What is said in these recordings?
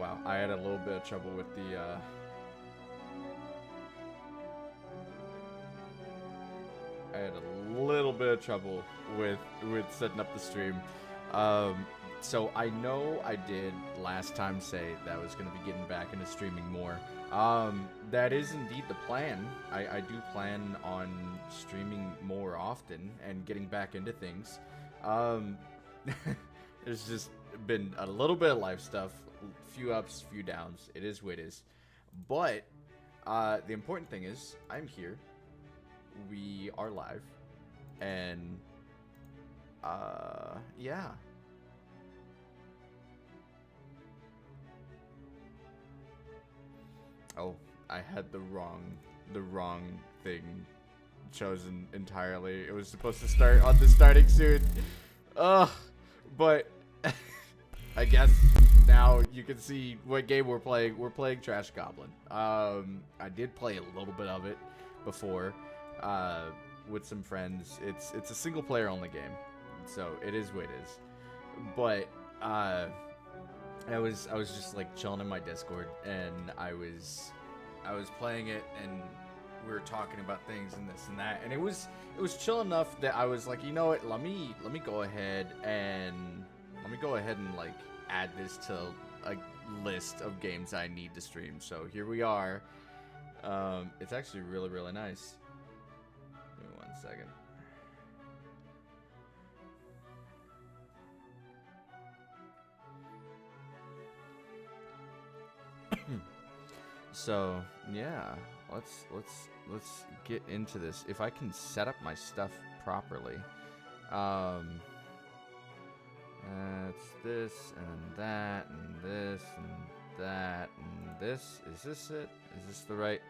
wow, I had a little bit of trouble with the I had a little bit of trouble with setting up the stream. Um, so I know I did last time say that I was going to be getting back into streaming more. That is indeed the plan. I do plan on streaming more often and getting back into things. Um, there's just been a little bit of life stuff, few ups, few downs. It is what it is. But the important thing is I'm here. We are live, and yeah. Oh, I had the wrong thing chosen entirely. It was supposed to start on the starting soon. Ugh, but I guess now you can see what game we're playing. We're playing Trash Goblin. I did play a little bit of it before. With some friends. It's a single player only game, so it is what it is. But I was just like chilling in my Discord, and I was playing it, and we were talking about things and this and that, and it was chill enough that I was like, you know what, let me go ahead and like add this to a list of games I need to stream. So here we are. It's actually really nice. Give me 1 second. So yeah, let's get into this. If I can set up my stuff properly, um, it's this and that and this and that and this. Is this it? Is this the right?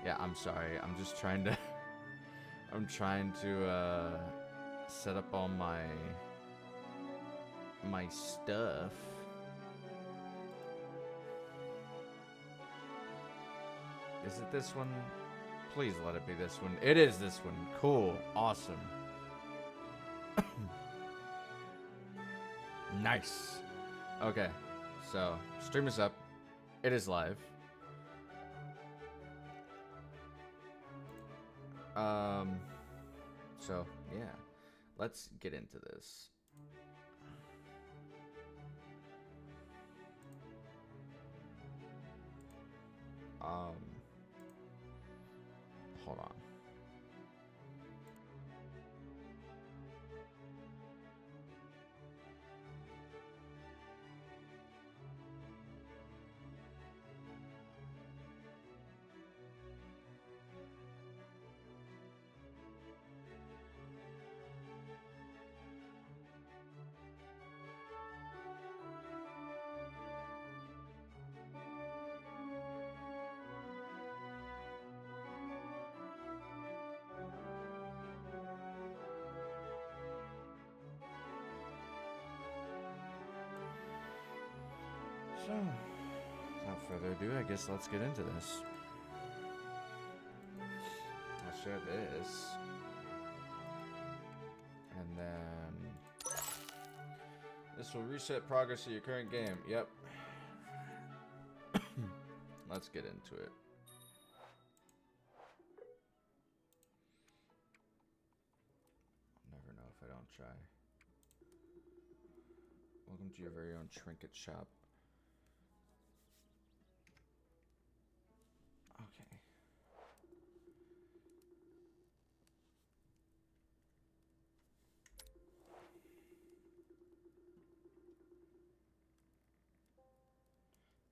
Yeah, I'm sorry. I'm just trying to. I'm trying to set up all my stuff. Is it this one? Please let it be this one. It is this one. Cool. Awesome. Nice. Okay. So, stream is up. It is live. So, yeah. Let's get into this. Hold on. So, without further ado, I guess let's get into this. I'll share this. And then this will reset progress of your current game. Yep. Let's get into it. I'll never know if I don't try. Welcome to your very own trinket shop. Okay.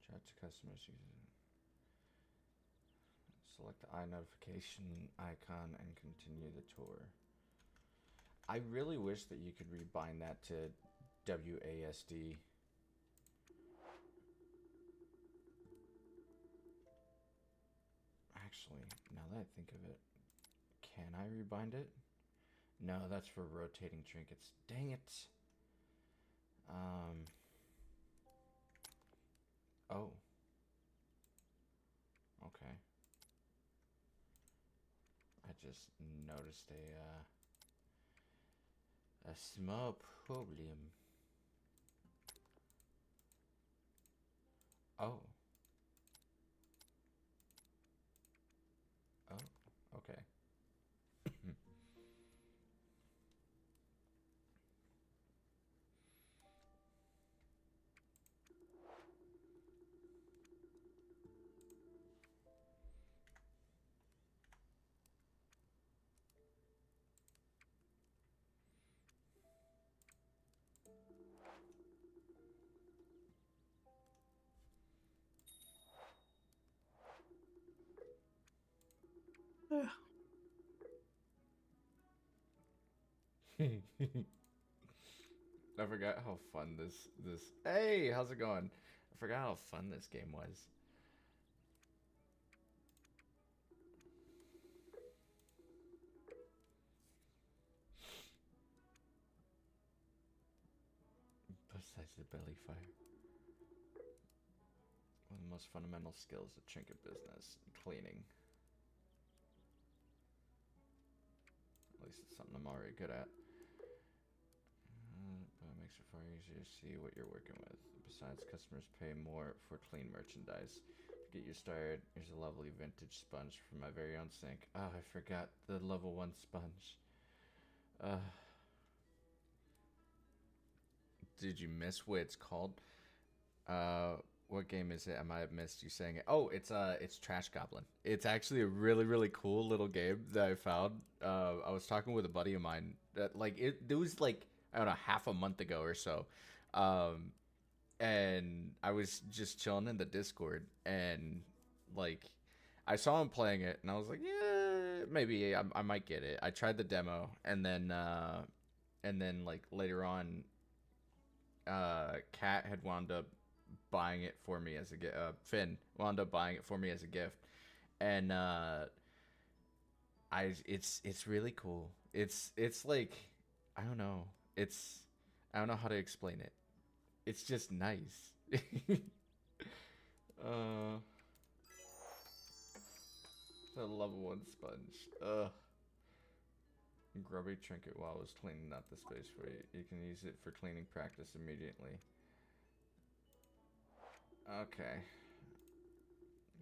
Chat to customers. Select the iNotification icon and continue the tour. I really wish that you could rebind that to WASD. Actually, now that I think of it, can I rebind it? No, that's for rotating trinkets. Dang it. Oh. Okay. I just noticed a small problem. Oh. Oh. Okay. I forgot how fun this. Hey, how's it going? I forgot how fun this game was. Besides the belly fire, one of the most fundamental skills of trinket business, cleaning. At least it's something I'm already good at. But it makes it far easier to see what you're working with. Besides, customers pay more for clean merchandise. To get you started, here's a lovely vintage sponge from my very own sink. Oh, I forgot the level 1 sponge. Did you miss what it's called? What game is it? I might have missed you saying it. Oh, it's Trash Goblin. It's actually a really really cool little game that I found. I was talking with a buddy of mine that like it was like I don't know half a month ago or so, um, and I was just chilling in the Discord and like I saw him playing it and I was like, yeah, maybe I might get it. I tried the demo and then like later on Kat had wound up buying it for me as a gift. Finn wound up buying it for me as a gift, and it's really cool. It's like I don't know. I don't know how to explain it. It's just nice. uh, the level 1 sponge. Grubby trinket while I was cleaning out the space for you. You can use it for cleaning practice immediately. Okay.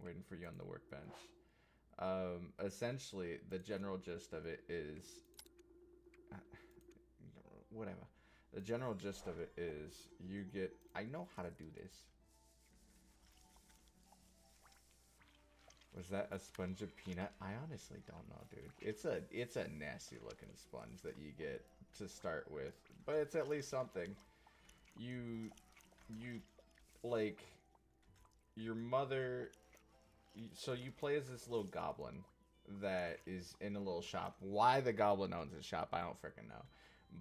Waiting for you on the workbench. Essentially, the general gist of it is... whatever. The general gist of it is you get... I know how to do this. Was that a sponge of peanut? I honestly don't know, dude. It's a nasty looking sponge that you get to start with, but it's at least something. You like your mother. So you play as this little goblin that is in a little shop. Why the goblin owns a shop, I don't freaking know.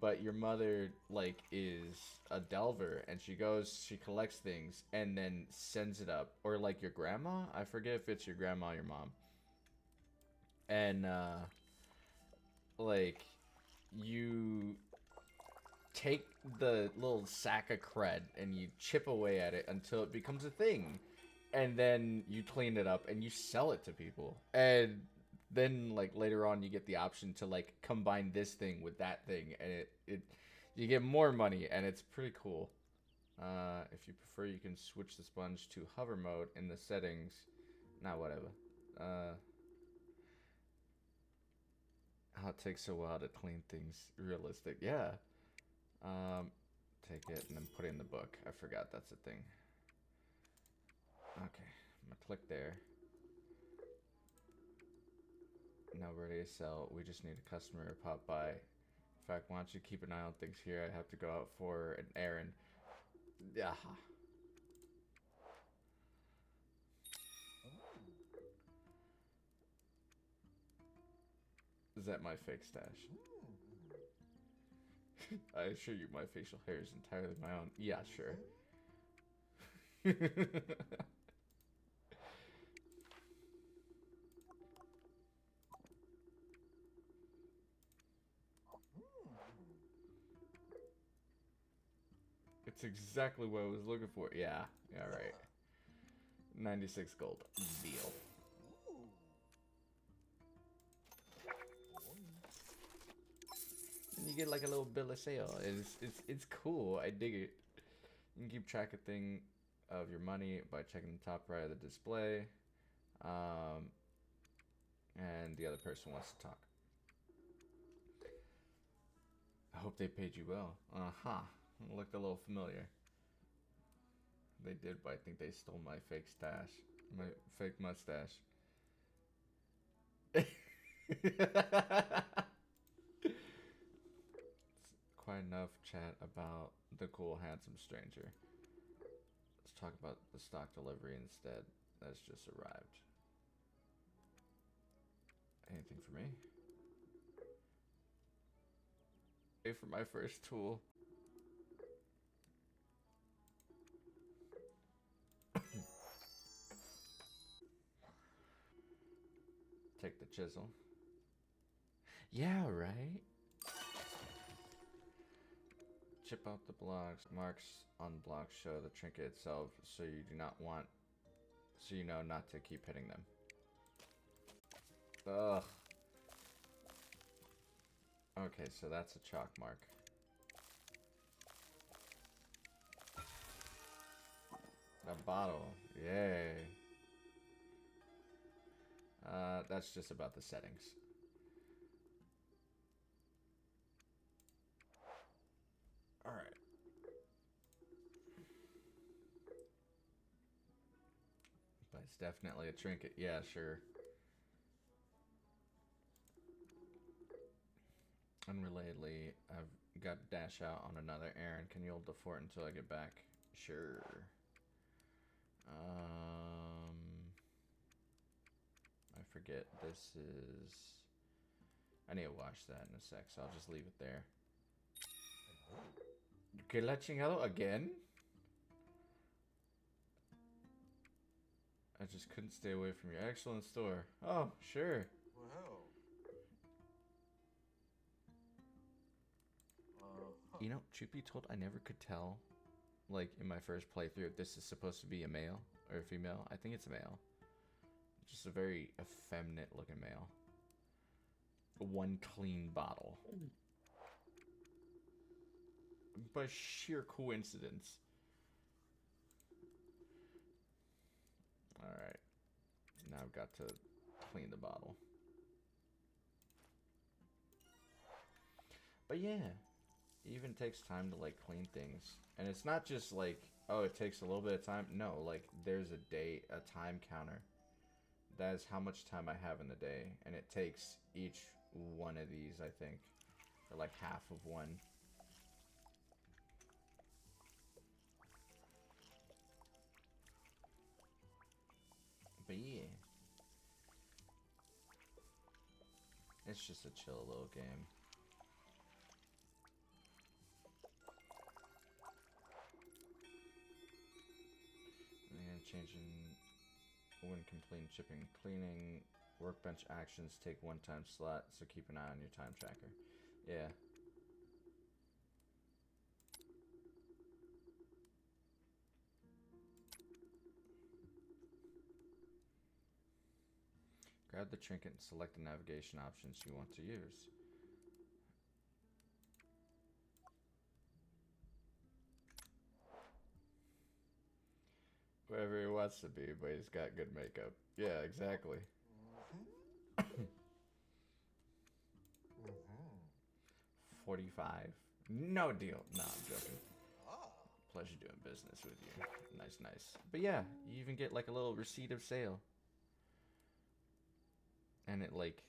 But your mother like is a delver and she collects things and then sends it up, or like your grandma, I forget if it's your grandma or your mom, and like you take the little sack of cred and you chip away at it until it becomes a thing, and then you clean it up and you sell it to people, and then like later on you get the option to like combine this thing with that thing, and it you get more money, and it's pretty cool. If you prefer, you can switch the sponge to hover mode in the settings. Nah, whatever. How it takes a while to clean things realistic. Yeah. Take it and then put it in the book. I forgot that's a thing. Okay, I'm gonna click there. Now ready to sell. We just need a customer to pop by. In fact, why don't you keep an eye on things here? I have to go out for an errand. Yeah. Is that my fake stash? I assure you my facial hair is entirely my own. Yeah, sure. It's exactly what I was looking for. Yeah, yeah, right. 96 gold. Deal. And you get like a little bill of sale. It's cool. I dig it. You can keep track of thing. of your money by checking the top right of the display. And the other person wants to talk. I hope they paid you well. Uh-huh. Looked a little familiar. They did, but I think they stole my fake stash. My fake mustache. Quite enough chat about the cool, handsome stranger. Let's talk about the stock delivery instead. That's just arrived. Anything for me? Pay for my first tool. Take the chisel. Yeah, right? Chip out the blocks. Marks on blocks show the trinket itself, so you do not want... So you know not to keep hitting them. Ugh. Okay, so that's a chalk mark. A bottle. Yay. That's just about the settings. Alright. But it's definitely a trinket. Yeah, sure. Unrelatedly, I've got to dash out on another errand. Can you hold the fort until I get back? Sure. I forget this is... I need to wash that in a sec, so I'll just leave it there. ¿Qué la chingado again? I just couldn't stay away from your excellent store. Oh, sure. Wow. You know, truth be told, I never could tell, like, in my first playthrough, if this is supposed to be a male or a female. I think it's a male. Just a very effeminate looking male. One clean bottle. By sheer coincidence. Alright. Now I've got to clean the bottle. But yeah. It even takes time to, like, clean things. And it's not just, like, oh, it takes a little bit of time. No, like, there's a time counter. That is how much time I have in the day. And it takes each one of these, I think. Or, like, half of one. But yeah. It's just a chill little game. And changing when completing shipping. Cleaning workbench actions take one time slot, so keep an eye on your time tracker. Yeah. Grab the trinket and select the navigation options you want to use. Wherever he wants to be, but he's got good makeup. Yeah, exactly. 45. No deal. No, I'm joking. Pleasure doing business with you. Nice, nice. But yeah, you even get like a little receipt of sale. And it like...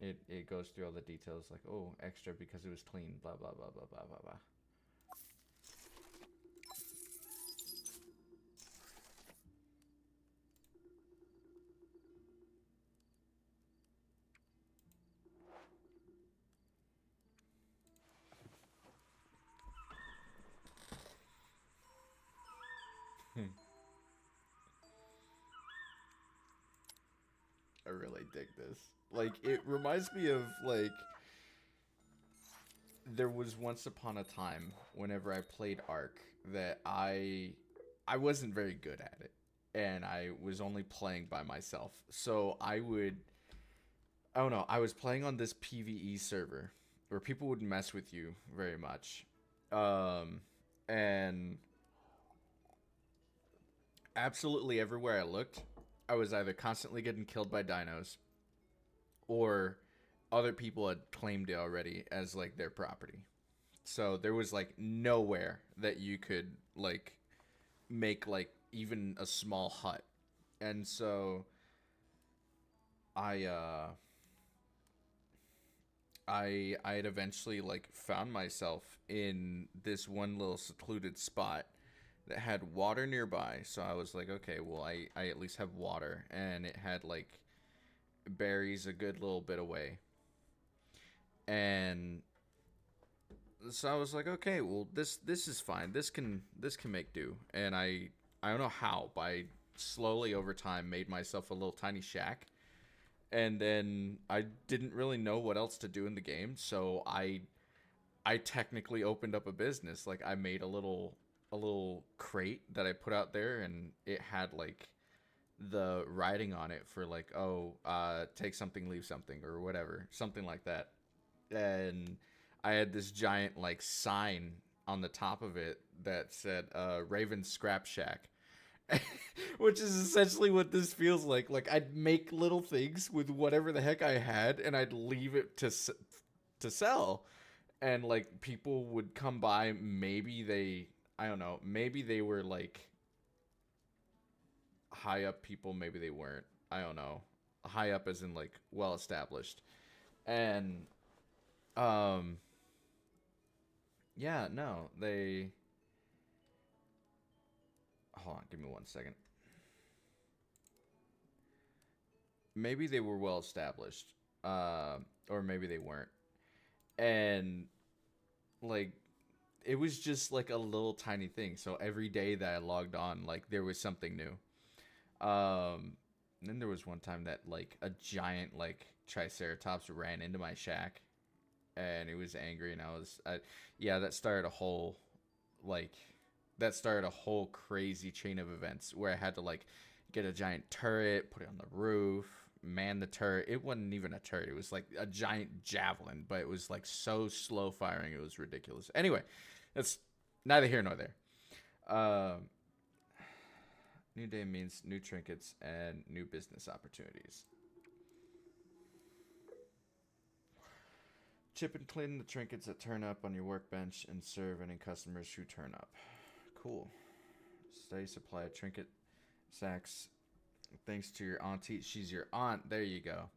It goes through all the details like, oh, extra because it was clean, blah, blah, blah, blah, blah, blah, blah. I really dig this. Like, it reminds me of, like... There was once upon a time, whenever I played Ark, that I wasn't very good at it. And I was only playing by myself. So I would... I don't know, I was playing on this PvE server, where people would mess with you very much. And... absolutely everywhere I looked, I was either constantly getting killed by dinos, or other people had claimed it already as like their property. So there was like nowhere that you could like make like even a small hut. And so I I had eventually like found myself in this one little secluded spot that had water nearby. So I was like, okay, well I at least have water, and it had like berries a good little bit away. And so I was like, okay, well this is fine. This can make do. And I don't know how, but I slowly over time made myself a little tiny shack. And then I didn't really know what else to do in the game, so I technically opened up a business. Like I made a little crate that I put out there, and it had like the writing on it for like, oh, take something, leave something, or whatever, something like that. And I had this giant like sign on the top of it that said Raven Scrap Shack. Which is essentially what this feels like. Like I'd make little things with whatever the heck I had, and I'd leave it to sell. And like people would come by. Maybe I don't know. Maybe they were like high up people. Maybe they weren't. I don't know. High up as in like well established. And um, yeah, no, they. Hold on, give me 1 second. Maybe they were well established, or maybe they weren't. And like, it was just like a little tiny thing. So every day that I logged on, like there was something new. And then there was one time that like a giant like triceratops ran into my shack, and it was angry, and yeah, like that started a whole crazy chain of events where I had to like get a giant turret, put it on the roof, man the turret. It wasn't even a turret. It was like a giant javelin, but it was like so slow firing. It was ridiculous. Anyway, that's neither here nor there. Um, New day means new trinkets and new business opportunities. Chip and clean the trinkets that turn up on your workbench and serve any customers who turn up. Cool. Steady supply of trinket sacks. Thanks to your auntie. She's your aunt. There you go.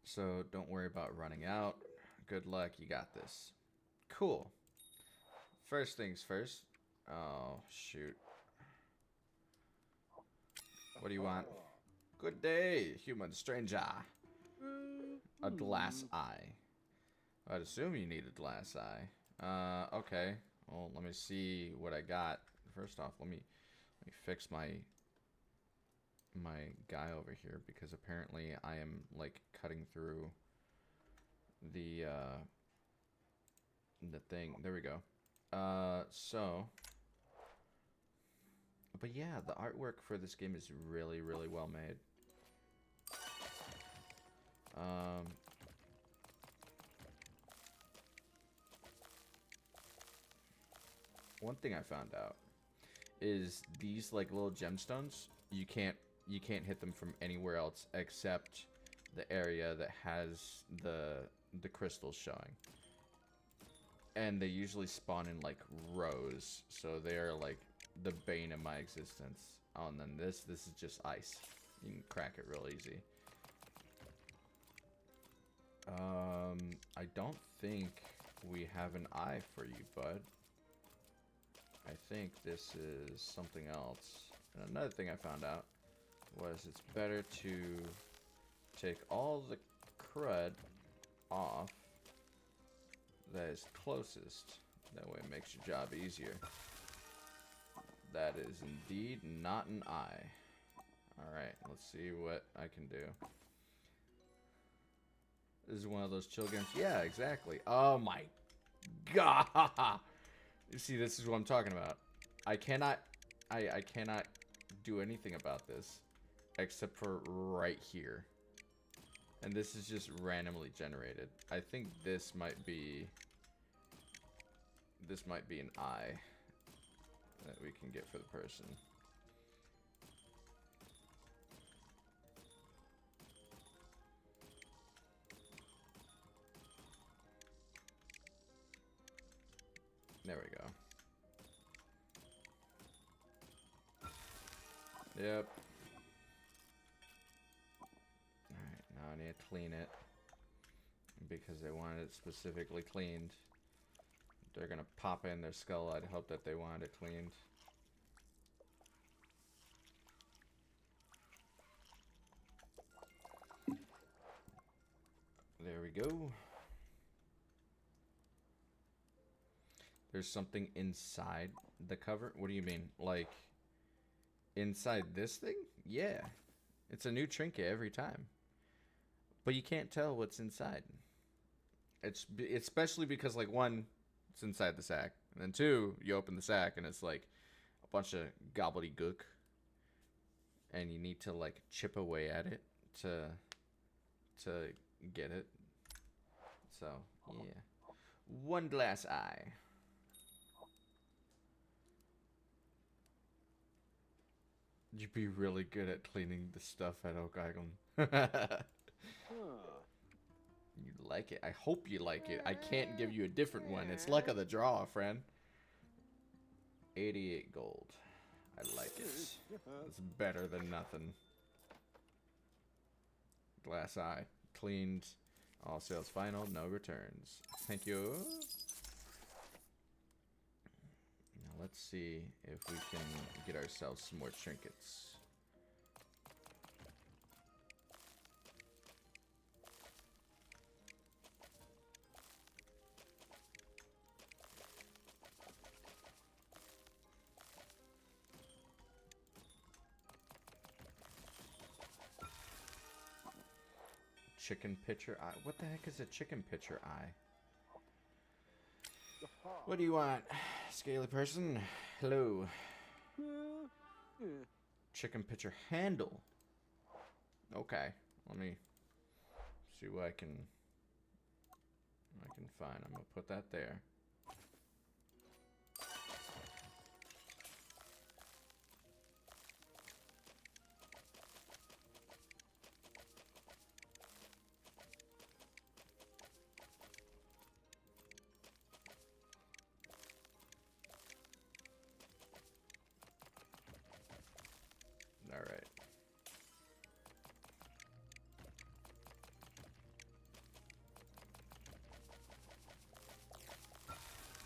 So don't worry about running out. Good luck. You got this. Cool. First things first. Oh, shoot. What do you want? Good day, human stranger. A glass eye. I'd assume you need a glass eye. Okay. Well, let me see what I got. First off, let me fix my guy over here, because apparently I am like cutting through the thing. There we go. So, but yeah, the artwork for this game is really, really well made. One thing I found out is these like little gemstones, you can't hit them from anywhere else except the area that has the crystals showing. And they usually spawn in like rows, so they are like the bane of my existence. Oh, and then this is just ice. You can crack it real easy. I don't think we have an eye for you, bud. I think this is something else. And another thing I found out was it's better to take all the crud off that is closest. That way it makes your job easier. That is indeed not an eye. Alright, let's see what I can do. This is one of those chill games. Yeah, exactly. Oh my god! You see, this is what I'm talking about. I cannot do anything about this except for right here. And this is just randomly generated. I think this might be an eye that we can get for the person. Yep. Alright, now I need to clean it. Because they wanted it specifically cleaned. They're gonna pop in their skull. I'd hope that they wanted it cleaned. There we go. There's something inside the cover? What do you mean? Like, inside this thing? Yeah. It's a new trinket every time. But you can't tell what's inside. It's especially because, like, one, it's inside the sack. And then two, you open the sack and it's like a bunch of gobbledygook. And you need to, like, chip away at it to get it. So, yeah. One glass eye. You'd be really good at cleaning the stuff at Oak Island. You like it. I hope you like it. I can't give you a different one. It's luck of the draw, friend. 88 gold. I like it. It's better than nothing. Glass eye. Cleaned. All sales final. No returns. Thank you. Now let's see if we can get ourselves some more trinkets. Chicken pitcher eye. What the heck is a chicken pitcher eye? What do you want, scaly person? Hello. Chicken pitcher handle. Okay, let me see what I can find. I'm gonna put that there. All right.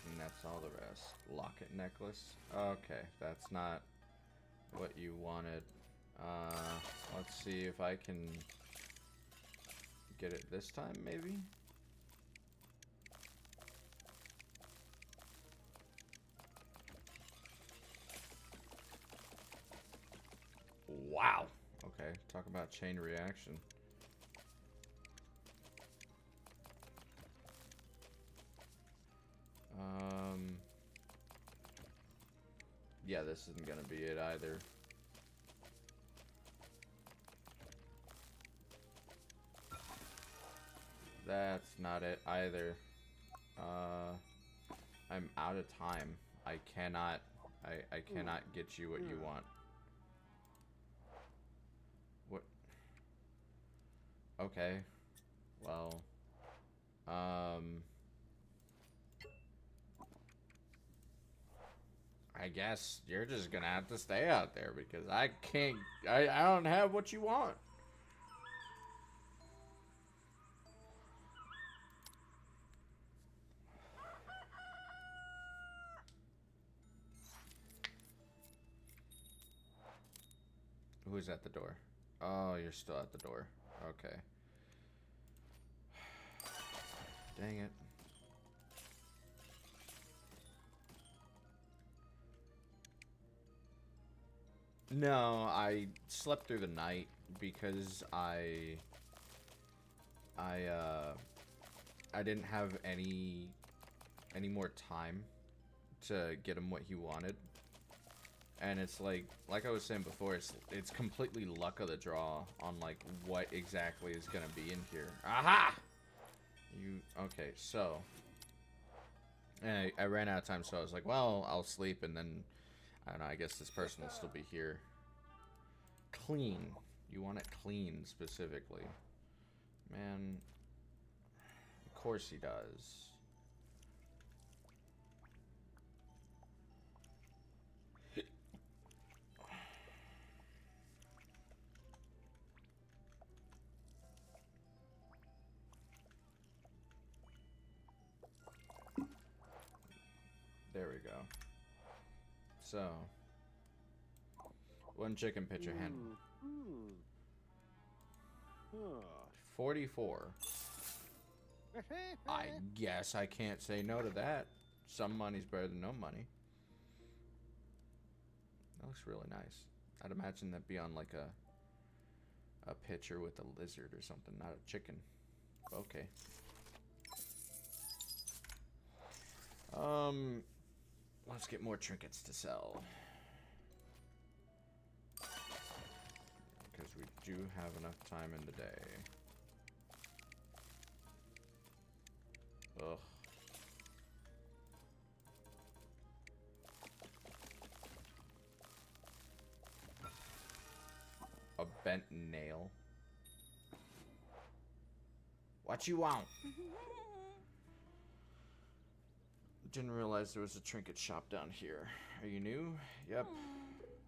And that's all the rest. Locket necklace. Okay, that's not what you wanted. Let's see if I can get it this time, maybe? Wow. Okay, talk about chain reaction. Yeah, this isn't gonna be it either. That's not it either. I'm out of time. I cannot get you what you want. What? Okay. Well, I guess you're just gonna have to stay out there because I can't. I don't have what you want. Who's at the door? Oh, you're still at the door. Okay. Dang it. No, I slept through the night because I didn't have any more time to get him what he wanted. And it's like I was saying before, it's completely luck of the draw on like what exactly is gonna be in here. Aha! Okay, so I ran out of time, so I was like, well, I'll sleep, and then I don't know, I guess this person will still be here. Clean. You want it clean specifically. Man, of course he does. So, one chicken pitcher hen. 44. I guess I can't say no to that. Some money's better than no money. That looks really nice. I'd imagine that'd be on like a pitcher with a lizard or something, not a chicken. Okay. Let's get more trinkets to sell. Because we do have enough time in the day. Ugh. A bent nail. What you want? Didn't realize there was a trinket shop down here. Are you new? Yep.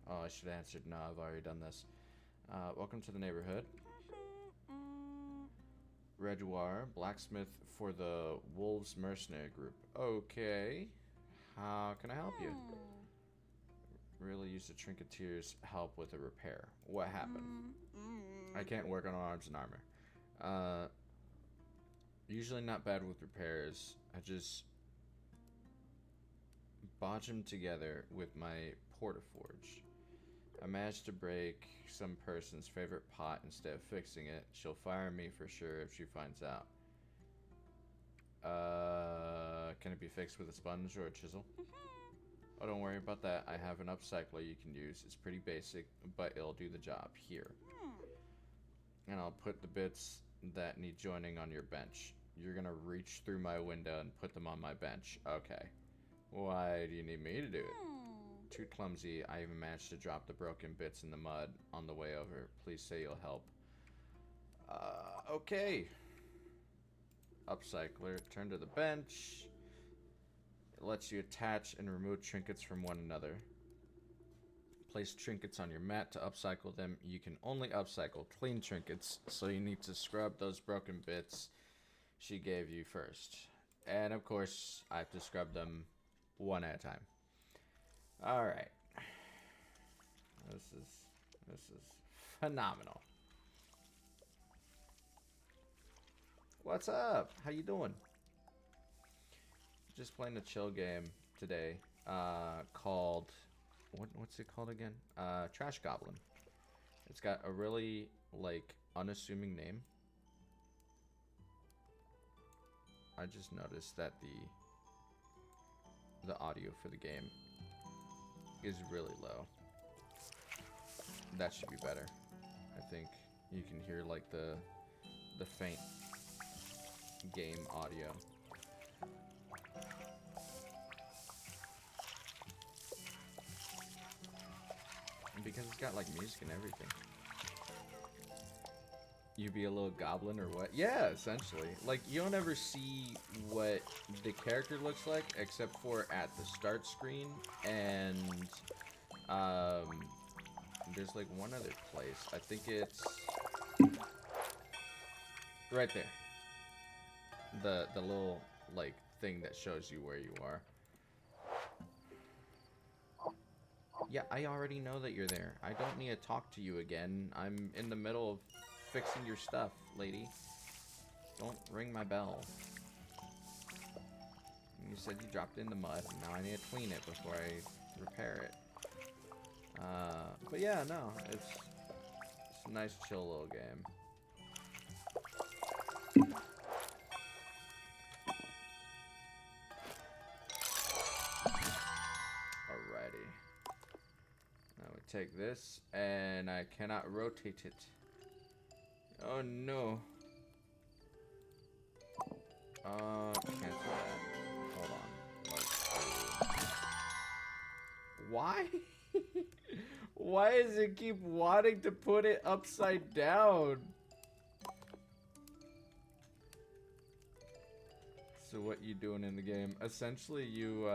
Oh, I should have answered no, I've already done this. Welcome to the neighborhood. Reduar, blacksmith for the Wolves Mercenary Group. Okay. How can I help you? Really use the Trinketeer's help with a repair. What happened? I can't work on arms and armor. Usually not bad with repairs. I just bodge them together with my portaforge. I managed to break some person's favorite pot instead of fixing it. She'll fire me for sure if she finds out. Can it be fixed with a sponge or a chisel? Oh, don't worry about that. I have an upcycler you can use. It's pretty basic, but it'll do the job. Here. And I'll put the bits that need joining on your bench. You're gonna reach through my window and put them on my bench. Okay. Why do you need me to do it? Too clumsy. I even managed to drop the broken bits in the mud on the way over. Please say you'll help. Okay. Upcycler. Turn to the bench. It lets you attach and remove trinkets from one another. Place trinkets on your mat to upcycle them. You can only upcycle clean trinkets, so you need to scrub those broken bits she gave you first. And of course, I have to scrub them one at a time. Alright. This is phenomenal. What's up? How you doing? Just playing a chill game today, called what's it called again? Trash Goblin. It's got a really like unassuming name. I just noticed that the audio for the game is really low. That should be better. I think you can hear like the faint game audio. Because it's got like music and everything. You be a little goblin or what? Yeah, essentially. Like, you don't ever see what the character looks like except for at the start screen, and there's like one other place. I think it's right there. The little like thing that shows you where you are. Yeah, I already know that you're there. I don't need to talk to you again. I'm in the middle of fixing your stuff, lady. Don't ring my bell. You said you dropped it in the mud, and now I need to clean it before I repair it. But yeah, no, it's a nice, chill little game. Alrighty. Now we take this, and I cannot rotate it. Oh no. Cancel that. Hold on. Let's do... Why? Why does it keep wanting to put it upside down? So what you doing in the game? Essentially, you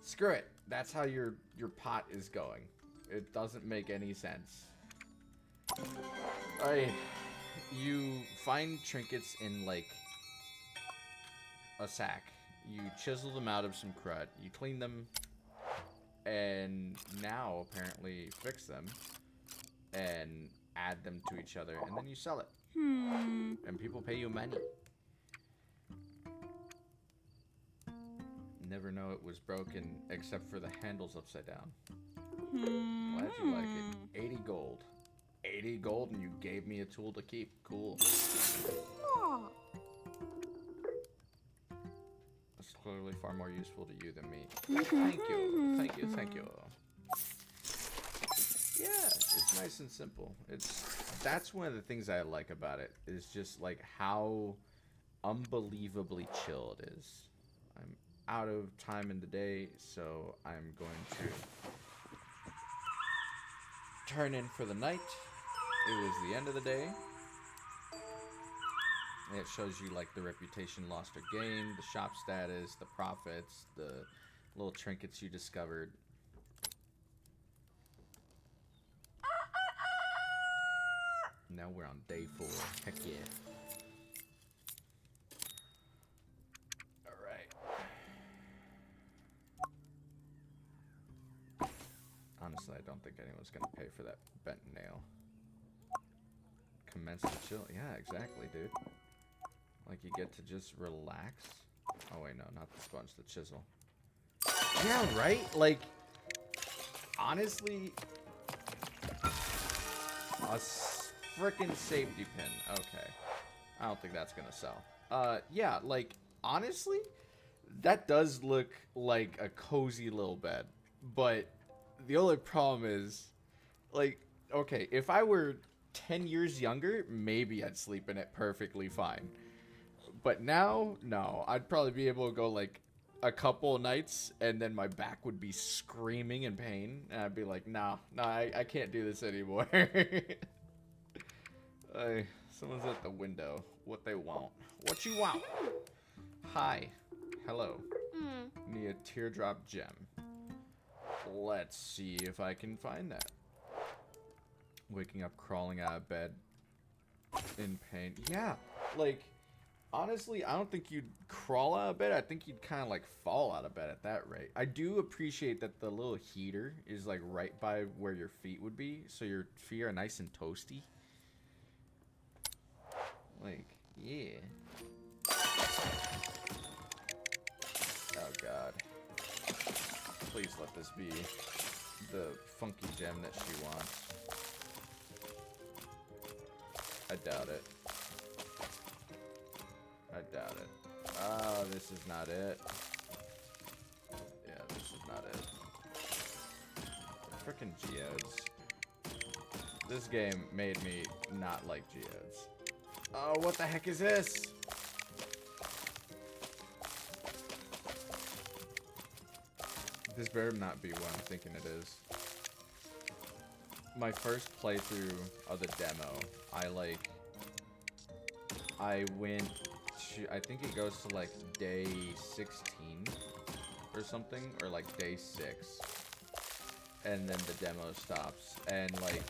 screw it. That's how your pot is going. It doesn't make any sense. You find trinkets in like a sack. You chisel them out of some crud. You clean them. and now apparently fix them and add them to each other, and then you sell it. And people pay you money. Never know it was broken except for the handles upside down. Glad you like it. 80 gold. 80 gold and you gave me a tool to keep. Cool. That's clearly far more useful to you than me. Thank you. Thank you. Thank you. Yeah, it's nice and simple. That's one of the things I like about it, is just like how unbelievably chill it is. I'm out of time in the day, so I'm going to turn in for the night. It was the end of the day. And it shows you like the reputation lost or gained, the shop status, the profits, the little trinkets you discovered. Now we're on day 4. Heck yeah. Honestly, I don't think anyone's gonna pay for that bent nail. Commence to chill. Yeah, exactly, dude. Like, you get to just relax. Oh, wait, no, not the sponge, the chisel. Yeah, right? Like, honestly, a frickin' safety pin. Okay. I don't think that's gonna sell. Yeah, like, honestly, that does look like a cozy little bed. But the only problem is, like, okay, if I were 10 years younger, maybe I'd sleep in it perfectly fine. But now, no. I'd probably be able to go, like, a couple of nights, and then my back would be screaming in pain. And I'd be like, nah, I can't do this anymore. Someone's at the window. What they want? What you want? Hi. Hello. Need a teardrop gem. Let's see if I can find that. Waking up, crawling out of bed in pain. Yeah, like, honestly, I don't think you'd crawl out of bed. I think you'd kind of, like, fall out of bed at that rate. I do appreciate that the little heater is, like, right by where your feet would be, so your feet are nice and toasty. Like, yeah. Oh, God. Please let this be the funky gem that she wants. I doubt it. I doubt it. Oh, this is not it. Yeah, this is not it. Frickin' geodes. This game made me not like geodes. Oh, what the heck is this? This better not be what I'm thinking it is. My first playthrough of the demo, I went to, I think it goes to like day 16 or something, or like day 6. And then the demo stops. And like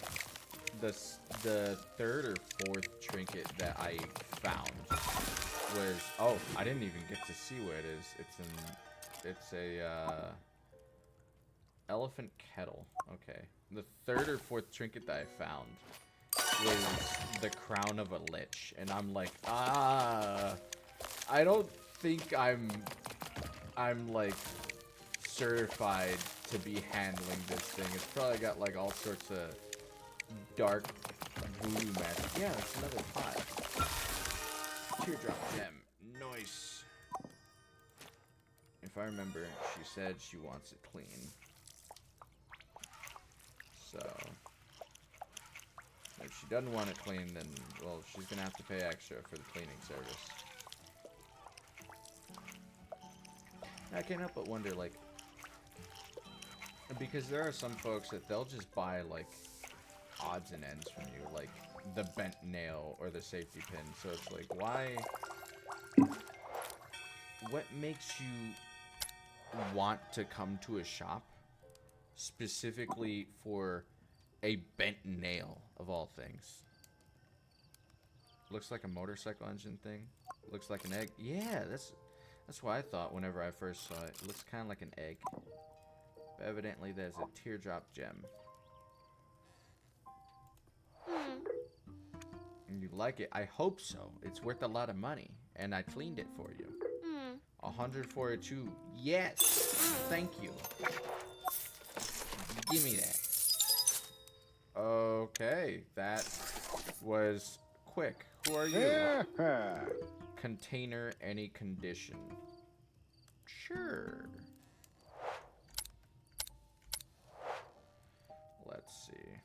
the third or fourth trinket that I found was, oh, I didn't even get to see what it is. It's a elephant kettle. Okay. The third or fourth trinket that I found was the crown of a lich, and I'm like, I don't think I'm like certified to be handling this thing. It's probably got like all sorts of dark voodoo magic. Yeah, it's another pot. Teardrop gem. Nice. If I remember, she said she wants it clean. So, if she doesn't want it clean, then, well, she's gonna have to pay extra for the cleaning service. I can't help but wonder, like, because there are some folks that they'll just buy, like, odds and ends from you, like the bent nail or the safety pin. So it's like, why? What makes you want to come to a shop specifically for a bent nail, of all things? Looks like a motorcycle engine thing. Looks like an egg. Yeah, that's what I thought whenever I first saw it. It looks kind of like an egg. Evidently, there's a teardrop gem. You like it? I hope so. It's worth a lot of money, and I cleaned it for you. 100 for it too. Yes. Thank you. Give me that. Okay, that was quick. Who are you? Container, any condition. Sure. Let's see.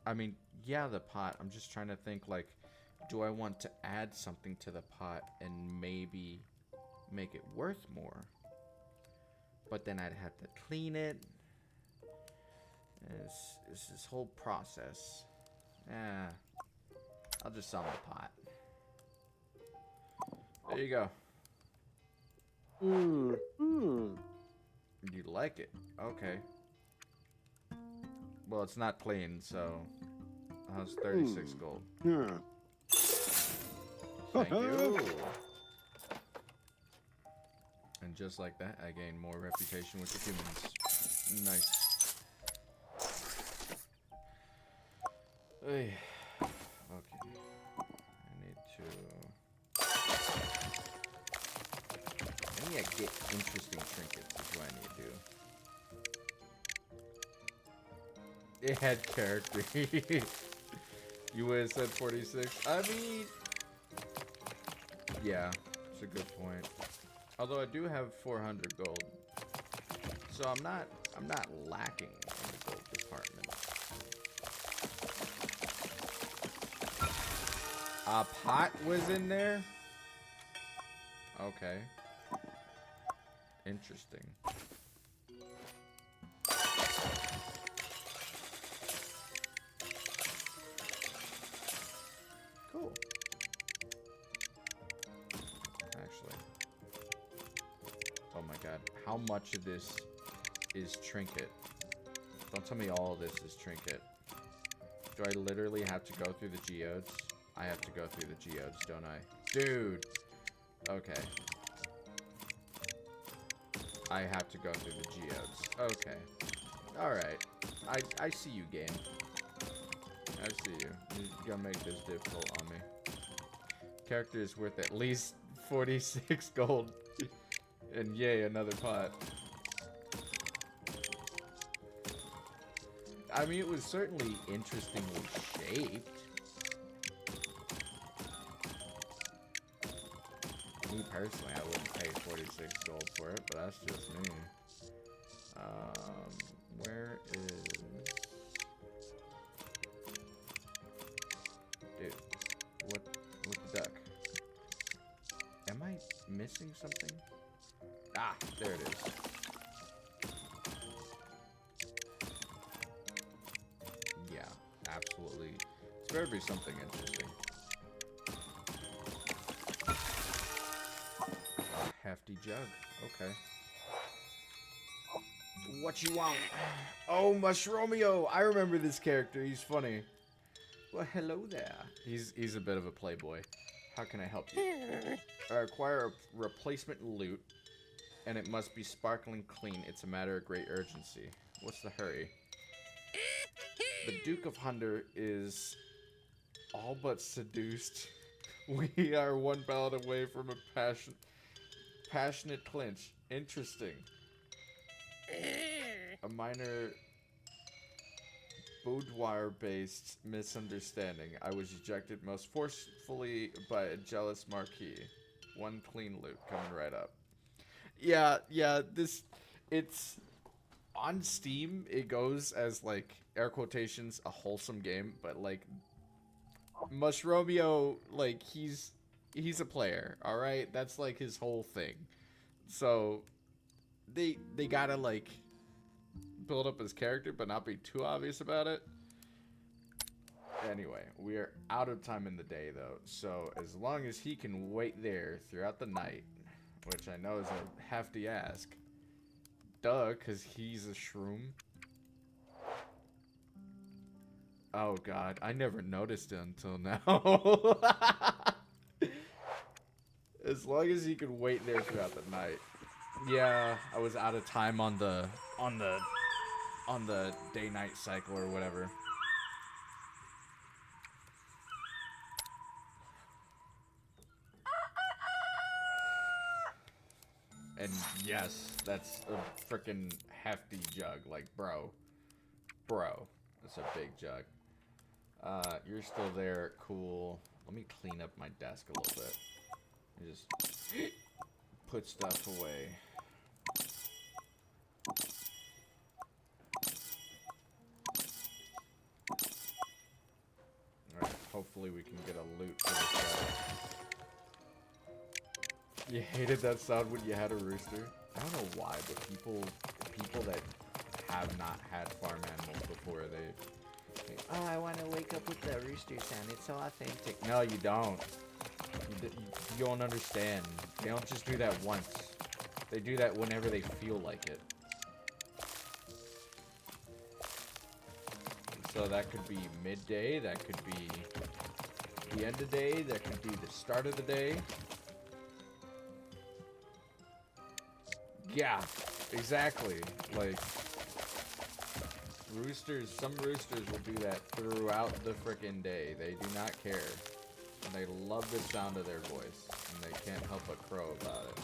I mean, yeah, the pot. I'm just trying to think, like, do I want to add something to the pot and maybe make it worth more? But then I'd have to clean it. It's this whole process. I'll just sell the pot. There you go. You like it? Okay. Well, it's not clean, so how's 36 gold? Thank you. And just like that, I gain more reputation with the humans. Nice. Hey. Okay. I need to get interesting trinkets is what I need to do. It had character. You would have said 46. I mean, yeah, it's a good point. Although I do have 400 gold, so I'm not lacking in the gold department. A pot was in there? Okay. Interesting. Cool. Actually. Oh my god. How much of this is trinket? Don't tell me all of this is trinket. Do I literally have to go through the geodes? I have to go through the geodes, don't I? Dude! Okay. I have to go through the geodes. Okay. Alright. I see you, game. I see you. You're gonna make this difficult on me. Character is worth at least 46 gold. And yay, another pot. I mean, it was certainly interestingly shaped. Me personally, I wouldn't pay 46 gold for it, but that's just me. Where is... Dude, what the duck? Am I missing something? Ah, there it is. Yeah, absolutely. It's better be something interesting. A hefty jug. Okay. What you want? Oh, Mushromio! I remember this character. He's funny. Well, hello there. He's a bit of a playboy. How can I help you? Acquire a replacement loot, and it must be sparkling clean. It's a matter of great urgency. What's the hurry? The Duke of Hunder is all but seduced. We are one ballot away from a passionate clinch. Interesting. A minor boudoir-based misunderstanding. I was ejected most forcefully by a jealous marquis. One clean loot coming right up. Yeah, it's on Steam. It goes as like air quotations a wholesome game, but like Mushromio, like he's a player. All right, that's like his whole thing. So they gotta like build up his character, but not be too obvious about it. Anyway, we are out of time in the day, though. So as long as he can wait there throughout the night, which I know is a hefty ask. Duh, because he's a shroom. Oh god, I never noticed it until now. As long as he could wait there throughout the night. Yeah, I was out of time on the day-night cycle or whatever. And yes, that's a freaking hefty jug. Like, bro, that's a big jug. You're still there. Cool. Let me clean up my desk a little bit. And just put stuff away. Alright, hopefully we can get a loot for this guy. You hated that sound when you had a rooster? I don't know why, but people that have not had farm animals before, oh, I want to wake up with the rooster sound. It's so authentic. No, you don't. You don't understand. They don't just do that once. They do that whenever they feel like it. So that could be midday. That could be the end of the day. That could be the start of the day. Yeah, exactly. Like, roosters, some roosters will do that throughout the frickin' day. They do not care. And they love the sound of their voice. And they can't help but crow about it.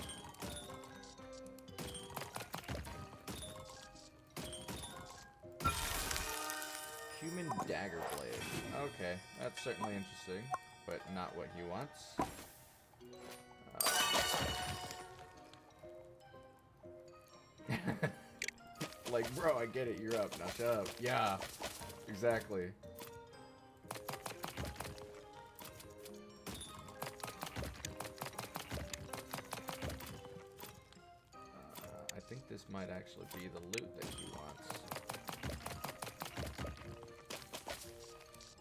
Human dagger blade. Okay, that's certainly interesting. But not what he wants. Like, bro, I get it, you're up, now shut up. Yeah, exactly. I think this might actually be the loot that he wants.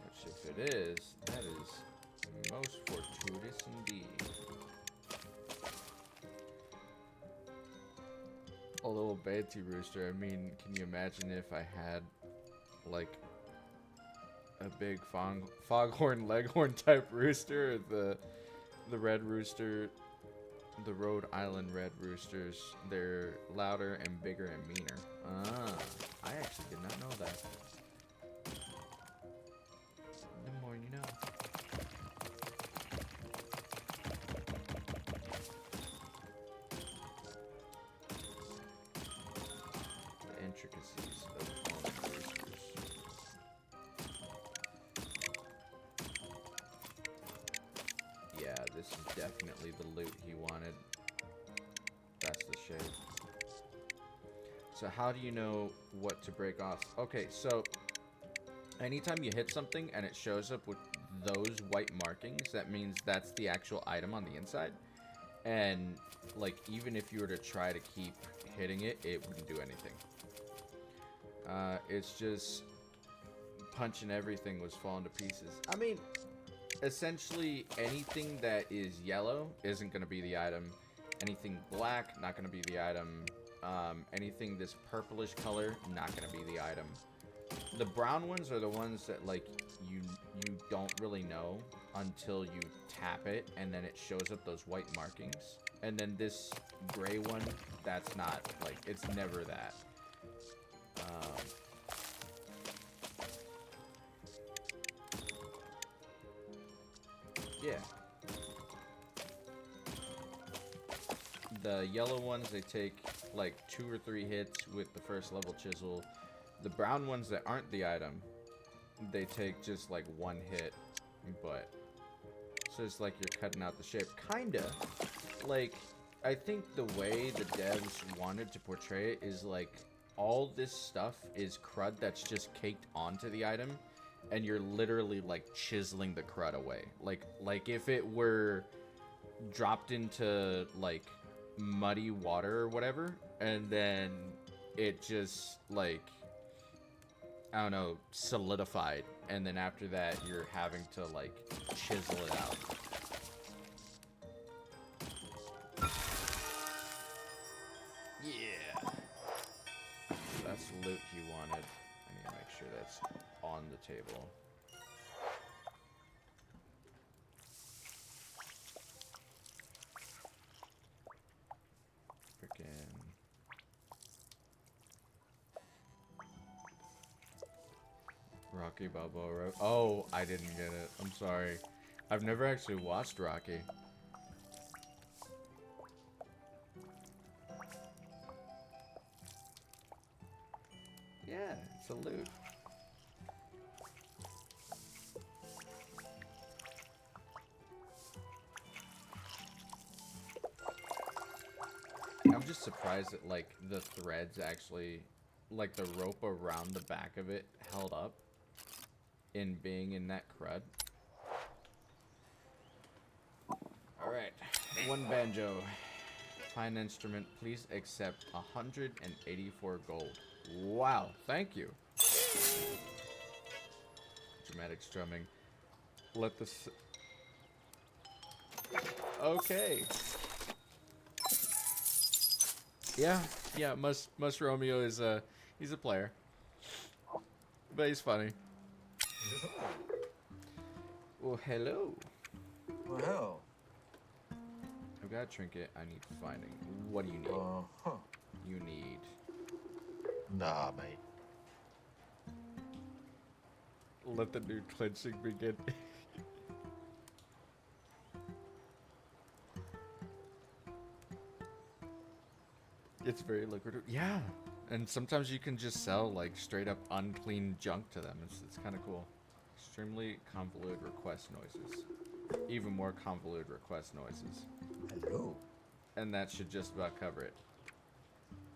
Which, if it is, that is most fortuitous indeed. A little Banty rooster. I mean, can you imagine if I had, like, a big foghorn leghorn type rooster? The red rooster, the Rhode Island red roosters, they're louder and bigger and meaner. Ah, I actually did not know that. The more you know. Intricacies of home roosters. Yeah, this is definitely the loot he wanted. That's the shade. So how do you know what to break off? Okay, so anytime you hit something and it shows up with those white markings, that means that's the actual item on the inside. And, like, even if you were to try to keep hitting it, it wouldn't do anything. It's just punching everything was falling to pieces. I mean, essentially anything that is yellow isn't going to be the item. Anything black, not going to be the item. Anything this purplish color, not going to be the item. The brown ones are the ones that, like, you don't really know until you tap it, and then it shows up those white markings. And then this gray one, that's not, like, it's never that. Yeah. The yellow ones, they take like 2 or 3 hits with the first level chisel. The brown ones that aren't the item, they take just like 1 hit. But so it's like you're cutting out the shape. Kinda. Like, I think the way the devs wanted to portray it is like all this stuff is crud that's just caked onto the item, and you're literally like chiseling the crud away. Like if it were dropped into like muddy water or whatever, and then it just like, I don't know, solidified, and then after that you're having to like chisel it out. Yeah. That's the loot he wanted. I need to make sure that's on the table. Frickin'. Rocky Balboa. Oh, I didn't get it. I'm sorry. I've never actually watched Rocky. Yeah, it's a loot. I'm just surprised that, like, the threads actually, like, the rope around the back of it held up in being in that crud. Alright, one banjo. Fine instrument, please accept 184 gold. Wow, thank you. Dramatic strumming. Let this... Okay. Yeah, Mus Romeo is he's a player. But he's funny. Well, hello. Well, I've got a trinket I need finding. What do you need? You need... Nah, mate. Let the new clenching begin. It's very lucrative. Yeah. And sometimes you can just sell, like, straight up unclean junk to them. It's kind of cool. Extremely convoluted request noises. Even more convoluted request noises. Hello. And that should just about cover it.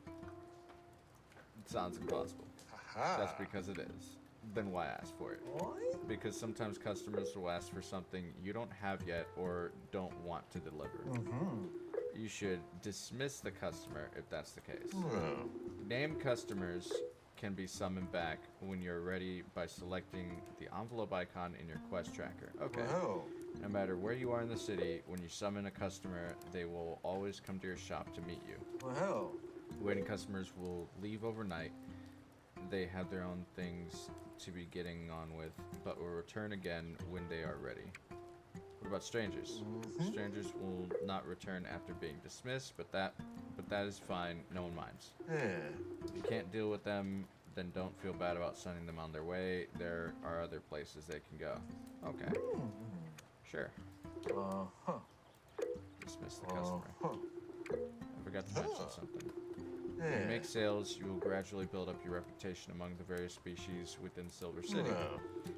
It sounds impossible. Aha. That's because it is. Then why ask for it? What? Because sometimes customers will ask for something you don't have yet or don't want to deliver. Mm-hmm. You should dismiss the customer if that's the case. Well. Named customers can be summoned back when you're ready by selecting the envelope icon in your quest tracker. Okay. Well. No matter where you are in the city, when you summon a customer, they will always come to your shop to meet you. Well. Waiting customers will leave overnight. They have their own things to be getting on with, but will return again when they are ready. What about strangers? Mm-hmm. Strangers will not return after being dismissed, but that is fine. No one minds. Yeah. If you can't deal with them, then don't feel bad about sending them on their way. There are other places they can go. Okay. Mm-hmm. Sure. Dismiss the customer. I forgot to mention something. When you make sales, you will gradually build up your reputation among the various species within Silver City.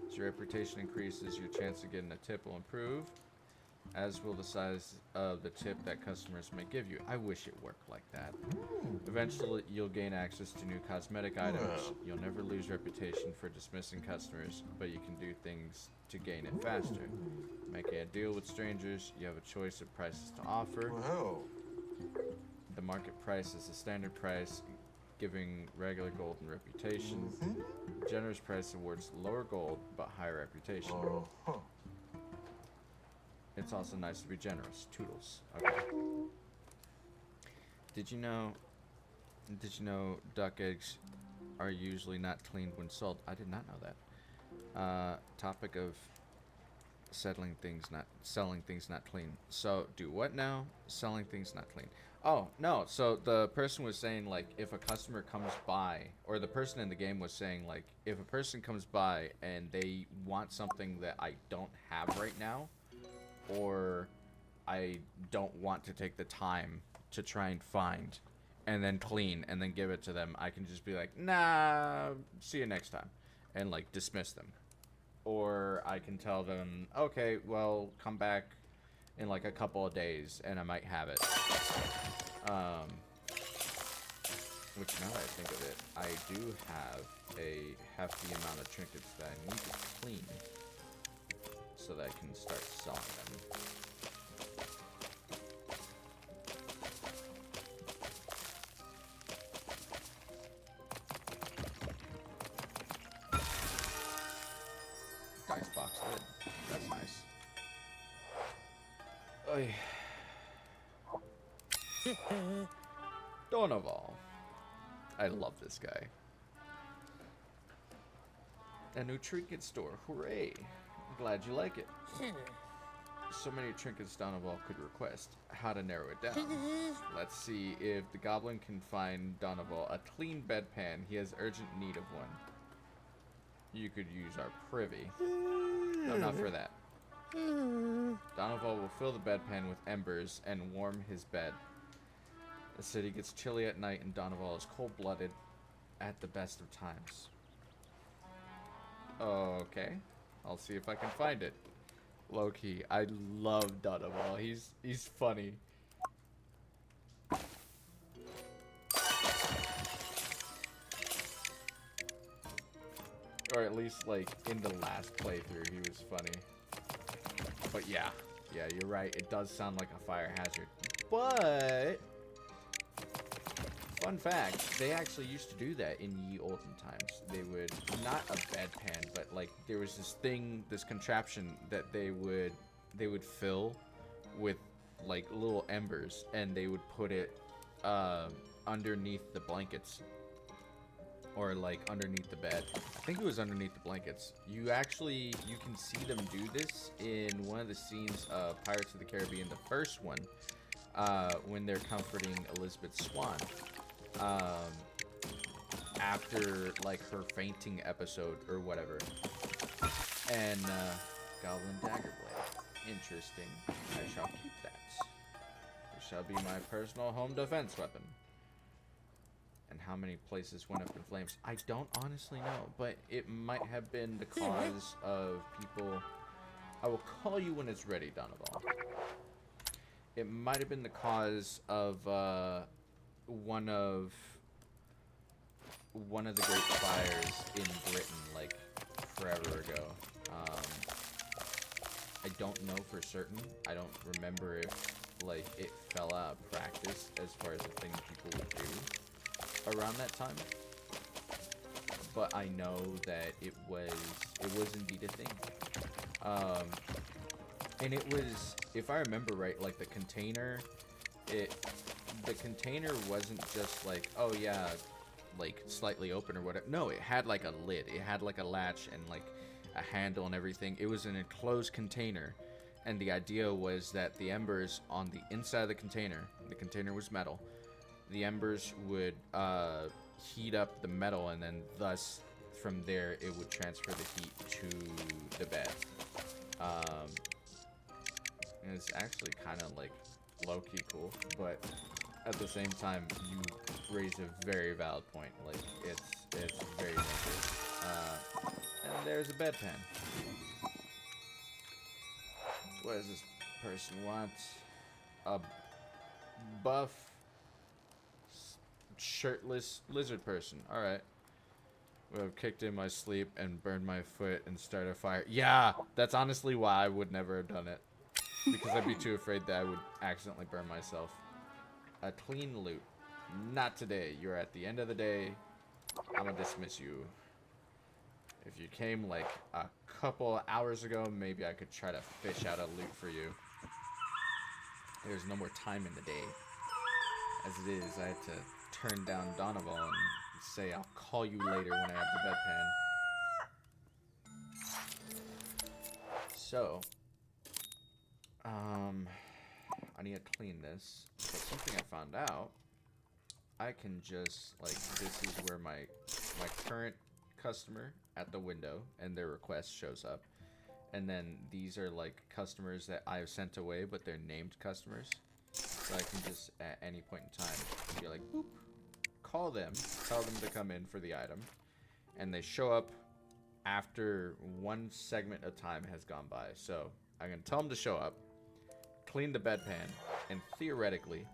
As your reputation increases, your chance of getting a tip will improve, as will the size of the tip that customers may give you. I wish it worked like that. Eventually, you'll gain access to new cosmetic items. You'll never lose reputation for dismissing customers, but you can do things to gain it faster. Making a deal with strangers, you have a choice of prices to offer. The market price is the standard price, giving regular gold and reputation. The generous price awards lower gold, but higher reputation. It's also nice to be generous. Toodles. Okay. Did you know duck eggs are usually not cleaned when sold? I did not know that. Topic of selling things not clean. So, do what now? Selling things not clean. Oh, no. So the person was saying, like, if a customer comes by, or the person in the game was saying, like, if a person comes by and they want something that I don't have right now, or I don't want to take the time to try and find and then clean and then give it to them, I can just be like, nah, see you next time, and, like, dismiss them. Or I can tell them, okay, well, come back in, like, a couple of days and I might have it. Which, now that I think of it, I do have a hefty amount of trinkets that I need to clean so that I can start selling them. Dice box lid. That's nice. Oy. Donoval. I love this guy. A new trinket store. Hooray. Glad you like it. So many trinkets Donoval could request. How to narrow it down. Let's see if the goblin can find Donoval a clean bedpan. He has urgent need of one. You could use our privy. No, not for that. Donoval will fill the bedpan with embers and warm his bed. The city gets chilly at night and Donoval is cold-blooded at the best of times. Okay. I'll see if I can find it. Low-key, I love Donoval. He's funny. Or at least, like, in the last playthrough, he was funny. But yeah, you're right. It does sound like a fire hazard. But, fun fact, they actually used to do that in ye olden times. They would, not a bedpan, but like there was this thing, this contraption that they would fill with like little embers, and they would put it underneath the blankets. Or like underneath the bed. I think it was underneath the blankets. You can see them do this in one of the scenes of Pirates of the Caribbean, the first one, when they're comforting Elizabeth Swann after like her fainting episode or whatever. And Goblin dagger blade. Interesting. I shall keep that. It shall be my personal home defense weapon. And how many places went up in flames? I don't honestly know, but it might have been the cause of people... I will call you when it's ready, Donoval. It might have been the cause of one of the great fires in Britain, like forever ago. I don't know for certain. I don't remember if like it fell out of practice as far as the thing people would do around that time, but I know that it was indeed a thing. And it was, if I remember right, like the container wasn't just like, oh yeah, like slightly open or whatever. No, it had like a lid, it had like a latch and like a handle and everything. It was an enclosed container, and the idea was that the embers on the inside of the container was metal. The embers would heat up the metal, and then thus from there it would transfer the heat to the bed. And it's actually kind of like low-key cool, but at the same time you raise a very valid point. Like it's very dangerous. And there's a bedpan. What does this person want? A buff shirtless lizard person. Alright. Would have kicked in my sleep and burned my foot and started a fire. Yeah, that's honestly why I would never have done it. Because I'd be too afraid that I would accidentally burn myself. A clean loot. Not today. You're at the end of the day. I'm gonna dismiss you. If you came like a couple hours ago, maybe I could try to fish out a loot for you. There's no more time in the day. As it is, I had to turn down Donoval and say I'll call you later when I have the bedpan. So, I need to clean this. But something I found out, I can just, like, this is where my current customer at the window and their request shows up. And then these are, like, customers that I've sent away, but they're named customers. So I can just, at any point in time, be like, boop, call them, tell them to come in for the item. And they show up after one segment of time has gone by. So I'm going to tell them to show up, clean the bedpan, and theoretically,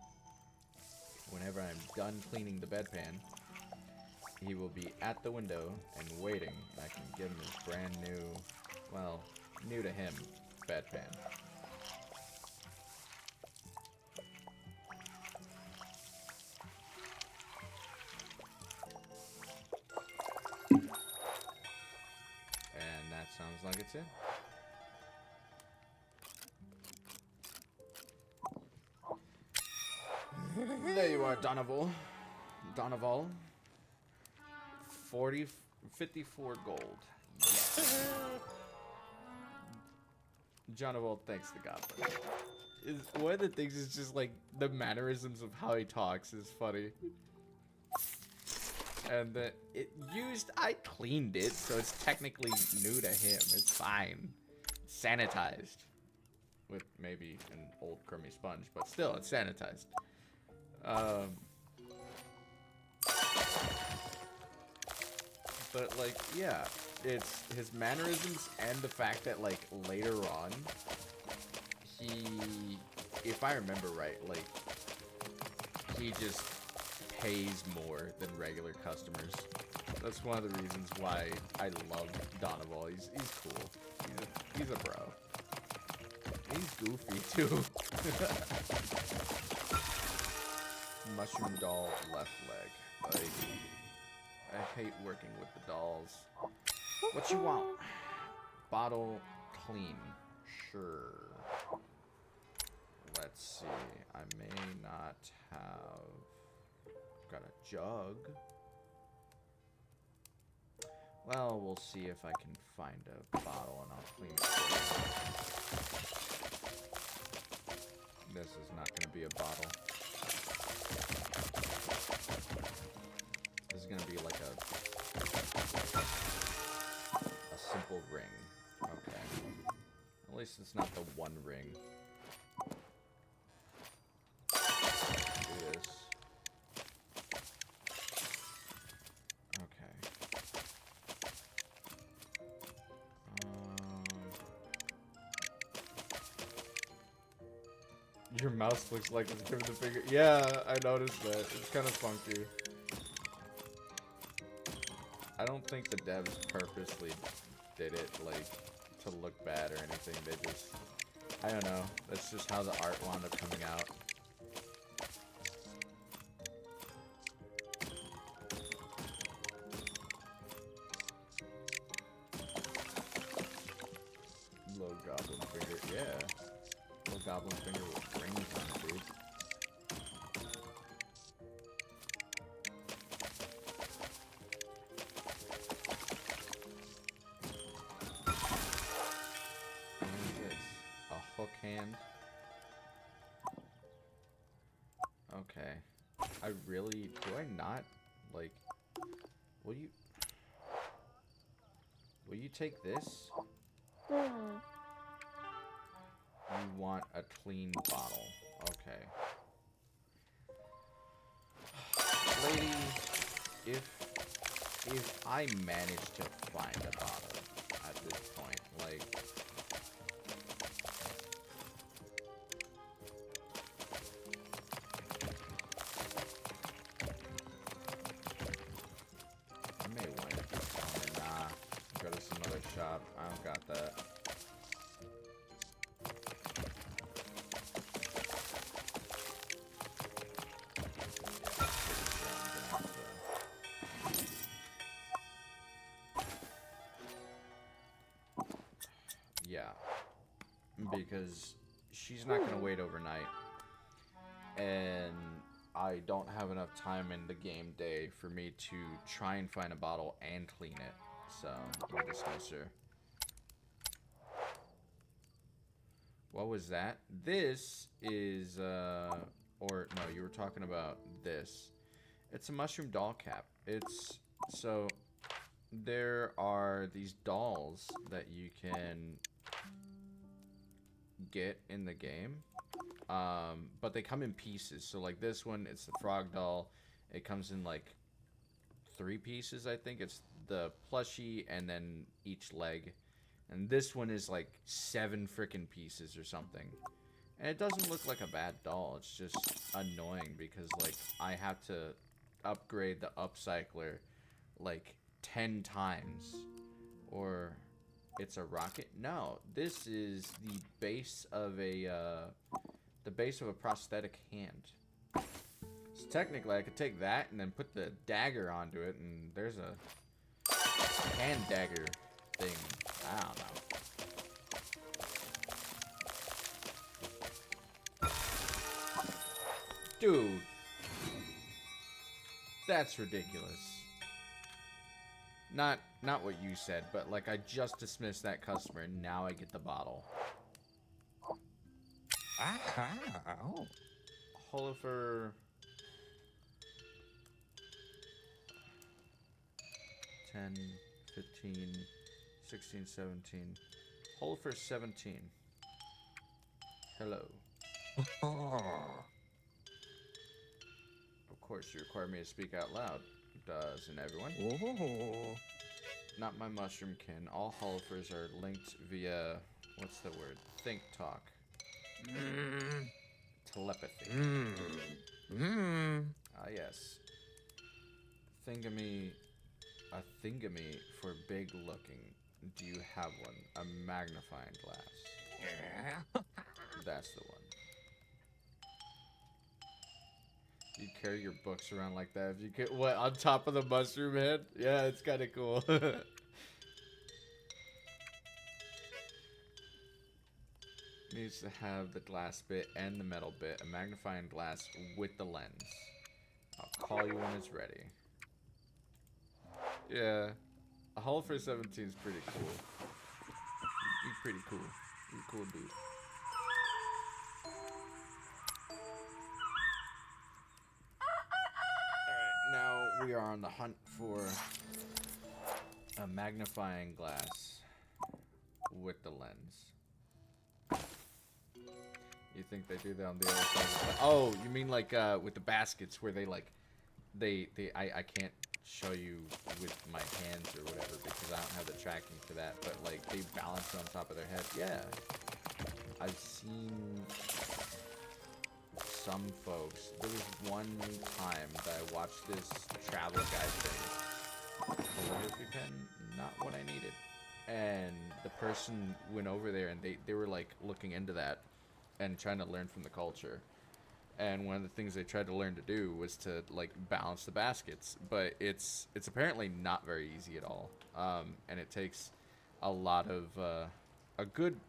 whenever I'm done cleaning the bedpan, he will be at the window and waiting. I can give him his brand new, well, new to him, bedpan. And that sounds like it's in. There you are, Donoval. 54 gold. Yes. John of all thanks to Goblin. One of the things is just like the mannerisms of how he talks is funny. And I cleaned it, so it's technically new to him. It's fine. It's sanitized. With maybe an old crummy sponge, but still, it's sanitized. But like, yeah, it's his mannerisms and the fact that like later on, if I remember right, like he just pays more than regular customers. That's one of the reasons why I love Donoval. He's cool. He's a bro. He's goofy too. Mushroom doll left leg. I hate working with the dolls. What you want? Bottle clean. Sure. Let's see. I may not have got a jug. Well, we'll see if I can find a bottle and I'll clean it for you. This is not going to be a bottle. This is going to be like a simple ring. Okay. At least it's not the one ring. Do this. Okay. Your mouse looks like it's giving the finger. Yeah, I noticed that. It's kind of funky. I don't think the devs purposely did it, like, to look bad or anything. They just, I don't know. That's just how the art wound up coming out. Little goblin finger, yeah. Little goblin finger with rings on it, dude. Hook hand. Okay. I really... Do I not... Like... Will you... Will you take this? You want a clean bottle. Okay. Lady, if I manage to find a bottle at this point, like... Shop. I don't got that. Yeah. Because she's not gonna wait overnight. And I don't have enough time in the game day for me to try and find a bottle and clean it. So, we'll dismiss her. What was that? This is, or, no, you were talking about this. It's a mushroom doll cap. It's, so, there are these dolls that you can get in the game. But they come in pieces. So, like, this one, it's the frog doll. It comes in, like, 3 pieces, I think. It's the plushie and then each leg. And this one is like 7 freaking pieces or something. And it doesn't look like a bad doll. It's just annoying because like I have to upgrade the upcycler like 10 times. Or it's a rocket. No, this is the base of a prosthetic hand. So technically I could take that and then put the dagger onto it and there's a hand dagger thing. I don't know. Dude. That's ridiculous. Not what you said, but like I just dismissed that customer. Now I get the bottle. Oh. Holifer. 10, 15, 16, 17. Holifer 17. Hello. Of course, you require me to speak out loud. Doesn't everyone? Oh. Not my mushroom kin. All Holifers are linked via, what's the word? Think talk. Telepathy. Ah, yes. Thingamy. A thingamy for big looking. Do you have one? A magnifying glass. That's the one. You carry your books around like that? If you could, what, on top of the mushroom head? Yeah, it's kind of cool. Needs to have the glass bit and the metal bit. A magnifying glass with the lens. I'll call you when it's ready. Yeah. A hull for 17 is pretty cool. He's pretty cool. He's a cool dude. Alright, now we are on the hunt for a magnifying glass with the lens. You think they do that on the other side of the... Oh, you mean like with the baskets where they like... I can't show you with my hands or whatever because I don't have the tracking for that, but like they balance on top of their head. Yeah. I've seen some folks. There was one time that I watched this travel guide thing. Calligraphy pen, not what I needed. And the person went over there and they were like looking into that and trying to learn from the culture. And one of the things they tried to learn to do was to like balance the baskets, but it's apparently not very easy at all. And it takes a lot of a good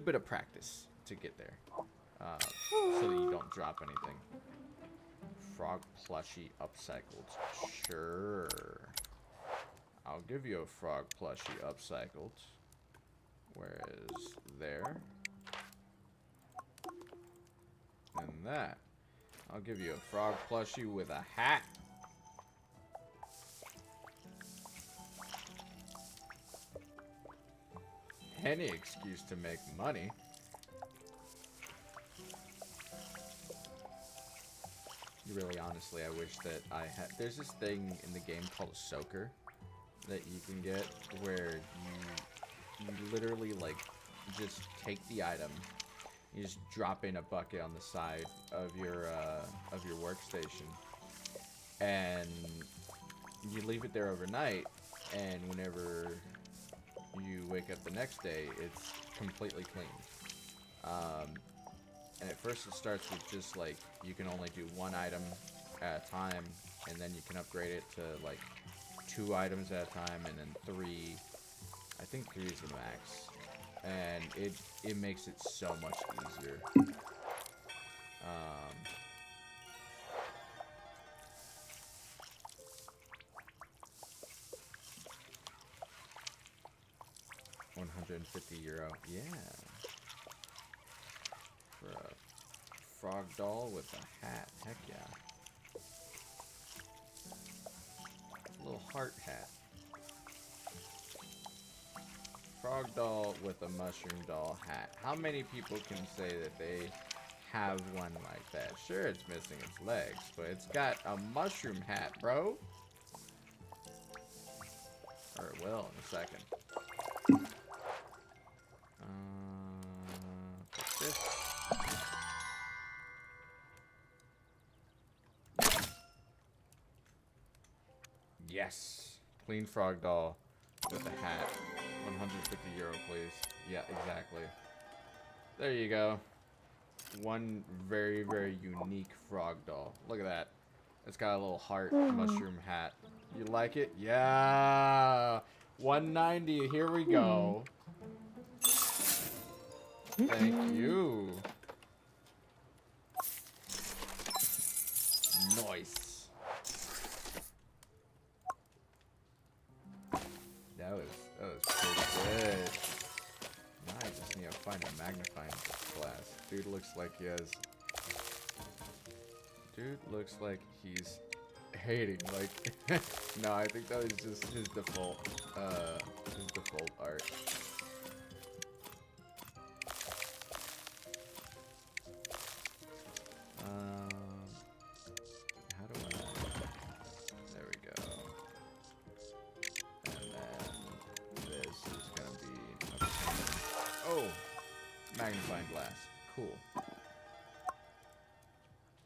bit of practice to get there, so that you don't drop anything. Frog plushie upcycled. Sure, I'll give you a frog plushie upcycled. Where is there? And that. I'll give you a frog plushie with a hat. Any excuse to make money. Really, honestly, I wish that I had... There's this thing in the game called a soaker that you can get where you literally, like, just take the item. You just drop in a bucket on the side of your workstation, and you leave it there overnight. And whenever you wake up the next day, it's completely clean. And at first, it starts with just like you can only do one item at a time, and then you can upgrade it to like 2 items at a time, and then 3. I think 3 is the max. And it makes it so much easier. €150. Yeah. For a frog doll with a hat. Heck yeah. Little heart hat. Frog doll with a mushroom doll hat. How many people can say that they have one like that? Sure, it's missing its legs, but it's got a mushroom hat, bro. Or it will in a second. What's this? Yes. Clean frog doll with a hat. €150, please. Yeah, exactly. There you go. One very, very unique frog doll. Look at that. It's got a little heart mushroom hat. You like it? Yeah. 190. Here we go. Thank you. Nice. find a magnifying glass. Dude looks like he has... Dude looks like he's hating, like... No, I think that was just his default art. How do I... There we go. And then this is gonna be... Oh! Magnifying glass. Cool.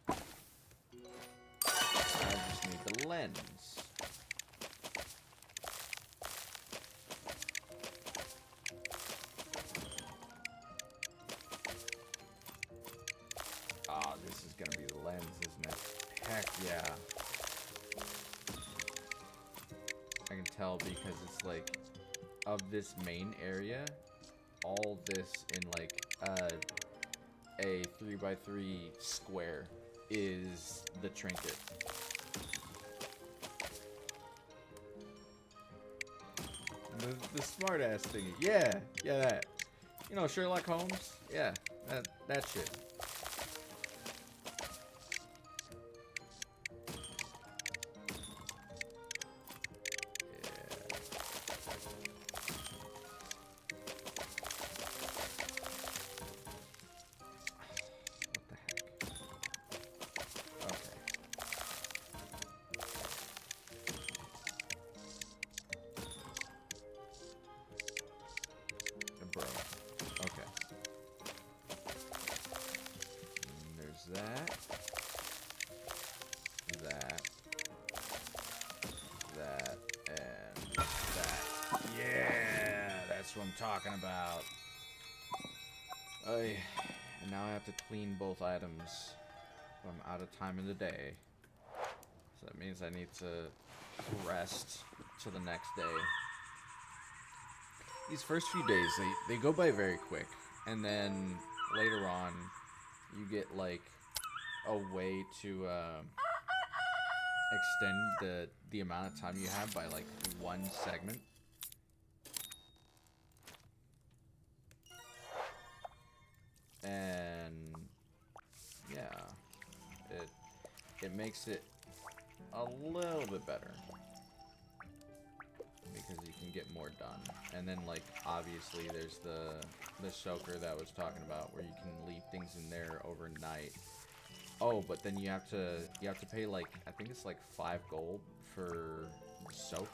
I just need the lens. Ah, this is gonna be the lens, isn't it? Heck yeah. I can tell because it's like, of this main area, all this in like a 3x3 square is the trinket. The smart ass thingy. Yeah, that. You know, Sherlock Holmes? Yeah, that shit. Talking about. And now I have to clean both items. I'm out of time in the day. So that means I need to rest to the next day. These first few days, they go by very quick. And then later on, you get like a way to extend the amount of time you have by like one segment. And yeah, it makes it a little bit better because you can get more done. And then like obviously there's the soaker that I was talking about where you can leave things in there overnight. Oh, but then you have to pay like, I think it's like 5 gold for soak.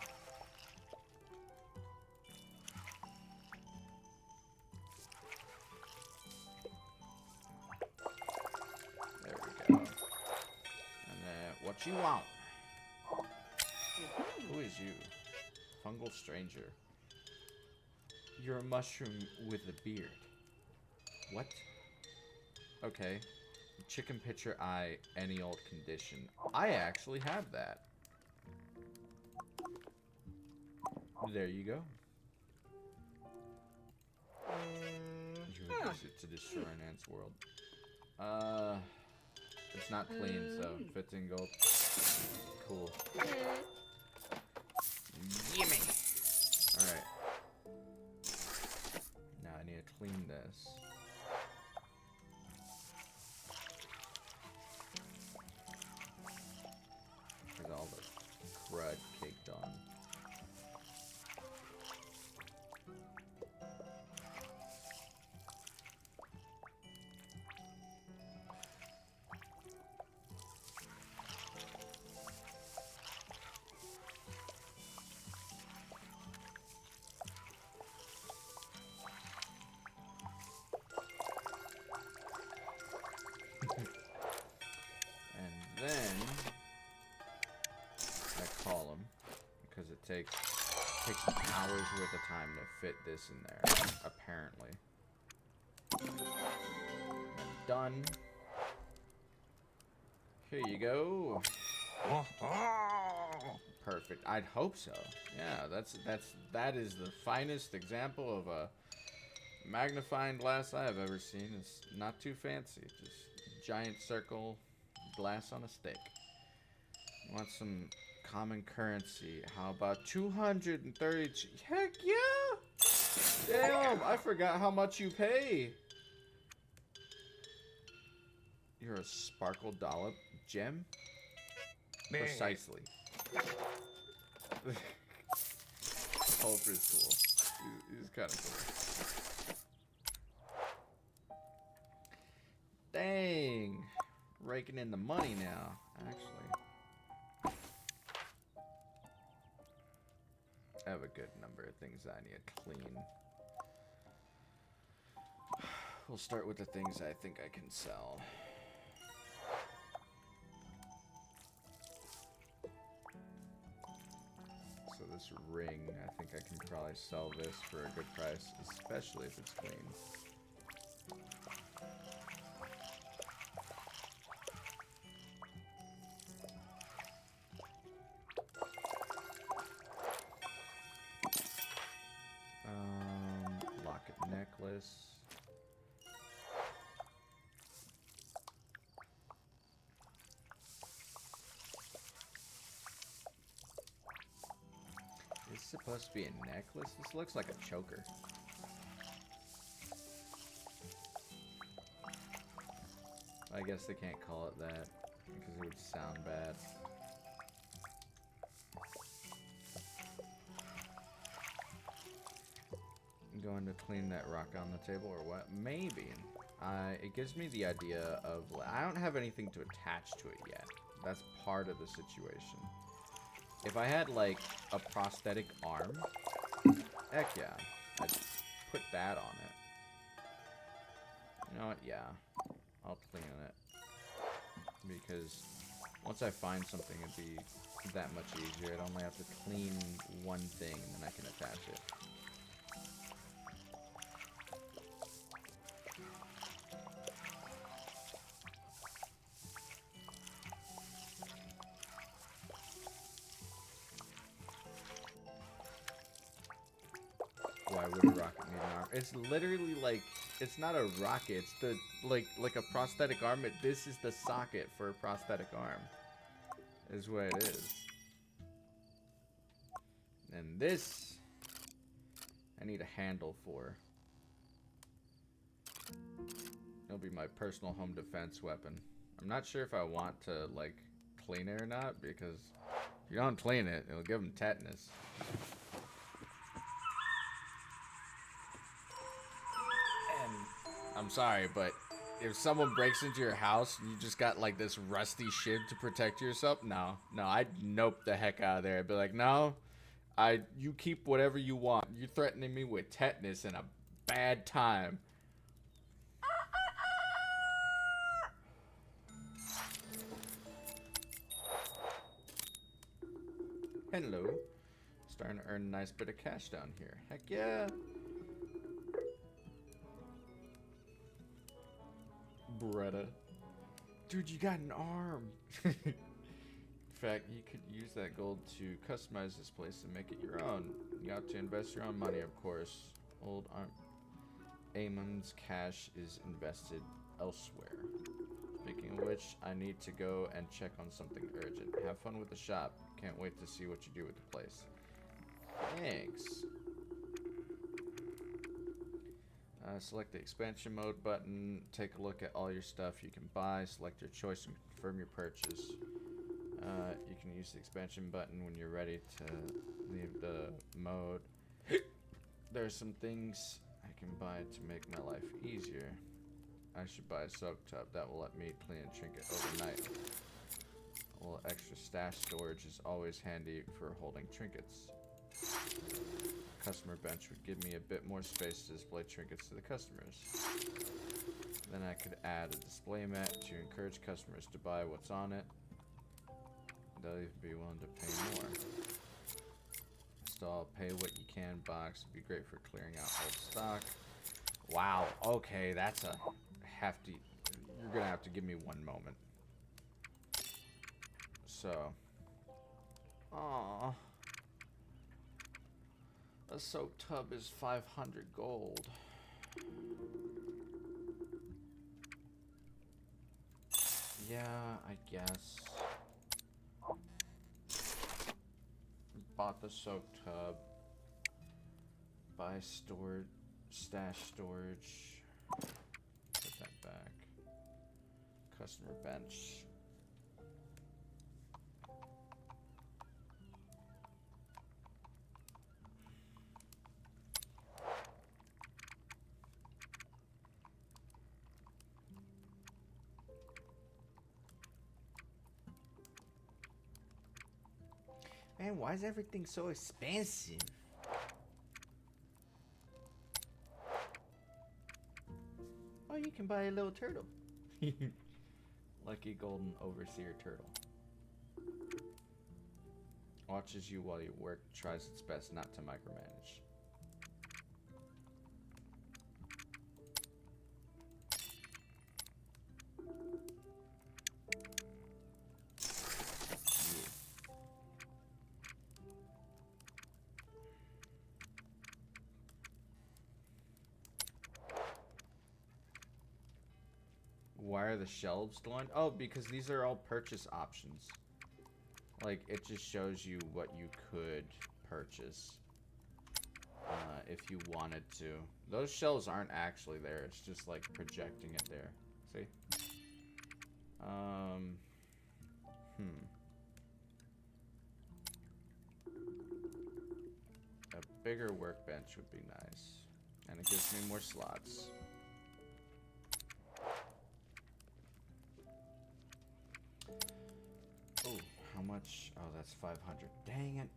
What you want? Who is you? Fungal stranger. You're a mushroom with a beard. What? Okay. Chicken pitcher eye, any old condition. I actually have that. There you go. You visit to destroy an ant's world. It's not clean, so 15 gold. Cool. Gimme! Alright. Now I need to clean this. There's all the crud caked on. Then I call them because it takes an hour's worth of time to fit this in there, apparently. And done. Here you go. Perfect. I'd hope so. Yeah, that is the finest example of a magnifying glass I have ever seen. It's not too fancy, just giant circle. Glass on a stick. Want some common currency? How about 232? Heck yeah! Damn, I forgot how much you pay. You're a sparkle dollop gem? Precisely. Pulper's cool. He's kind of cool. Dang. Raking in the money now, actually. I have a good number of things I need to clean. We'll start with the things I think I can sell. So this ring, I think I can probably sell this for a good price, especially if it's clean. Locket necklace. Is this supposed to be a necklace? This looks like a choker. I guess they can't call it that because it would sound bad. Going to clean that rock on the table or what? Maybe. It gives me the idea of... I don't have anything to attach to it yet. That's part of the situation. If I had, like, a prosthetic arm, heck yeah. I'd put that on it. You know what? Yeah. I'll clean it. Because once I find something, it'd be that much easier. I'd only have to clean one thing, and then I can attach it. Why would a rocket need an arm? It's literally like, it's not a rocket. It's the like a prosthetic arm. This is the socket for a prosthetic arm. Is what it is. And this, I need a handle for. It'll be my personal home defense weapon. I'm not sure if I want to like clean it or not, because if you don't clean it, it'll give them tetanus. I'm sorry, but if someone breaks into your house and you just got like this rusty shit to protect yourself, no, I'd nope the heck out of there. I'd be like, no, you keep whatever you want. You're threatening me with tetanus and a bad time. Hello. Starting to earn a nice bit of cash down here. Heck yeah. Bretta. Dude, you got an arm. In fact, you could use that gold to customize this place and make it your own. You have to invest your own money, of course. Old Amon's cash is invested elsewhere. Speaking of which, I need to go and check on something urgent. Have fun with the shop. Can't wait to see what you do with the place. Thanks. Select the expansion mode button. Take a look at all your stuff you can buy. Select your choice and confirm your purchase. You can use the expansion button when you're ready to leave the mode. There's some things I can buy to make my life easier. I should buy a soak tub that will let me clean a trinket overnight. A little extra stash storage is always handy for holding trinkets. Customer bench would give me a bit more space to display trinkets to the customers. Then I could add a display mat to encourage customers to buy what's on it. They'll even be willing to pay more. Install pay what you can box would be great for clearing out old stock. Wow, okay, that's a hefty... You're gonna have to give me one moment. So... Aww. A soak tub is 500 gold. Yeah, I guess. Bought the soak tub. Buy storage, stash storage. Put that back. Customer bench. Man, why is everything so expensive? Oh, you can buy a little turtle. Lucky golden overseer turtle. Watches you while you work, tries its best not to micromanage. Why are the shelves glowing? Oh, because these are all purchase options. Like, it just shows you what you could purchase if you wanted to. Those shelves aren't actually there. It's just, like, projecting it there. See? A bigger workbench would be nice. And it gives me more slots. Oh, how much? Oh, that's 500. Dang it.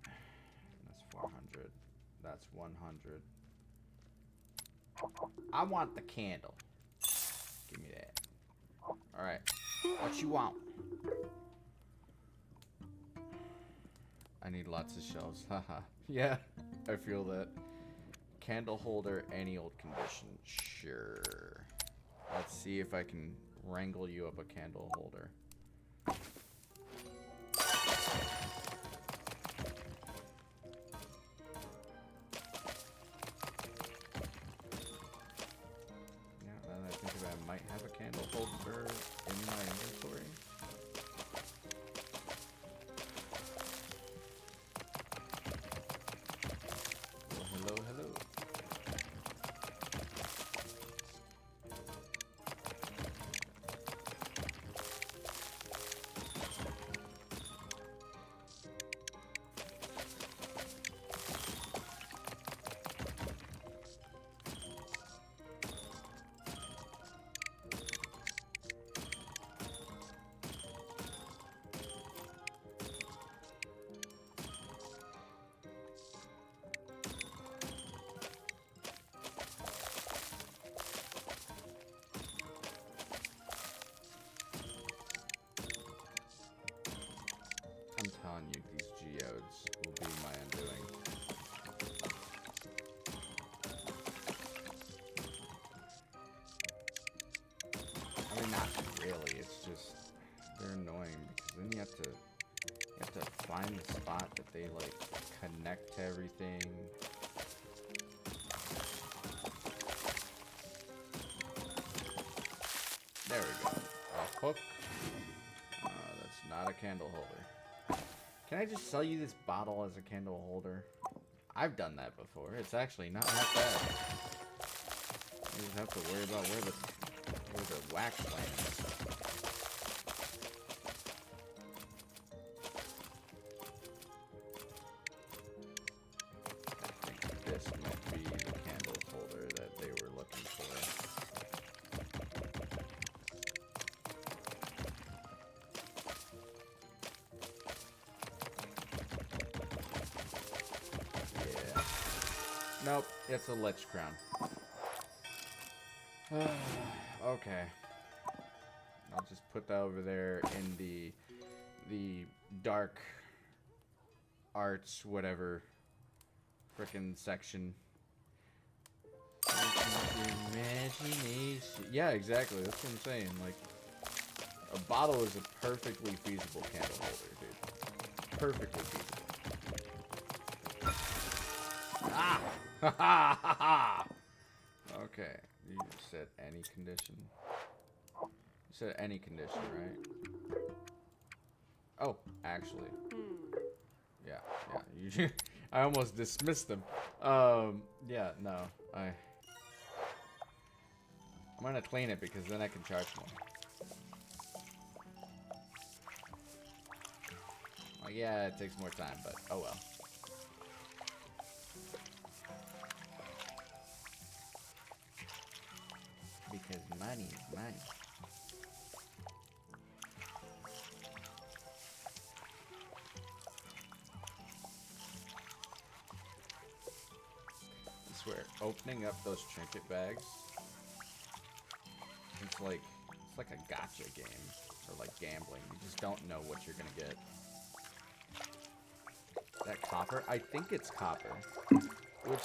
That's 400. That's 100. I want the candle. Give me that. Alright. What you want? I need lots of shelves. Haha. Yeah, I feel that. Candle holder, any old condition. Sure. Let's see if I can wrangle you up a candle holder. Might have a candle holder in my inventory. Well, hello, hello. I'm telling you, these geodes will be my undoing. I mean, not really. It's just they're annoying because then you have to find the spot that they like connect to everything. There we go. A hook. That's not a candle holder. Can I just sell you this bottle as a candle holder? I've done that before. It's actually not that bad. You just have to worry about where the wax lands. I think this might be the candle holder that they were looking for. Nope, it's a lich crown. Okay. I'll just put that over there in the dark arts, whatever, frickin' section. Imagination. Yeah, exactly. That's what I'm saying. Like, a bottle is a perfectly feasible candle holder, dude. Perfectly feasible. Ah! Ha ha ha ha! Okay, you said any condition. You said any condition, right? Oh, actually. Yeah. I almost dismissed them. Yeah, no. I'm gonna clean it because then I can charge more. Well, yeah, it takes more time, but oh well. Because money is money. I swear, opening up those trinket bags, it's like a gotcha game, or like gambling. You just don't know what you're gonna get. That copper? I think it's copper, which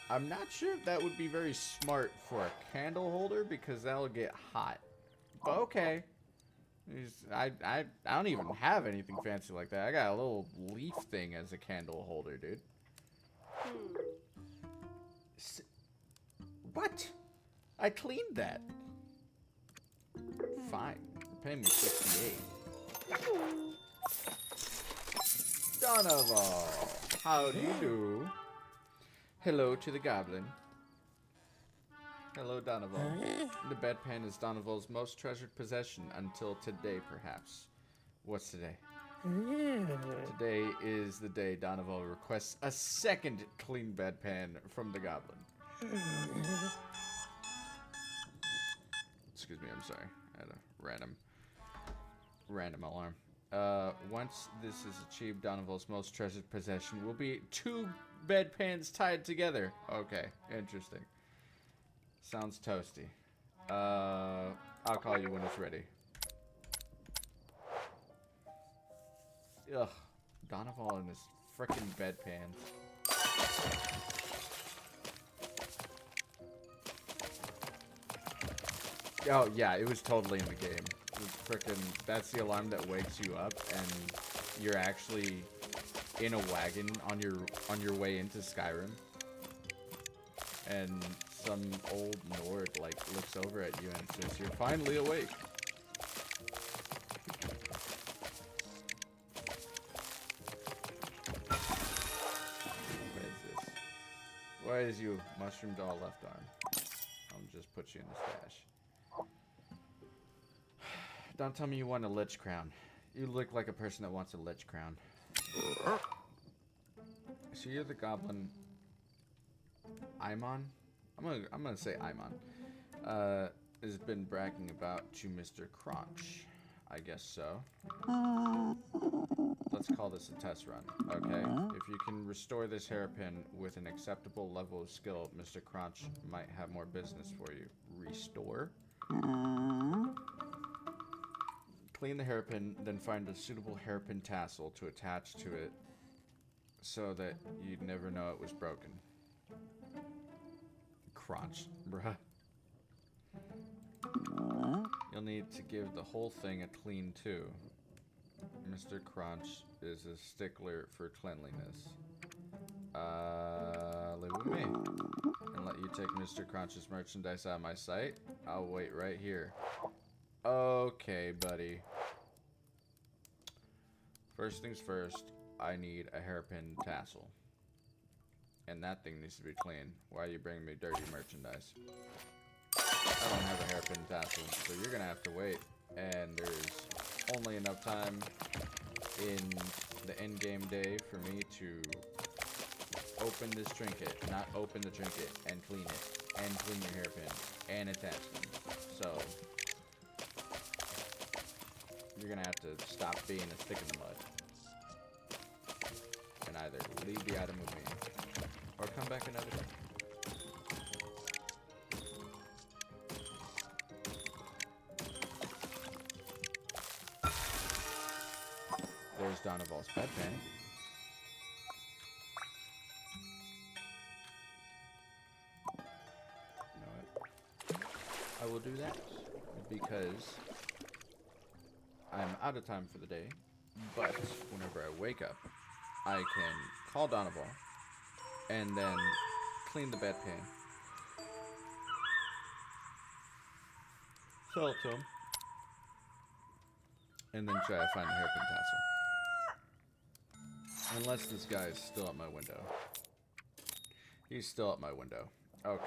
I'm not sure if that would be very smart for a candle holder because that'll get hot. But okay. I don't even have anything fancy like that. I got a little leaf thing as a candle holder, dude. What? I cleaned that. Fine. Pay me 68. Donovan, how do you do? Hello to the Goblin. Hello, Donovan. The bedpan is Donoval's most treasured possession until today, perhaps. What's today? Today is the day Donovan requests a second clean bedpan from the Goblin. Excuse me, I'm sorry. I had a random alarm. Once this is achieved, Donoval's most treasured possession will be 2 bedpans tied together. Okay, interesting. Sounds toasty. I'll call you when it's ready. Ugh, Donovan and his frickin' bedpans. Oh yeah, it was totally in the game. Frickin', that's the alarm that wakes you up, and you're actually in a wagon on your way into Skyrim, and some old Nord like looks over at you and says, "You're finally awake." What is this? Why is you mushroom doll left arm? I'll just put you in the stash. Don't tell me you want a lich crown. You look like a person that wants a lich crown. So you're the Goblin Imon? I'm gonna say Imon. Has been bragging about to Mr. Crunch. I guess so. Let's call this a test run, okay? If you can restore this hairpin with an acceptable level of skill, Mr. Crunch might have more business for you. Restore? Clean the hairpin, then find a suitable hairpin tassel to attach to it so that you'd never know it was broken. Crunch, bruh. You'll need to give the whole thing a clean too. Mr. Crunch is a stickler for cleanliness. Live with me. And let you take Mr. Crunch's merchandise out of my sight. I'll wait right here. Okay, buddy. First things first, I need a hairpin tassel. And that thing needs to be clean. Why are you bringing me dirty merchandise? I don't have a hairpin tassel, so you're gonna have to wait. And there's only enough time in the end-game day for me to open this trinket, not open the trinket, and clean it, and clean your hairpin, and attach them. So you're gonna have to stop being a stick in the mud, and either leave the item with me, or come back another day. There's Donoval's bedpan. You know what? I will do that because I'm out of time for the day, but whenever I wake up, I can call Donoval and then clean the bedpan, sell it to him, and then try to find the hairpin tassel. Unless this guy is still at my window. He's still at my window. Okay.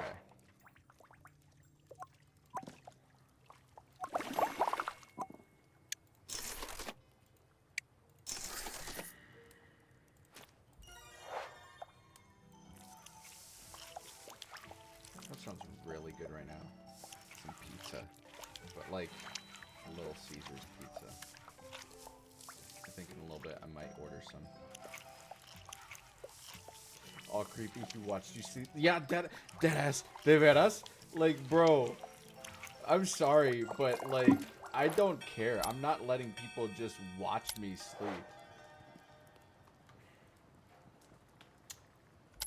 That sounds really good right now. Some pizza. But like a Little Caesars pizza. I think in a little bit I might order some. All creepy. He watched you sleep. Yeah, dead ass. They've had us. Like, bro. I'm sorry, but like, I don't care. I'm not letting people just watch me sleep.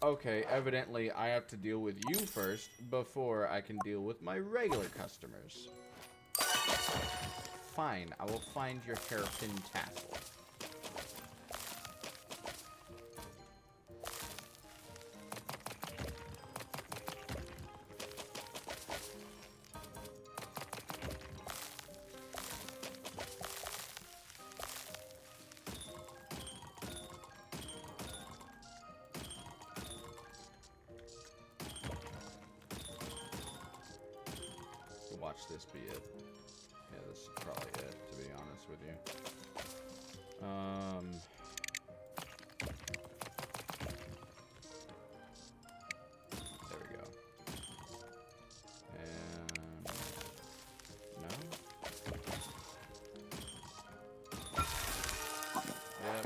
Okay, evidently I have to deal with you first before I can deal with my regular customers. Fine, I will find your hairpin tassel. Watch this be it. Yeah, this is probably it, to be honest with you. There we go. And no? Yep.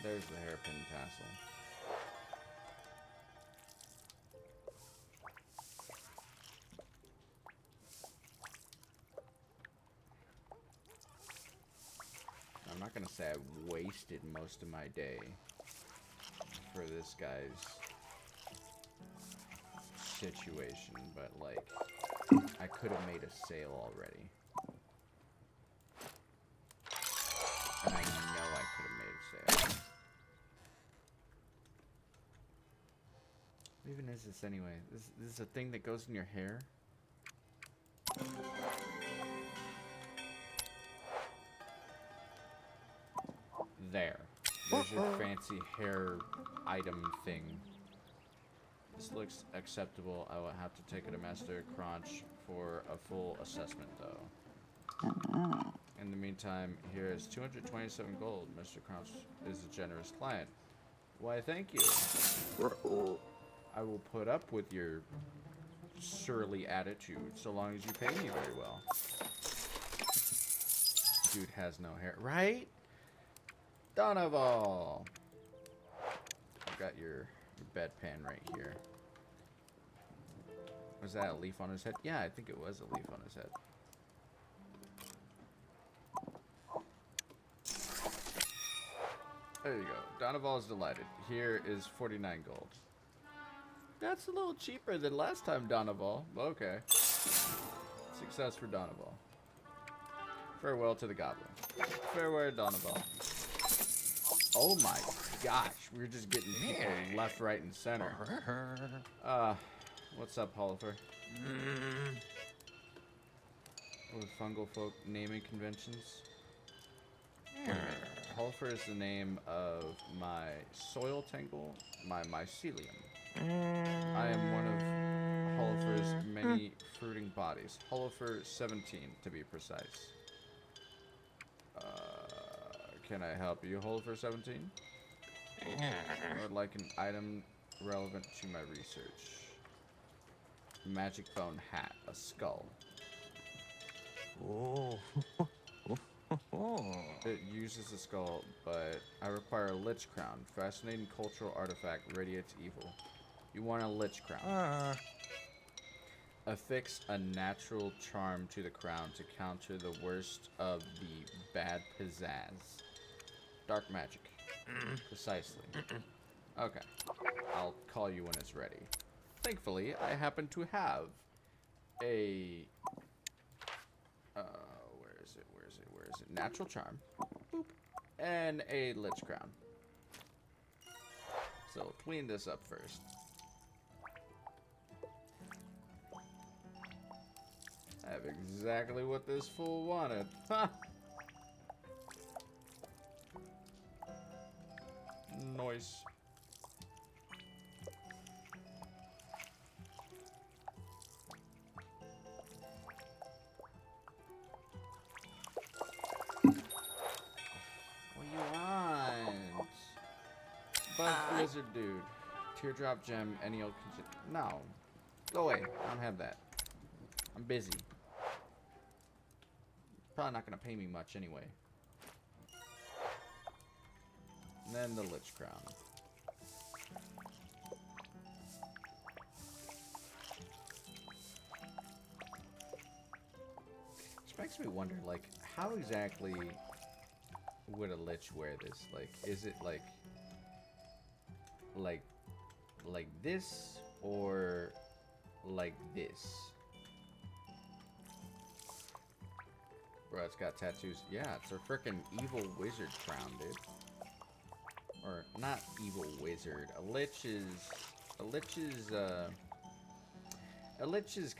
There's the hairpin tassel. I'm not gonna say I wasted most of my day for this guy's situation, but like, I could have made a sale already. And I know I could have made a sale. What even is this anyway? This is a thing that goes in your hair? There. There's your fancy hair item thing. This looks acceptable. I will have to take it to Master Crunch for a full assessment, though. In the meantime, here is 227 gold. Mr. Crunch is a generous client. Why, thank you. I will put up with your surly attitude so long as you pay me very well. Dude has no hair. Right? Donoval! I've got your bedpan right here. Was that a leaf on his head? Yeah, I think it was a leaf on his head. There you go. Donoval is delighted. Here is 49 gold. That's a little cheaper than last time, Donoval. Okay. Success for Donoval. Farewell to the Goblin. Farewell, Donoval. Oh my gosh, we're just getting people left, right, and center. What's up, Hollifer? With fungal folk naming conventions? Hollifer is the name of my soil tangle, my mycelium. I am one of Hollifer's many fruiting bodies. Hollifer 17, to be precise. Can I help you, Hollifer 17? I would like an item relevant to my research. Magic bone hat, a skull. Oh. It uses a skull, but I require a lich crown. Fascinating cultural artifact radiates evil. You want a lich crown. Affix a natural charm to the crown to counter the worst of the bad pizzazz. Dark magic. Precisely. Okay. I'll call you when it's ready. Thankfully, I happen to have a... where is it? Natural charm. Boop. And a lich crown. So, clean this up first. I have exactly what this fool wanted. Ha! some noise. What you want? Buzz Blizzard dude. Teardrop gem, any old no. Go away. I don't have that. I'm busy. Probably not gonna pay me much anyway. And then the Lich Crown. Which makes me wonder, like, how exactly would a Lich wear this? Like, is it like this or like this? Bro, it's got tattoos. Yeah, it's a freaking evil wizard crown, dude. Or not evil wizard. A lich is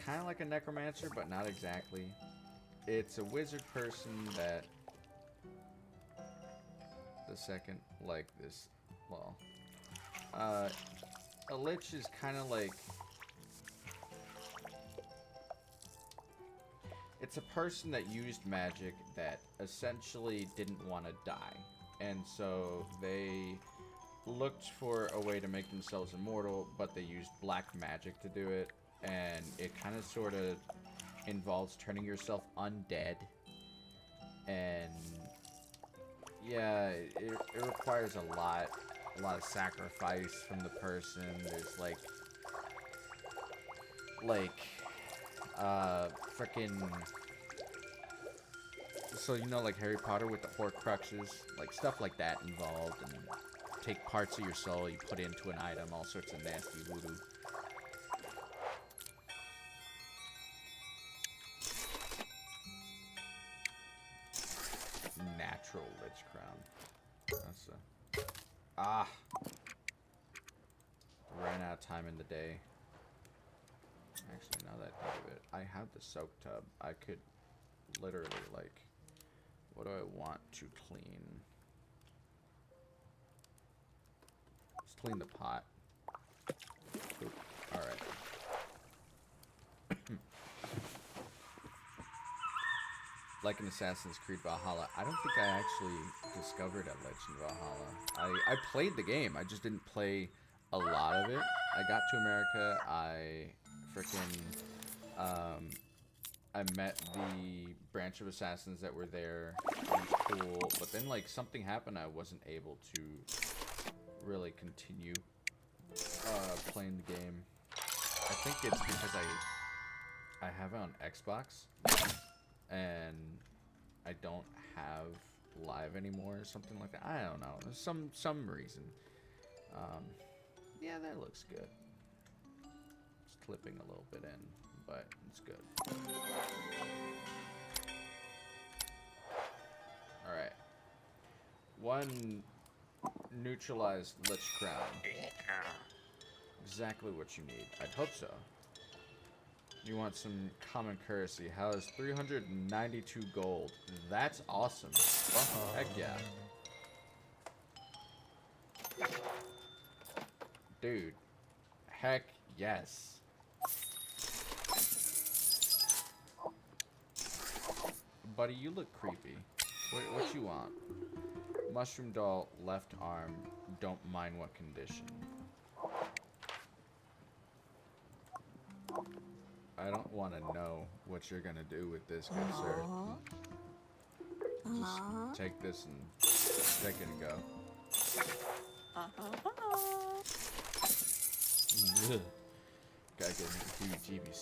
kind of like a necromancer, but not exactly. It's a wizard person that the second like this. Well, a lich is kind of like, it's a person that used magic that essentially didn't want to die. And so they looked for a way to make themselves immortal, but they used black magic to do it. And it kind of sort of involves turning yourself undead. And yeah, it requires a lot of sacrifice from the person. There's freaking, so you know, like Harry Potter with the Horcruxes, like stuff like that involved, and take parts of your soul you put into an item, all sorts of nasty voodoo. Natural Lich Crown. That's a ran out of time in the day. Actually, now that I think of it, I have the soak tub. I could literally, like, what do I want to clean? Let's clean the pot. Oop. All right. Like in Assassin's Creed Valhalla, I don't think I actually discovered a Lich in Valhalla. I played the game, I just didn't play a lot of it. I got to America, I met the branch of assassins that were there. It was cool, but then like something happened, I wasn't able to really continue playing the game. I think it's because I have it on Xbox, and I don't have Live anymore or something like that. I don't know. There's some reason. Yeah, that looks good. It's clipping a little bit in, but it's good. Alright. One neutralized Lich Crown. Exactly what you need. I'd hope so. You want some common currency. How is 392 gold? That's awesome. Heck yeah. Dude. Heck yes. Buddy, you look creepy. What you want? Mushroom doll, left arm. Don't mind what condition. I don't want to know what you're gonna do with this, good sir. Just take this and take it and go. Gotta get me the heebie-jeebies.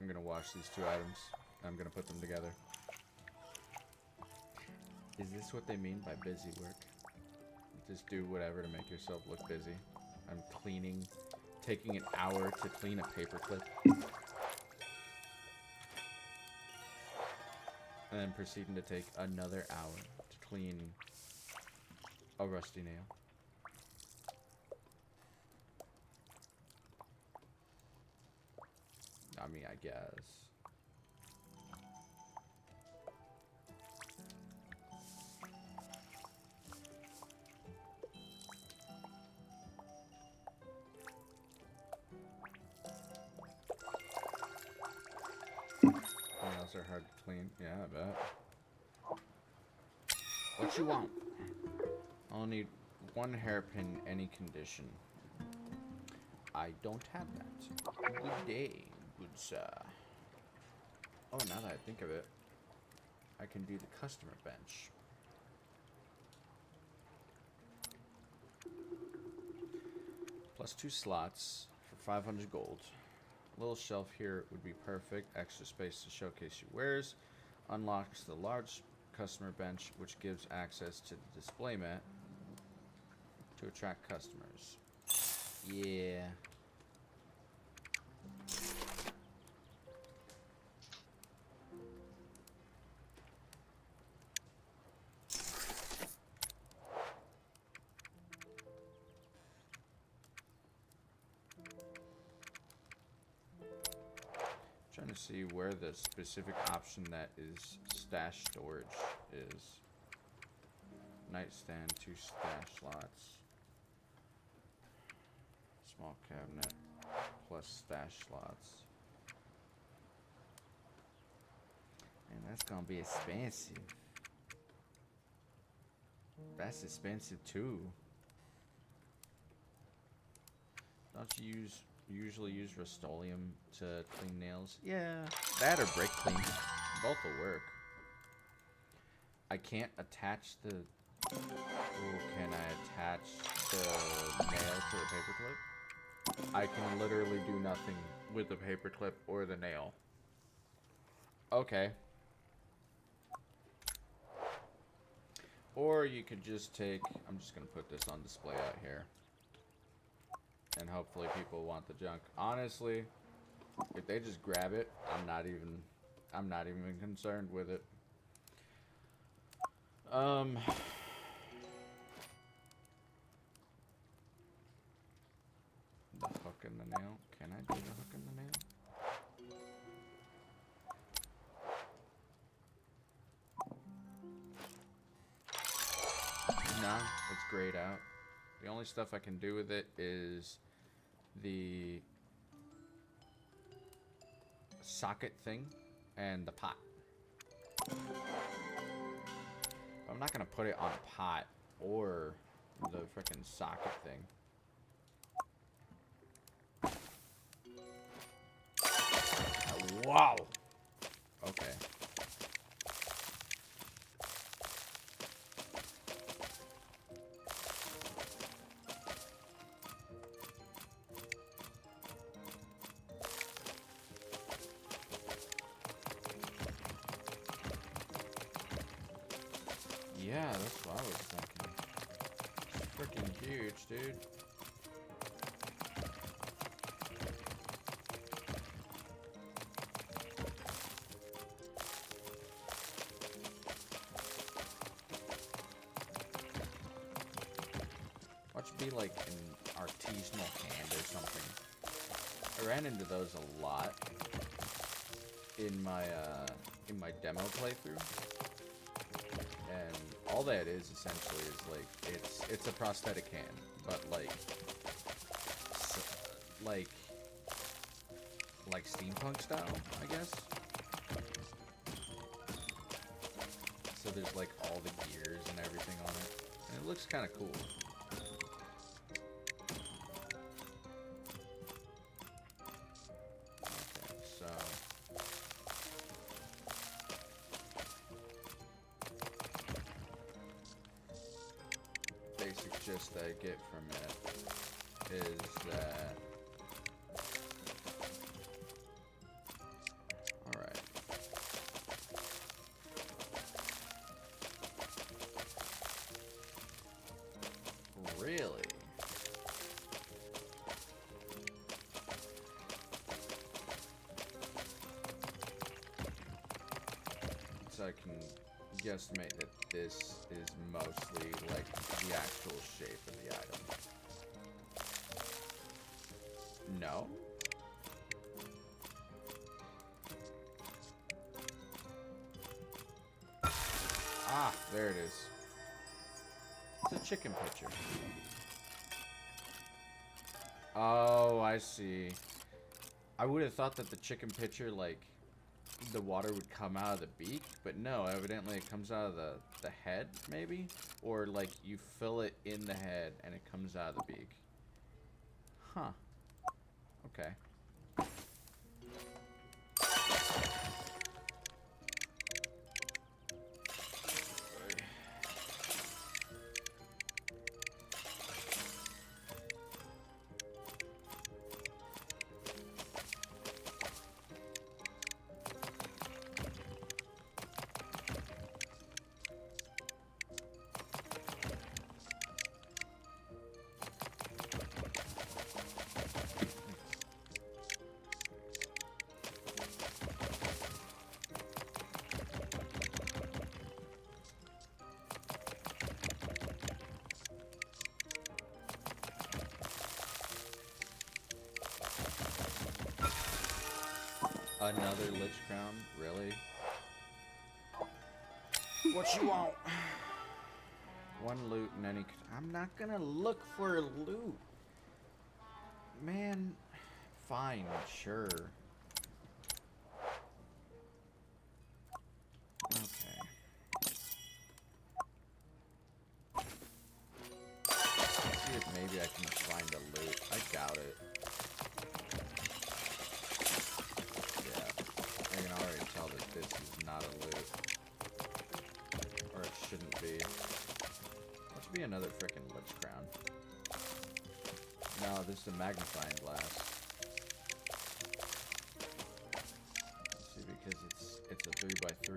I'm gonna wash these two items. I'm gonna put them together. Is this what they mean by busy work? Just do whatever to make yourself look busy. I'm cleaning, taking an hour to clean a paperclip. And then proceeding to take another hour to clean a rusty nail. I mean, I guess. Nails are hard to clean. Yeah, I bet. What you want? I'll need one hairpin, any condition. I don't have that. Good day, good sir. Oh, now that I think of it, I can do the customer bench. Plus 2 slots for 500 gold. Little shelf here would be perfect. Extra space to showcase your wares. Unlocks the large customer bench, which gives access to the display mat to attract customers. Yeah. Trying to see where the specific option that is stash storage is. Nightstand, 2 stash slots. Small cabinet plus stash slots. And that's gonna be expensive. That's expensive too. Don't you usually use Rust-Oleum to clean nails? Yeah, that or brake clean. Both will work. I can't attach the... Oh, can I attach the nail to the paperclip? I can literally do nothing with the paperclip or the nail. Okay. Or you could just take... I'm just going to put this on display out here. And hopefully people want the junk. Honestly, if they just grab it, I'm not even concerned with it. The hook and the nail. Can I do the hook and the nail? No, it's grayed out. The only stuff I can do with it is the socket thing and the pot. I'm not gonna put it on a pot or the frickin' socket thing. Wow. Okay. Yeah, that's what I was thinking. It's freaking huge, dude. Watch it be like an artisanal hand or something. I ran into those a lot in my demo playthrough. And all that is essentially is like it's a prosthetic hand, but like steampunk style, I guess. So there's like all the gears and everything on it, and it looks kind of cool. Okay, so. Basic gist that I get from it is that... Alright. Really? So I can guesstimate that this is mostly like the actual shape of the item. No? Ah, there it is. It's a chicken pitcher. Oh, I see. I would have thought that the chicken pitcher, like, the water would come out of the beak, but no, evidently it comes out of the head, maybe? Or, like, you fill it in the head and it comes out of the beak. Huh. Okay. Another Lich Crown? Really? What you want? One loot and any... I'm not gonna look for a loot. Man, fine, sure. Okay. Let's see if maybe I can find a loot. I doubt it. I can already tell that this is not a loot. Or it shouldn't be. That should be another frickin' Lich Crown. No, this is a magnifying glass. Let's see, because it's a 3x3.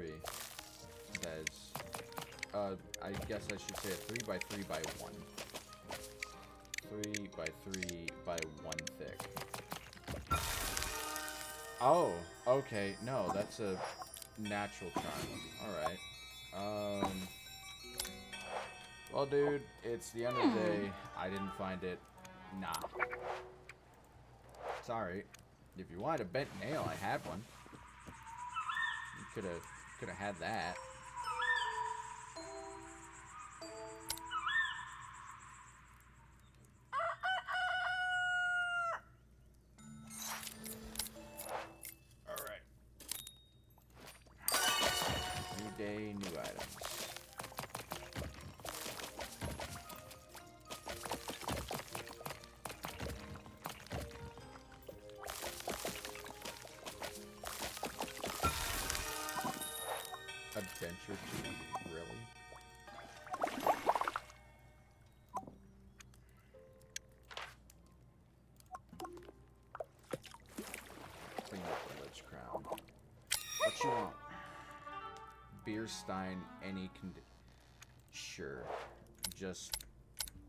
That is, I guess I should say a 3x3x1. 3x3x1 thick. Oh, okay. No, that's a natural charm. Alright. Well, dude, it's the end of the day. I didn't find it. Nah. Sorry. If you wanted a bent nail, I had one. You could have had that. Day, new items. Adventure 2, really? Clean up the Lich Crown. What you want? Beer stein, any sure. Just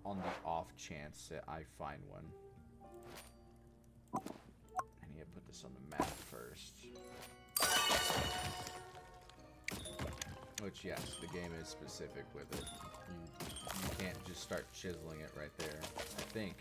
on the off chance that I find one. I need to put this on the map first. Which, yes, the game is specific with it. You can't just start chiseling it right there, I think.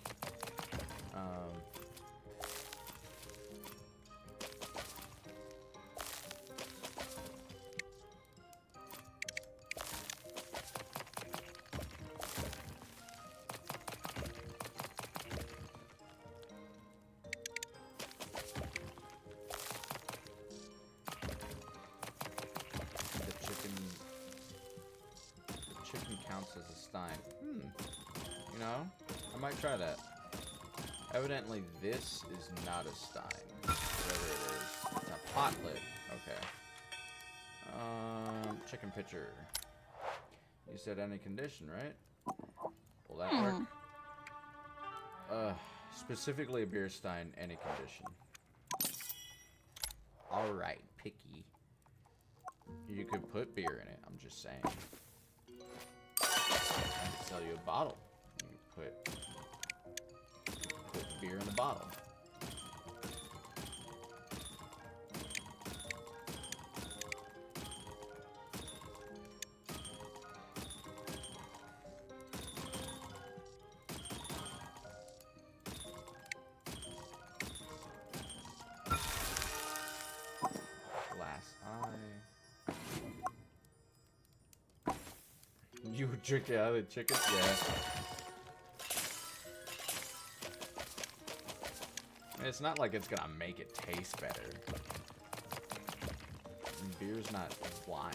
As a stein. You know, I might try that. Evidently, this is not a stein. Whatever it is. It's a pot lid. Okay. Chicken pitcher. You said any condition, right? Will that work? Specifically a beer stein, any condition. Alright, picky. You could put beer in it, I'm just saying. I could sell you a bottle. You put beer in the bottle. You would drink it out of the chicken? Yeah. It's not like it's gonna make it taste better. Beer's not wine.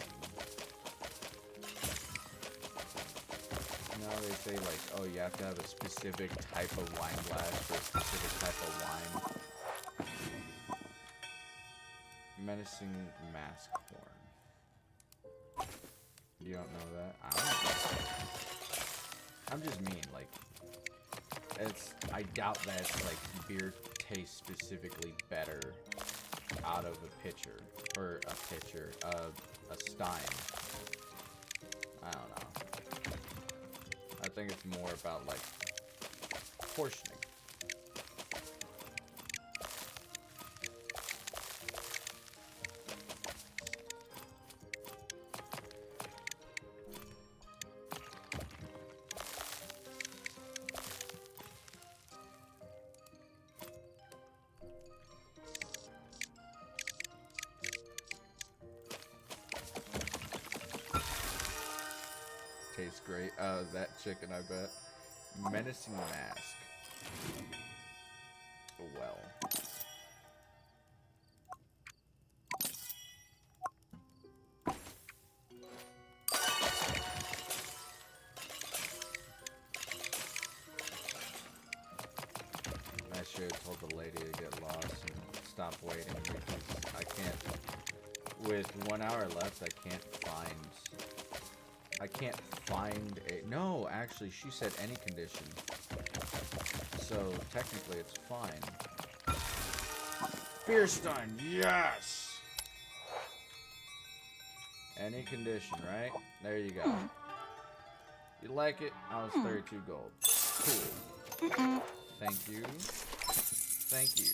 Now they say like, oh, you have to have a specific type of wine glass for a specific type of wine. Menacing mask horn. You don't know that? I don't know. I'm just mean, like, I doubt that like beer tastes specifically better out of a pitcher, or a stein. I don't know. I think it's more about like portioning. Tastes great. That chicken, I bet. Menacing mask. Well. I should have told the lady to get lost and stop waiting because I can't. With 1 hour left, I can't find a... No, actually, she said any condition. So, technically, it's fine. Beer stein, yes! Any condition, right? There you go. You like it? I was 32 gold. Cool. Thank you. Thank you.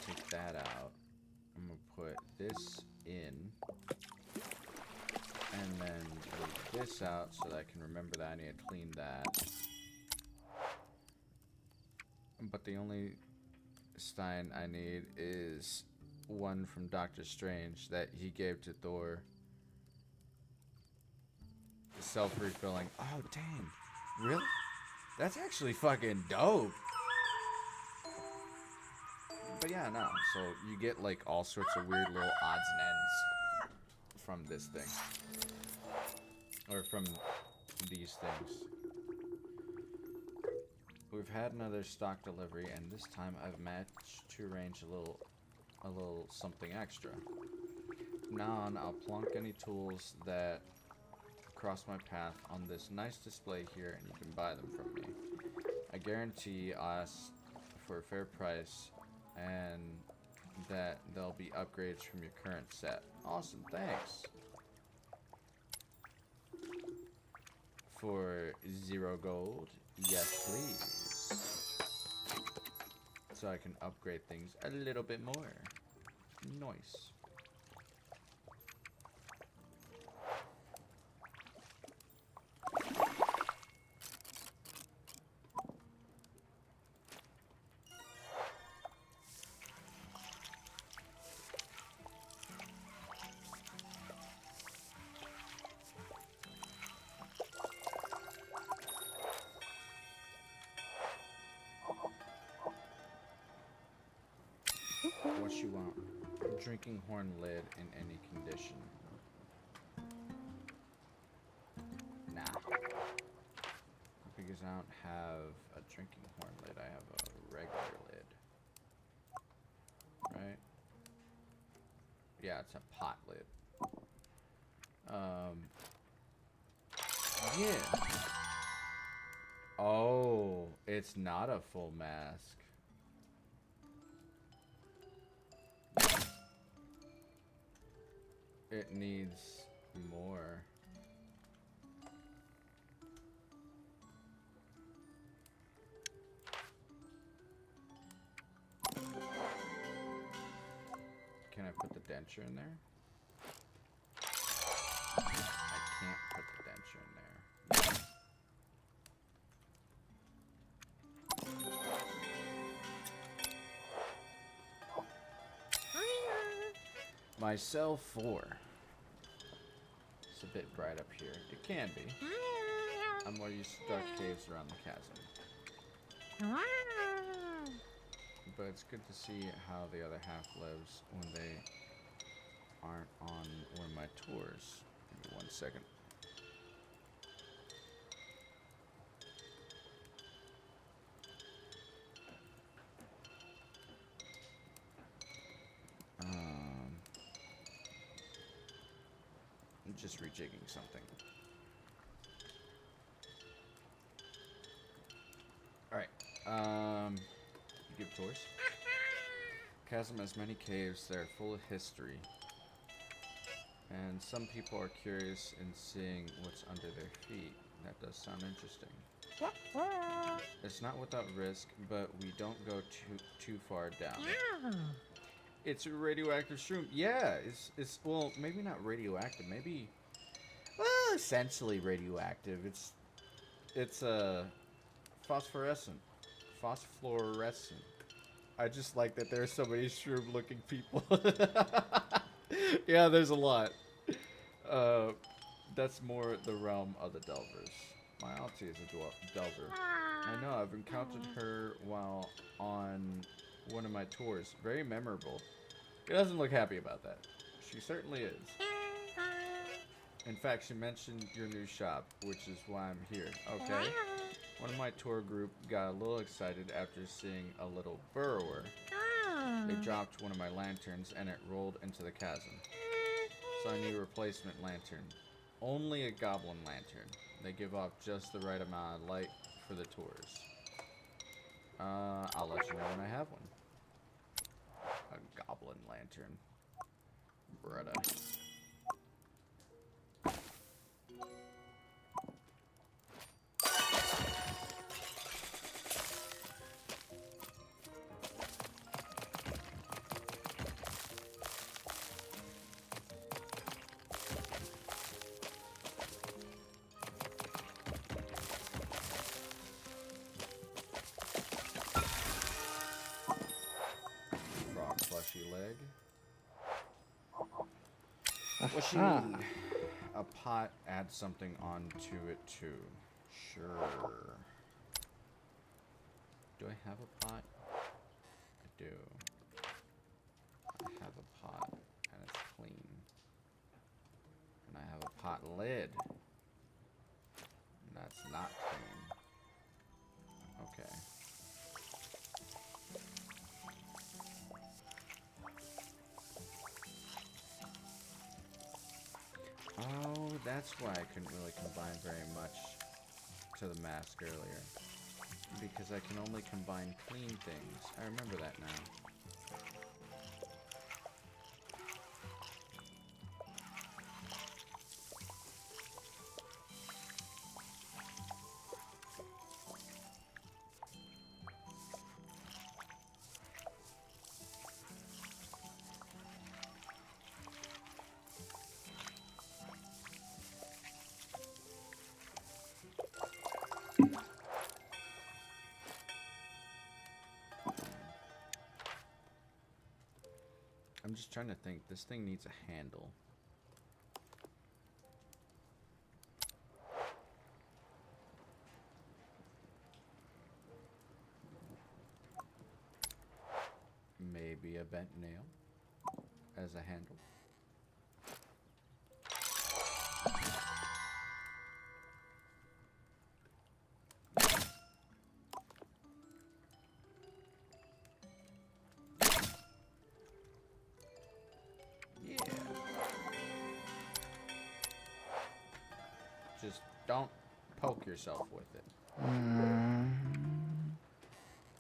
Take that out. I'm gonna put this in. And then put this out so that I can remember that I need to clean that. But the only stein I need is one from Doctor Strange that he gave to Thor. Self-refilling. Oh, dang. Really? That's actually fucking dope. But yeah, no. So you get like all sorts of weird little odds and ends from this thing. Or from these things. We've had another stock delivery, and this time I've managed to arrange a little something extra. From now on, I'll plonk any tools that cross my path on this nice display here, and you can buy them from me. I guarantee I'll ask for a fair price, and that there'll be upgrades from your current set. Awesome, thanks. For 0 gold, yes please. So I can upgrade things a little bit more. Nice. What you want? Drinking horn lid in any condition. Nah. Because I don't have a drinking horn lid, I have a regular lid. Right? Yeah, it's a pot lid. Yeah. Oh, it's not a full mask. It needs more. Can I put the denture in there? I can't put the denture in there. My cell 4. It's a bit bright up here. It can be. I'm more used to dark caves around the chasm. But it's good to see how the other half lives when they aren't on one of my tours. Give me 1 second. I'm just rejigging something. Alright. You give tours? Chasm has many caves that are full of history. And some people are curious in seeing what's under their feet. That does sound interesting. It's not without risk, but we don't go too far down. It's a radioactive shroom. Yeah, it's well, maybe not radioactive. Maybe, well, essentially radioactive. It's phosphorescent. I just like that there are so many shroom-looking people. Yeah, there's a lot. That's more the realm of the Delvers. My auntie is a Delver. I know, I've encountered her while on one of my tours. Very memorable. She doesn't look happy about that. She certainly is. In fact, she mentioned your new shop, which is why I'm here. Okay. One of my tour group got a little excited after seeing a little burrower. They dropped one of my lanterns and it rolled into the chasm. So I need a replacement lantern. Only a goblin lantern. They give off just the right amount of light for the tours. I'll let you know when I have one. A goblin lantern. Brutta. Leg. What she need? A pot, add something onto it too. Sure. Do I have a pot? I do. I have a pot and it's clean. And I have a pot lid. And that's not clean. Okay. Oh, that's why I couldn't really combine very much to the mask earlier. Because I can only combine clean things. I remember that now. I'm just trying to think. This thing needs a handle. Maybe a bent nail as a handle. Just don't poke yourself with it.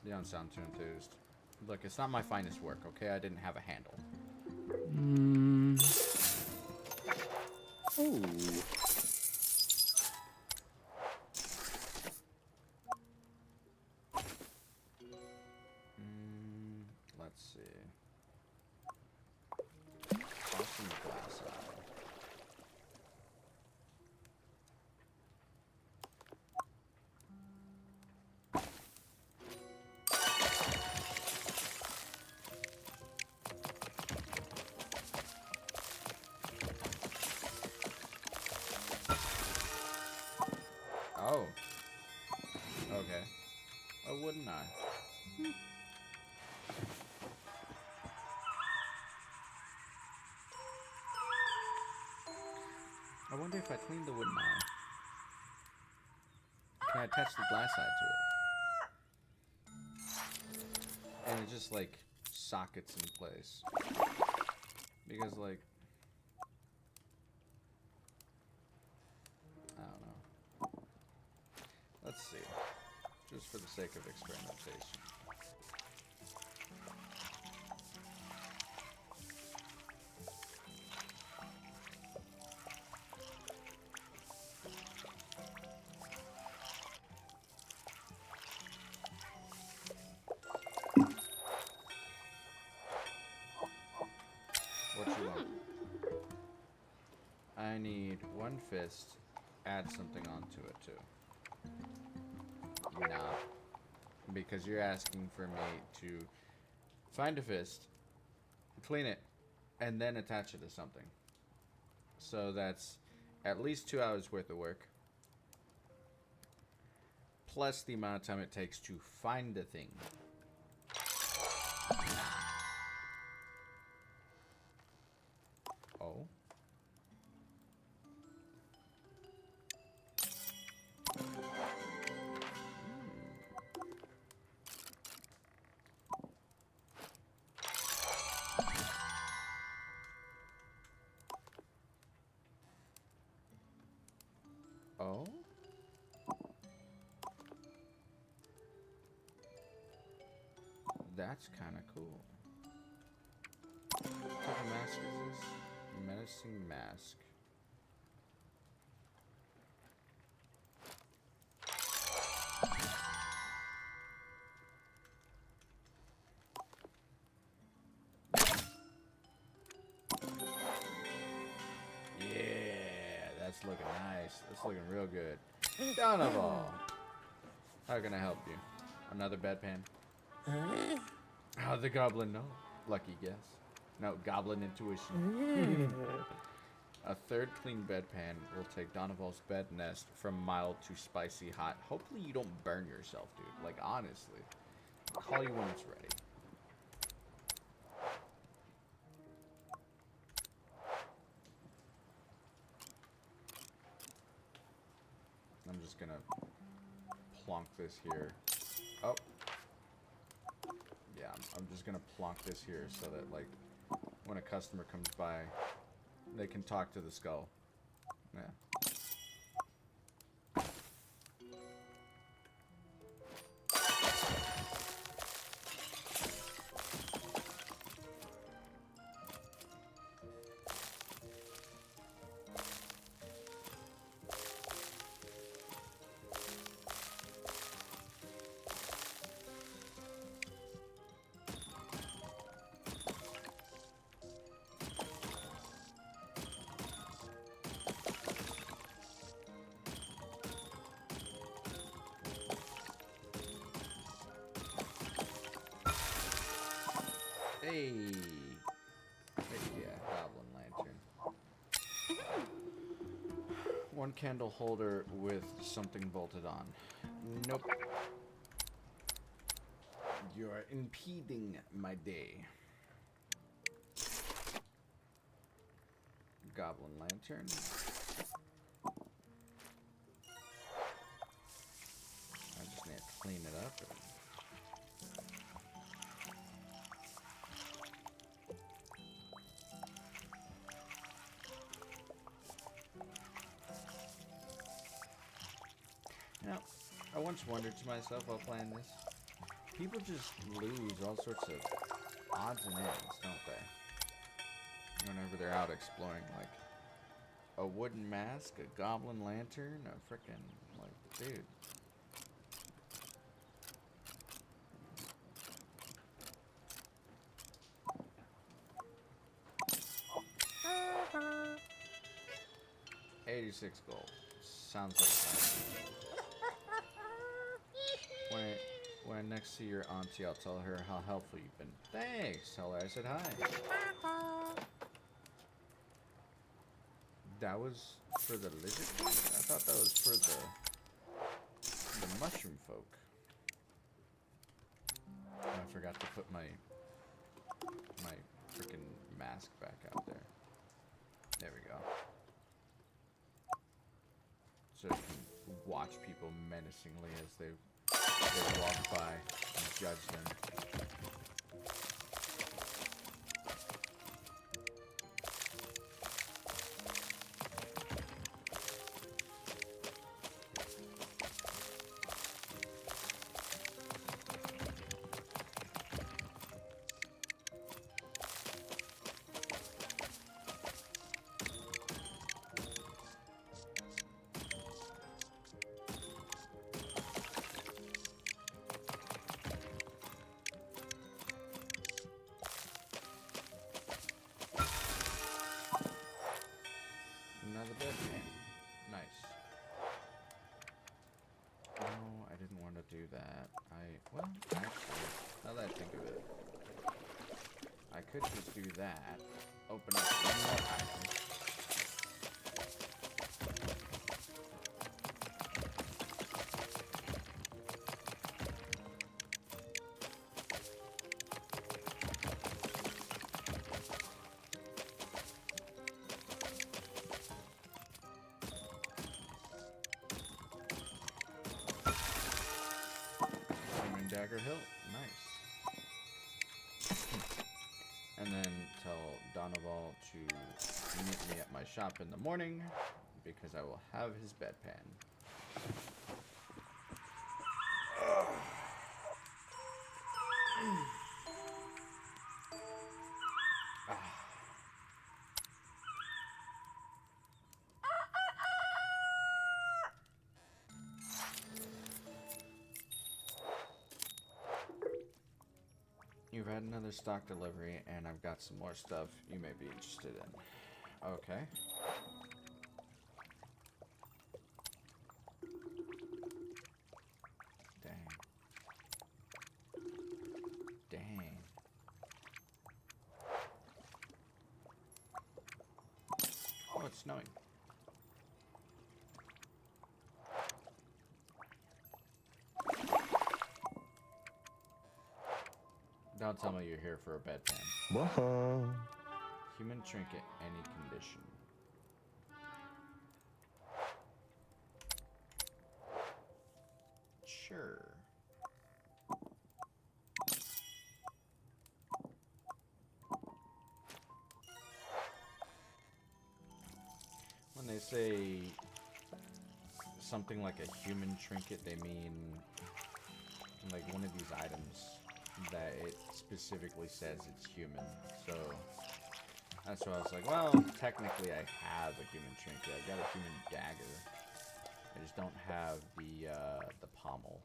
You don't sound too enthused. Look, it's not my finest work, okay? I didn't have a handle. Ooh. Let's see. Awesome glass eye. Oh. Okay. A wooden eye. I wonder if I clean the wooden eye, can I attach the glass eye to it? And it just like sockets in place. Because like, I don't know. Let's see. Just for the sake of experimentation. What you want? I need one fist, add something onto it too. Nah. Because you're asking for me to find a fist, clean it, and then attach it to something. So that's at least 2 hours worth of work. Plus the amount of time it takes to find the thing. Oh. Oh? That's kind of cool. What type of mask is this? Menacing mask. Yeah, that's looking nice. That's looking real good. Donovan, how can I help you? Another bedpan? How'd the goblin know? Lucky guess. No, goblin intuition. A third clean bedpan will take Donoval's bed nest from mild to spicy hot. Hopefully you don't burn yourself, dude. Like, honestly. I'll call you when it's ready. I'm just gonna plonk this here. Oh. Yeah, I'm just gonna plonk this here so that, like, when a customer comes by, they can talk to the skull. Yeah. Hey. Heck yeah, goblin lantern. One candle holder with something bolted on. Nope. You're impeding my day. Goblin lantern. I just need to clean it up. You know, I once wondered to myself while playing this, people just lose all sorts of odds and ends, don't they? Whenever they're out exploring, like a wooden mask, a goblin lantern, a frickin', like, dude. $86 gold. Sounds like fun. When I next see your auntie, I'll tell her how helpful you've been. Thanks. Tell her I said hi. That was for the lizard king? I thought that was for the the mushroom folk. Oh, I forgot to put my freaking mask back out there. There we go. So you can watch people menacingly as they walk by and judge them. Another bedpan. Nice. No, I didn't want to do that. Well, actually, now that I think of it, I could just do that. Open up one more item. Dagger Hill, nice. And then tell Donoval to meet me at my shop in the morning because I will have his bedpan. You've had another stock delivery, and I've got some more stuff you may be interested in. Okay. Dang. Dang. Oh, it's snowing. Don't tell me you're here for a bedpan. Whoa. Human trinket, any condition. Sure. When they say something like a human trinket, they mean like one of these items that it specifically says it's human. So that's why I was like, well, technically I have a human trinket. I've got a human dagger. I just don't have the pommel.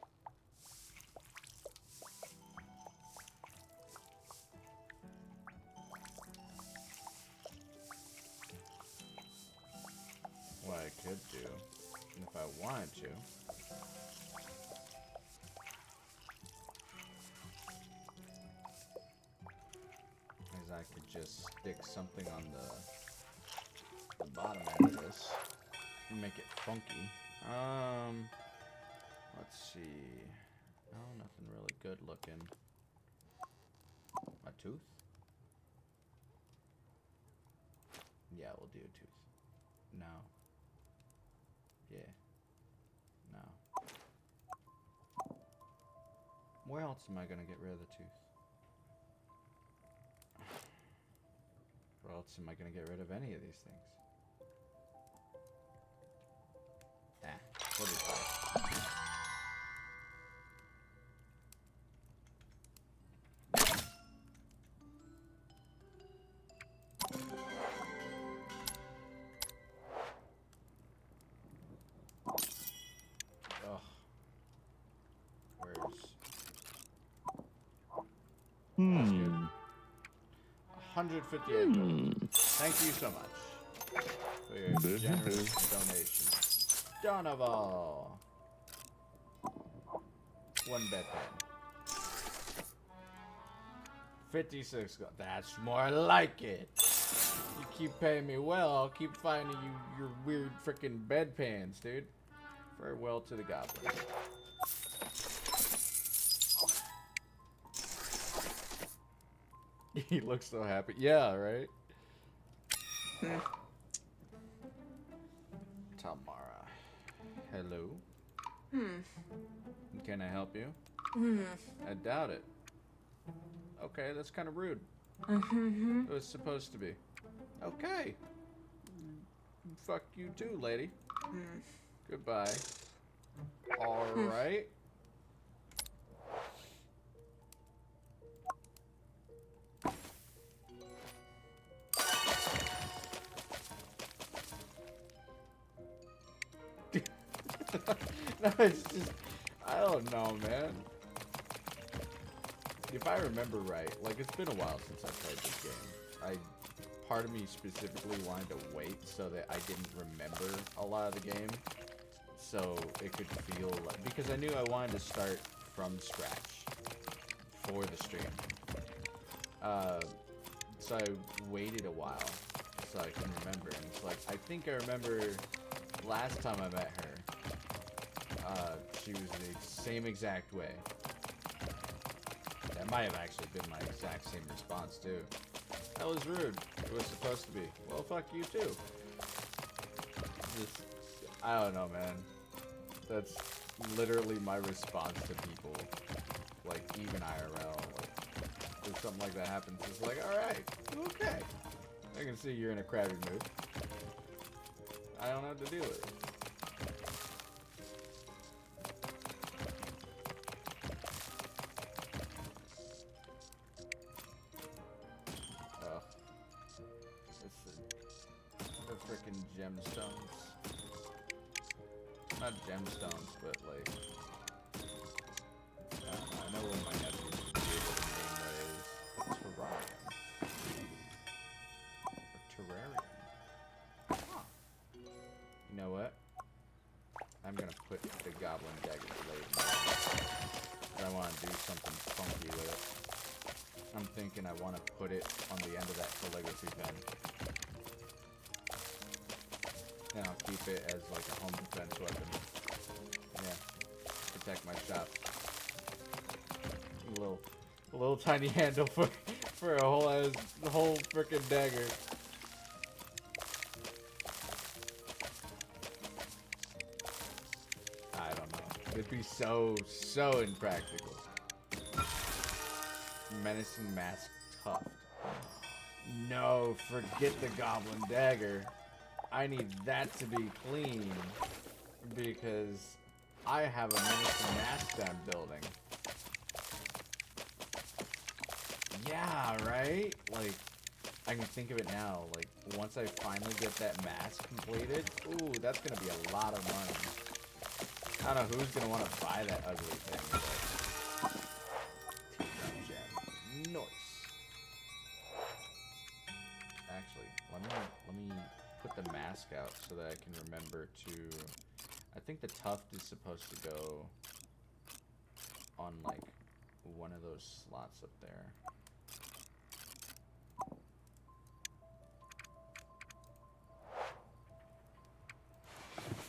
What I could do, if I wanted to, is I could just stick something on the bottom end of this and make it funky. Let's see. No, nothing really good looking. A tooth? Yeah, we'll do a tooth. No. Yeah. No. Where else am I gonna get rid of the tooth? Where else am I gonna get rid of any of these things? What is that? Ugh. Where's... 158 gold. Thank you so much for your generous donation. Donoval! One bedpan. 56 gold. That's more like it. You keep paying me well, I'll keep finding you your weird freaking bedpans, dude. Farewell to the goblin. He looks so happy. Yeah, right? Tamara. Hello? Can I help you? I doubt it. Okay, that's kind of rude. It was supposed to be. Okay. Fuck you too, lady. Goodbye. Alright. No, it's just, I don't know, man. If I remember right, like, it's been a while since I played this game. Part of me specifically wanted to wait so that I didn't remember a lot of the game, so it could feel like, because I knew I wanted to start from scratch for the stream. So I waited a while so I can remember, and it's like, I think I remember last time I met her. She was the same exact way. That might have actually been my exact same response, too. That was rude. It was supposed to be. Well, fuck you, too. Just, I don't know, man. That's literally my response to people. Like, even IRL. Like, if something like that happens, it's like, alright, okay. I can see you're in a crabby mood. I don't have to deal with it. Gemstones. Not gemstones, but like, I know when my nephew would be able to name what is terrarium. Or terrarium. Huh. You know what? I'm gonna put the goblin dagger blade. And I want to do something funky with it. I'm thinking I want to put it on the end of that calligraphy pen. And I'll keep it as like a home defense weapon. Yeah. Protect my shop. A little tiny handle for a whole frickin' dagger. I don't know. It'd be so impractical. Menacing mask tuft. No, forget the goblin dagger. I need that to be clean because I have a menacing mask that I'm building. Yeah, right? Like, I can think of it now. Like, once I finally get that mask completed, ooh, that's gonna be a lot of money. I don't know who's gonna want to buy that ugly thing, but T-Drum gem. Nice. Actually, let me put the mask out so that I can remember to... I think the tuft is supposed to go on, like, one of those slots up there.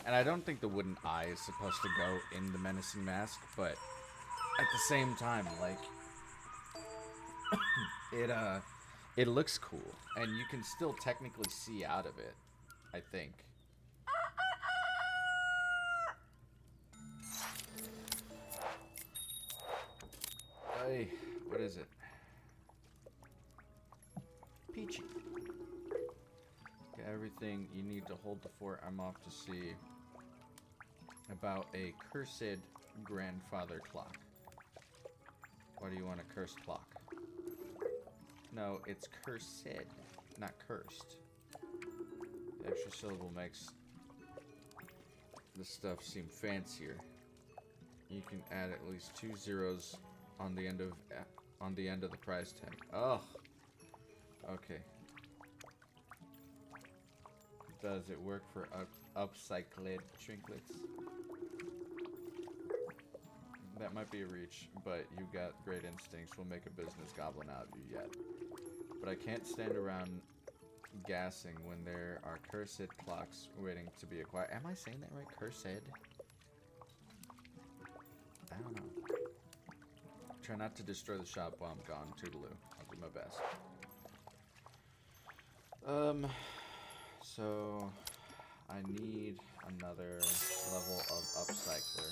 And I don't think the wooden eye is supposed to go in the menacing mask, but at the same time, like, it looks cool, and you can still technically see out of it, I think. Hey, what is it? Peachy. Get everything you need to hold the fort. I'm off to see about a cursed grandfather clock. Why do you want a cursed clock? No, it's cursed, not cursed. The extra syllable makes the stuff seem fancier. You can add at least 2 zeros on the end of the price tag. Oh, okay. Does it work for upcycled trinkets? That might be a reach, but you got great instincts. We'll make a business goblin out of you yet. But I can't stand around gassing when there are cursed clocks waiting to be acquired. Am I saying that right? Cursed? try not to destroy the shop while I'm gone. Toodaloo. I'll do my best. So I need another level of upcycler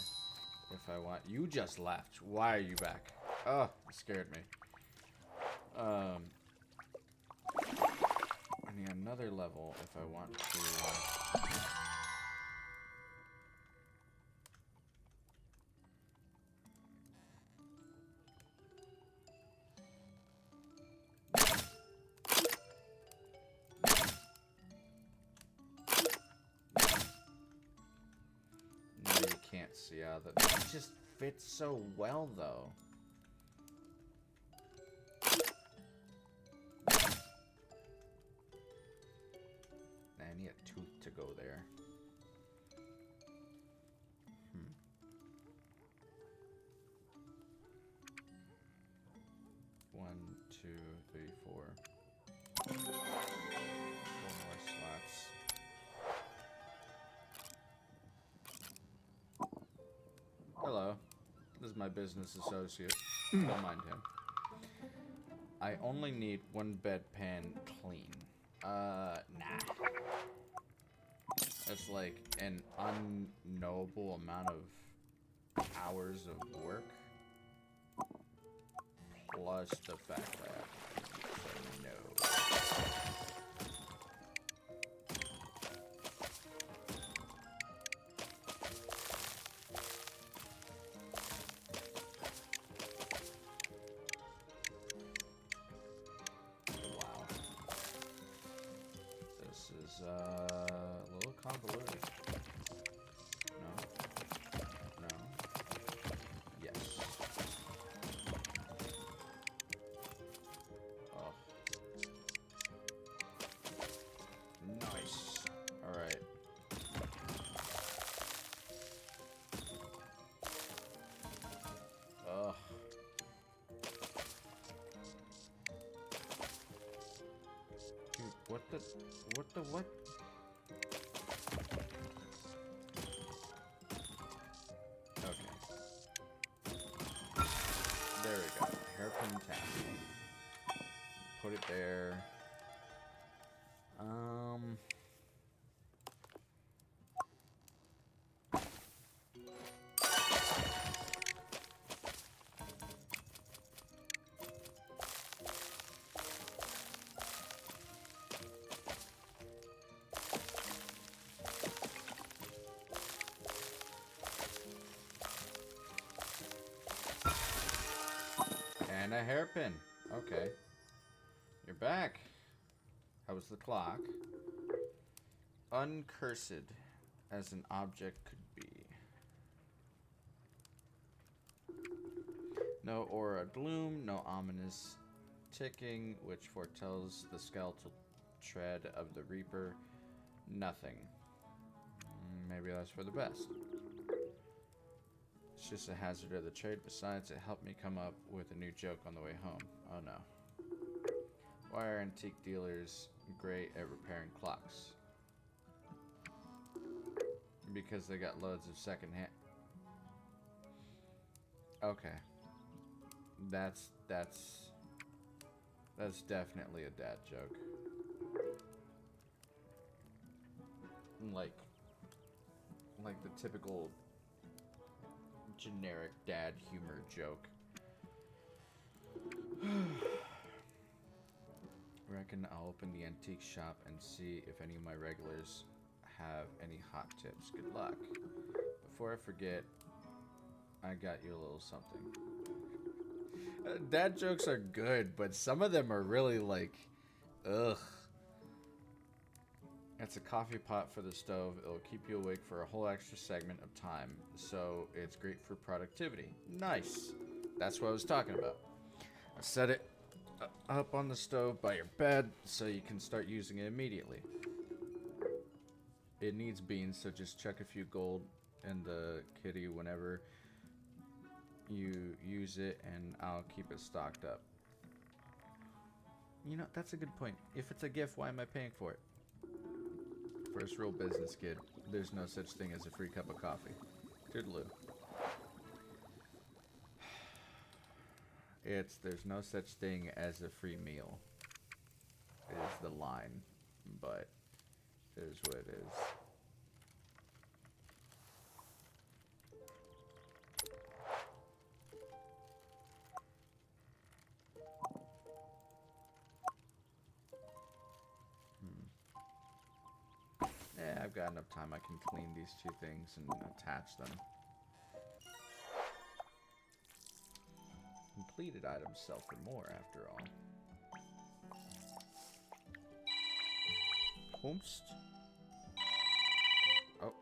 if I want. You just left. Why are you back? Oh, it scared me. I need another level if I want to. No, you can't see out of it. It just fits so well, though. I need a tooth to go there. One, two, three, four. 4 more slots. Hello. This is my business associate. Don't mind him. I only need 1 bedpan clean. Nah. That's like an unknowable amount of hours of work. Plus the fact that I have to say no. Wow. This is a little convoluted. No. No. Yes. Oh. Nice. Alright. Ugh. Dude, what the what? Okay. There we go. Hairpin tassel. Put it there. And a hairpin. Okay. You're back. How was the clock? Uncursed as an object could be. No aura of gloom, no ominous ticking, which foretells the skeletal tread of the Reaper. Nothing. Maybe that's for the best. It's just a hazard of the trade. Besides, it helped me come up with a new joke on the way home. Oh no. Why are antique dealers great at repairing clocks? Because they got loads of secondhand. Okay. That's definitely a dad joke. Like the typical generic dad humor joke. Reckon I'll open the antique shop and see if any of my regulars have any hot tips. Good luck. Before I forget, I got you a little something. Dad jokes are good, but some of them are really like, ugh. It's a coffee pot for the stove. It'll keep you awake for a whole extra segment of time, so it's great for productivity. Nice. That's what I was talking about. I set it up on the stove by your bed so you can start using it immediately. It needs beans, so just chuck a few gold in the kitty whenever you use it, and I'll keep it stocked up. You know, that's a good point. If it's a gift, why am I paying for it? First rule business, kid. There's no such thing as a free cup of coffee. Toodaloo. There's no such thing as a free meal. Is the line, but it is what it is. Yeah, I've got enough time. I can clean these two things and attach them. Completed items sell for more, after all. Homest. Oh.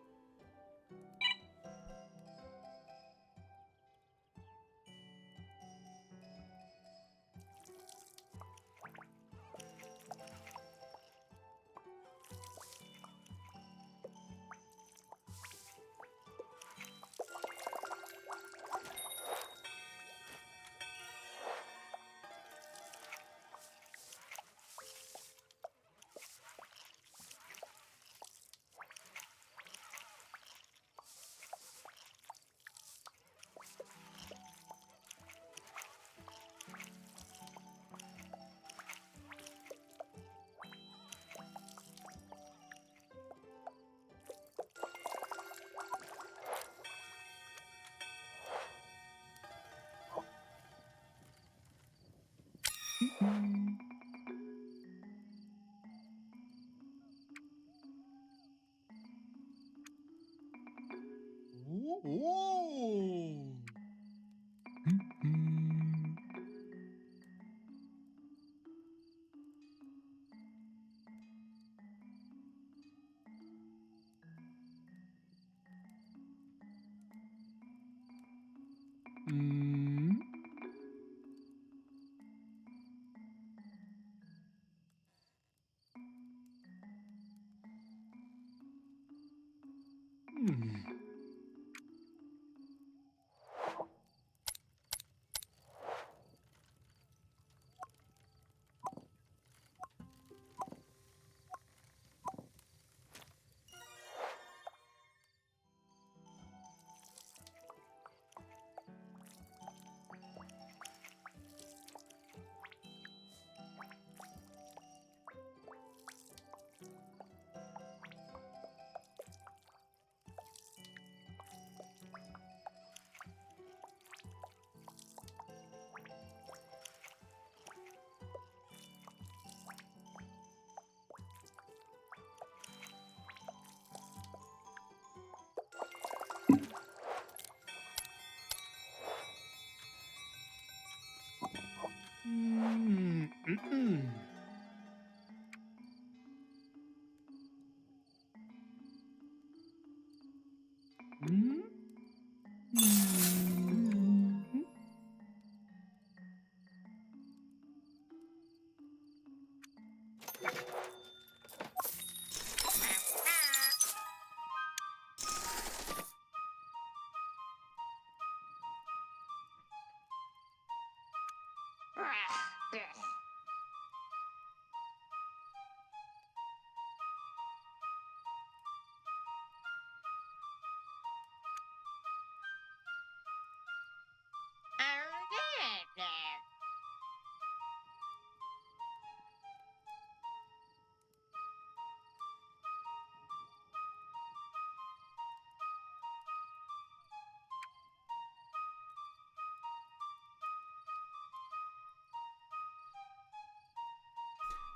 Whoa.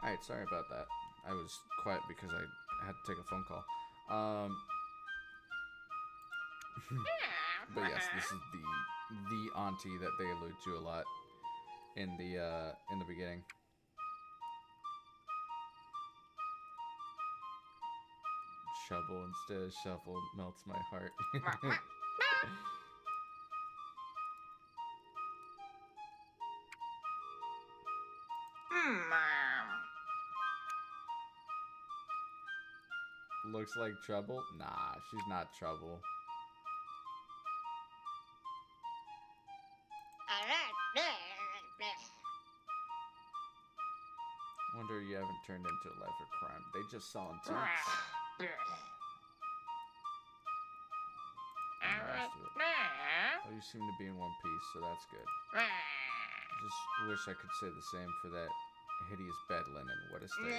Alright, sorry about that. I was quiet because I had to take a phone call. But yes, this is the auntie that they allude to a lot in the beginning. Shovel instead of shovel melts my heart. Looks like trouble? Nah, she's not trouble. Wonder you haven't turned into a life of crime. They just saw antiques. Oh, you seem to be in one piece, so that's good. Just wish I could say the same for that hideous bed linen. What a state.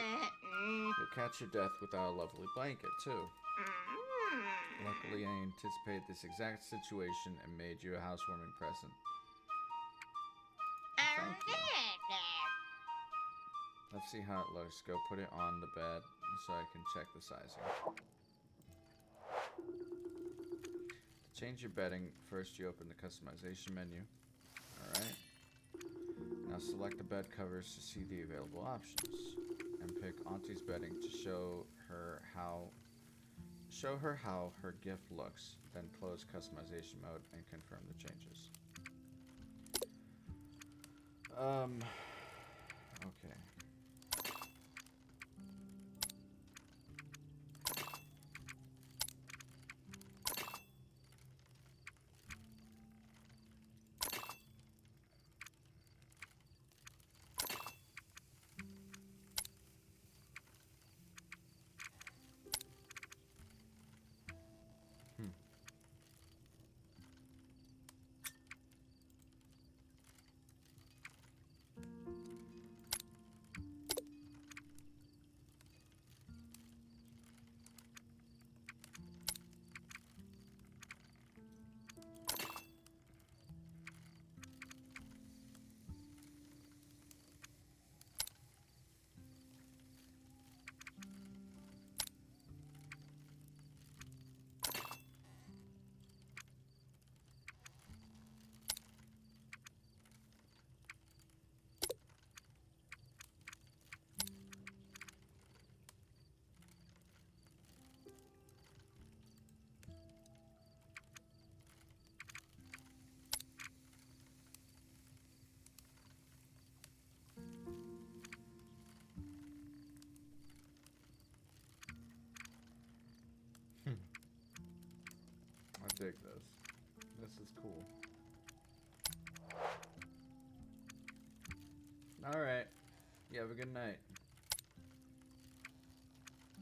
You'll catch your death without a lovely blanket, too. Luckily, I anticipated this exact situation and made you a housewarming present. Thank you. Let's see how it looks. Go put it on the bed so I can check the sizing. To change your bedding, first you open the customization menu. Alright. Now select the bed covers to see the available options. And pick Auntie's bedding to show her how her gift looks. Then close customization mode and confirm the changes. Okay. I dig this. This is cool. Alright. You have a good night.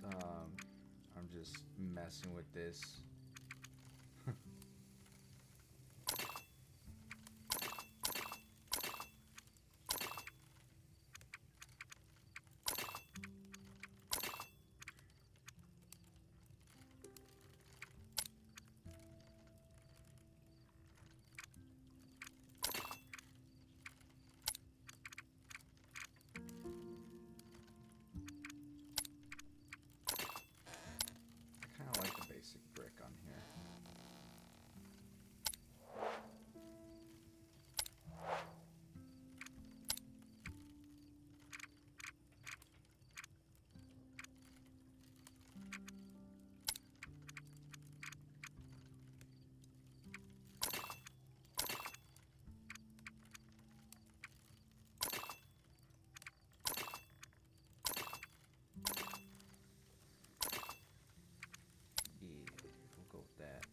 I'm just messing with this. I kind of like the basic brick on here. Yeah, we'll go with that.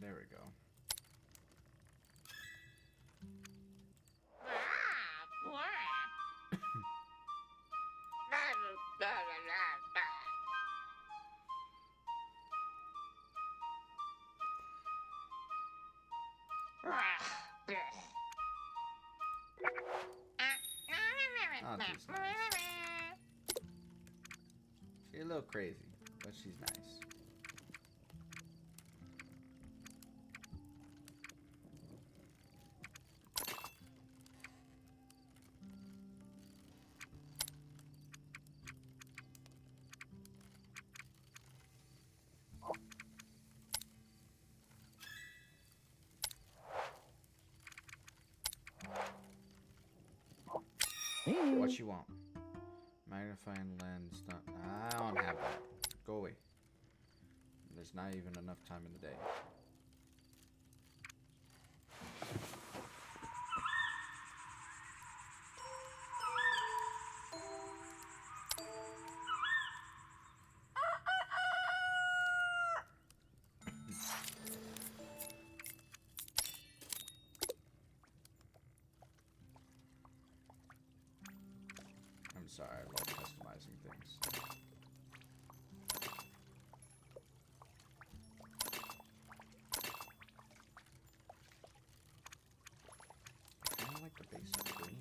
There we go. Auntie's nice. She's a little crazy, but she's nice. What you want? Magnifying lens. I don't have that. Go away. The there's not even enough time in the day. I'm sorry, I love customizing things. I kind of like the basic green.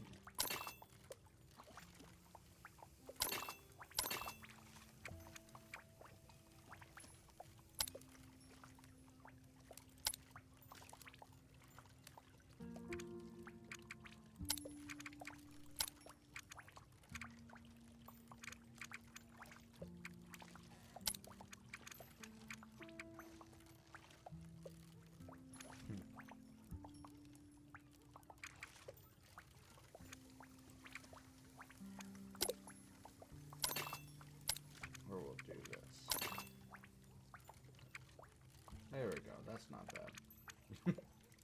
Or we'll do this. There we go, that's not bad.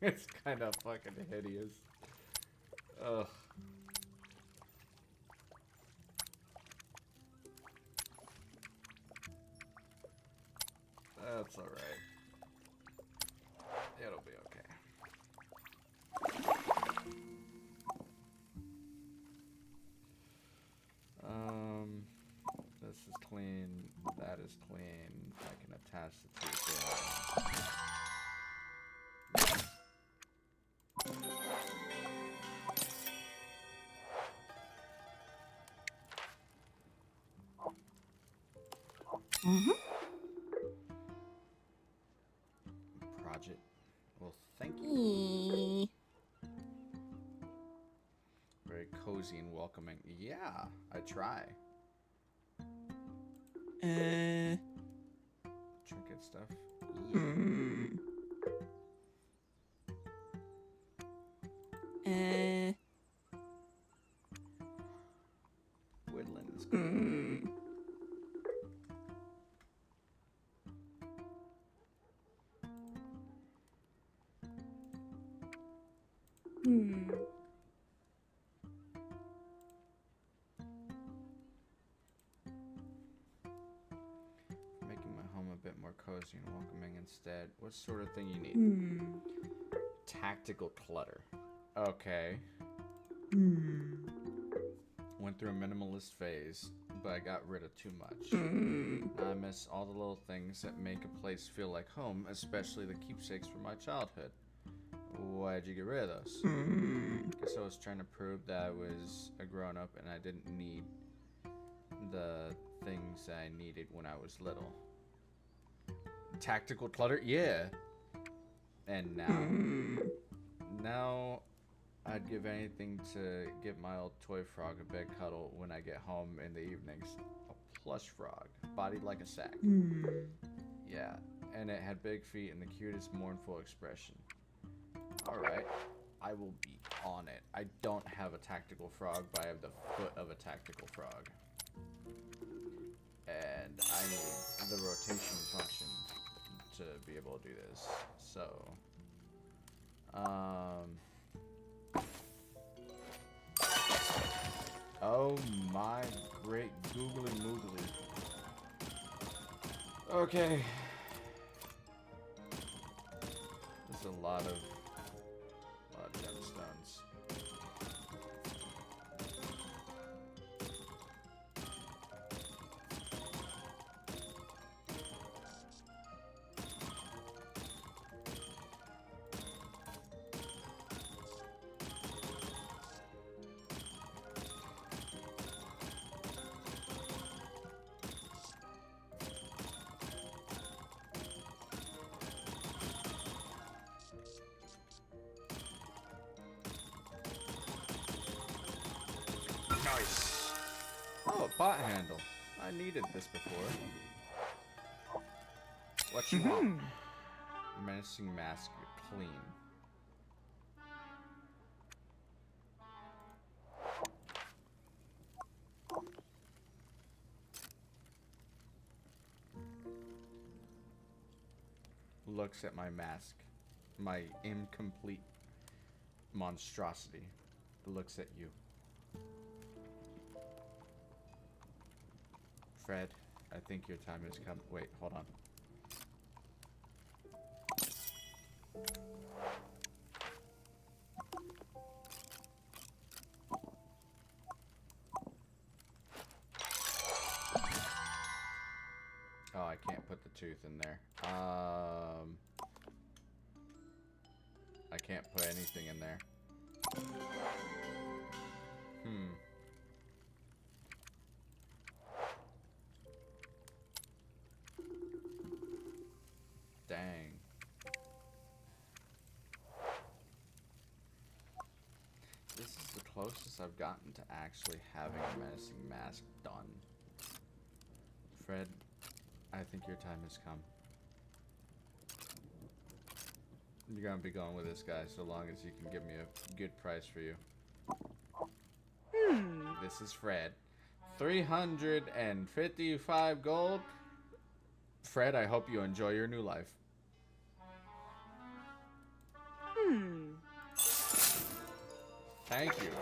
It's kind of fucking hideous. Ugh. That's alright. It'll be okay. This is clean. That is clean. I can attach the two things. Project. Well, thank you. Very cozy and welcoming. Yeah, I try. Trinket stuff. Yeah. Woodland is good. Making my home a bit more cozy and welcoming instead. What sort of thing you need? Tactical clutter. Okay. Went through a minimalist phase, but I got rid of too much. Now I miss all the little things that make a place feel like home, especially the keepsakes from my childhood. Why'd you get rid of those? Guess I was trying to prove that I was a grown-up and I didn't need the things I needed when I was little. Tactical clutter? Yeah. And now I'd give anything to give my old toy frog a bed cuddle when I get home in the evenings. A plush frog, bodied like a sack. Yeah, and it had big feet and the cutest mournful expression. Alright, I will be on it. I don't have a tactical frog, but I have the foot of a tactical frog. And I need the rotation function to be able to do this. So, oh my great googly moogly. Okay. There's a lot of gemstones. Nice. Oh, a bot handle. I needed this before. What you want? Menacing mask, clean. looks at my mask, my incomplete monstrosity, looks at you. Fred, I think your time has come. Wait, hold on. Oh, I can't put the tooth in there. I can't put anything in there. Dang. This is the closest I've gotten to actually having a menacing mask done. Fred, I think your time has come. You're gonna be going with this guy so long as you can give me a good price for you. This is Fred. 355 gold. Fred, I hope you enjoy your new life. Thank you.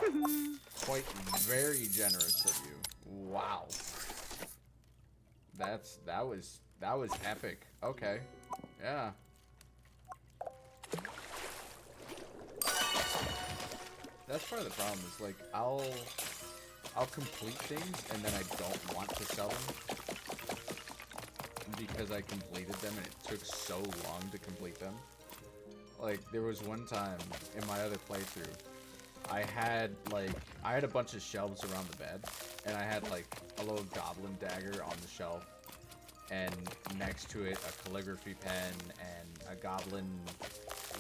Quite very generous of you. Wow. That was epic. Okay. Yeah. That's part of the problem is like I'll complete things and then I don't want to sell them because I completed them and it took so long to complete them. Like there was one time in my other playthrough I had a bunch of shelves around the bed and I had like a little goblin dagger on the shelf and next to it a calligraphy pen and a goblin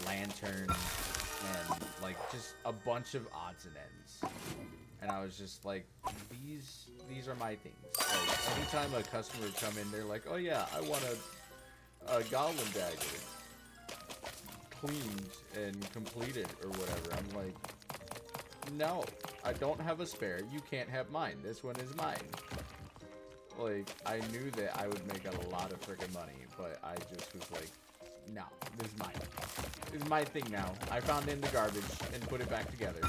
lantern and like just a bunch of odds and ends. And I was just like, these are my things. Like anytime a customer would come in, they're like, oh yeah, I want a goblin dagger cleaned and completed or whatever. I'm like, no, I don't have a spare. You can't have mine. This one is mine. Like, I knew that I would make a lot of freaking money, but I just was like, no, this is mine. This is my thing now. I found it in the garbage and put it back together.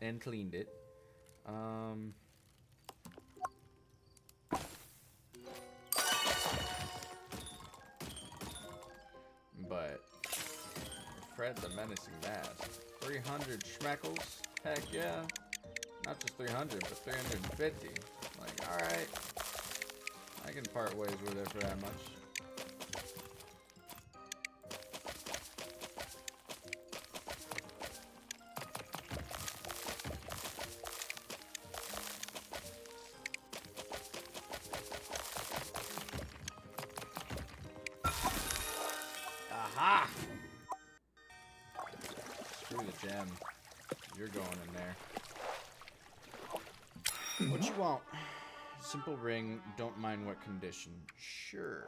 And cleaned it. But Fred the Menacing Mask. 300 schmeckles? Heck yeah. Not just 300, but 350. Like, alright. I can part ways with it for that much. Aha! Screw the gem. You're going in there. What you want? Simple ring, don't mind what condition. Sure.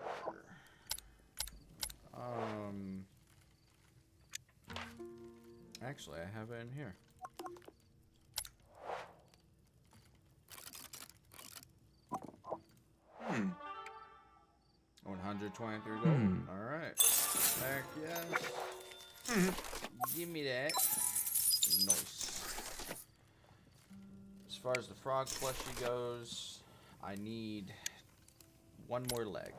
Actually, I have it in here. Hmm. 123 gold. Alright. Heck yes. Give me that. Nice. As far as the frog plushie goes, I need one more leg.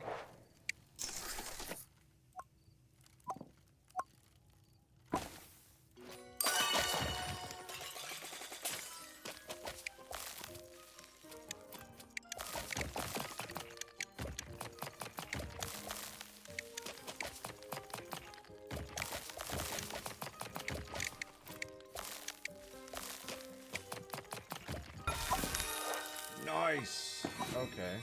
Nice. Okay.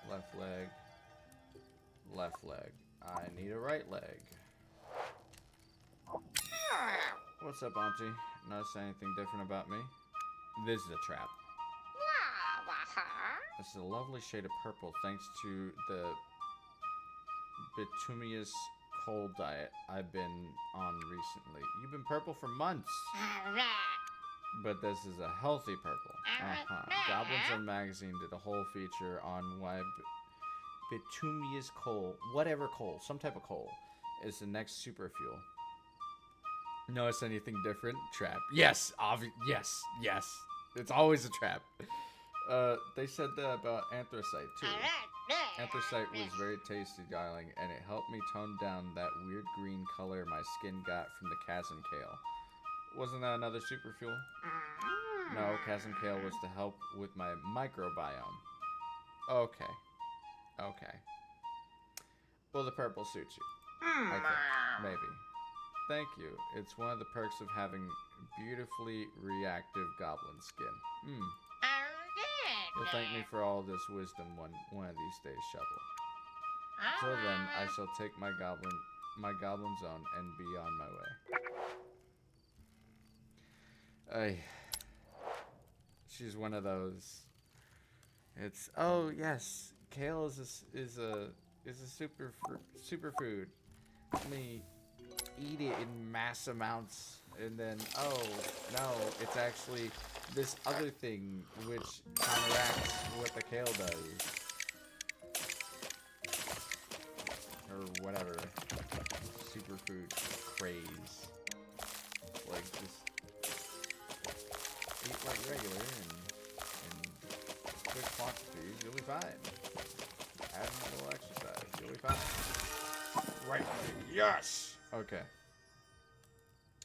Left leg. Left leg. I need a right leg. What's up, Auntie? Notice anything different about me? This is a trap. This is a lovely shade of purple thanks to the bituminous cold diet I've been on recently. You've been purple for months. But this is a healthy purple. Goblins on Magazine did a whole feature on why bituminous coal, whatever coal, some type of coal, is the next super fuel. Notice anything different? Trap. Yes, yes. It's always a trap. They said that about anthracite too. Anthracite was very tasty, darling, and it helped me tone down that weird green color my skin got from the chasm kale. Wasn't that another super fuel? No, chasm kale was to help with my microbiome. Okay. Well, the purple suits you. I think. Maybe. Thank you. It's one of the perks of having beautifully reactive goblin skin. You'll thank me for all this wisdom one of these days, Shovel. Till then, I shall take my goblin zone and be on my way. She's one of those. It's yes, kale is a superfood. Let me eat it in mass amounts, and then no, it's actually this other thing which counteracts what the kale does, or whatever superfood craze. Like just eat like regular and quick quantities, you'll be fine. Add a little exercise, you'll be fine. Right. Yes. Okay.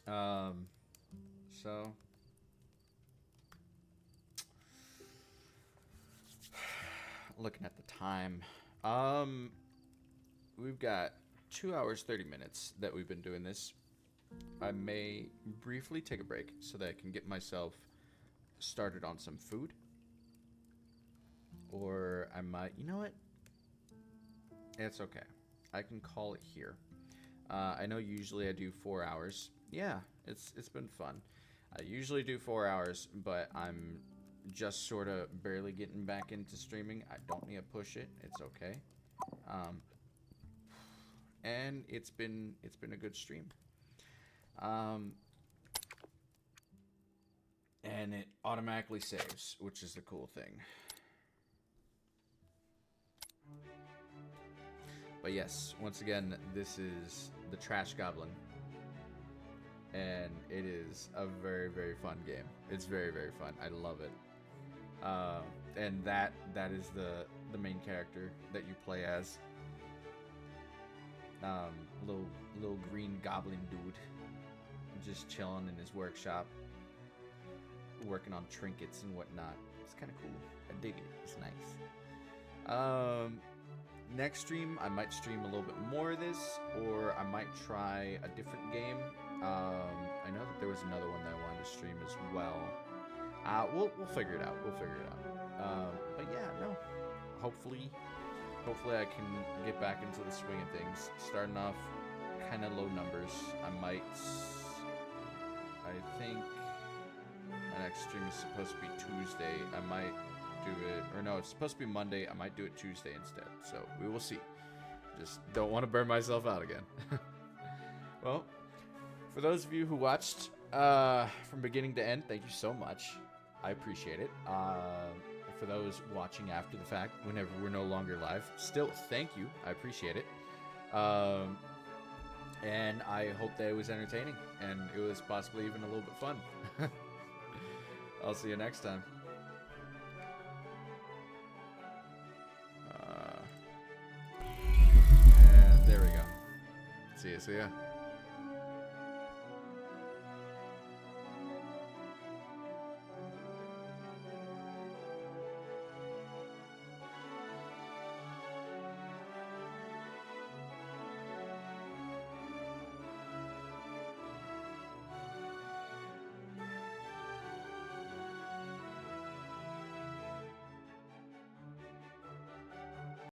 So looking at the time, we've got 2 hours 30 minutes that we've been doing this. I may briefly take a break so that I can get myself started on some food, or I might, you know what, it's okay, I can call it here. I know usually I do 4 hours. Yeah, it's been fun. I usually do 4 hours, but I'm just sort of barely getting back into streaming. I don't need to push it. It's okay. And it's been a good stream. And it automatically saves, which is the cool thing. But yes, once again, this is the Trash Goblin, and it is a very, very fun game. It's very, very fun. I love it. And that is the main character that you play as. Little green goblin dude, just chilling in his workshop, working on trinkets and whatnot. It's kind of cool. I dig it. It's nice. Next stream, I might stream a little bit more of this, or I might try a different game. I know that there was another one that I wanted to stream as well. We'll figure it out. But yeah, no. Hopefully I can get back into the swing of things. Starting off kind of low numbers. I think my next stream is supposed to be Tuesday. I might do it, or no, it's supposed to be Monday. I might do it Tuesday instead. So we will see. Just don't want to burn myself out again. Well, for those of you who watched from beginning to end, thank you so much. I appreciate it. For those watching after the fact, whenever we're no longer live, still thank you. I appreciate it. And I hope that it was entertaining and it was possibly even a little bit fun. I'll see you next time. And there we go. See ya.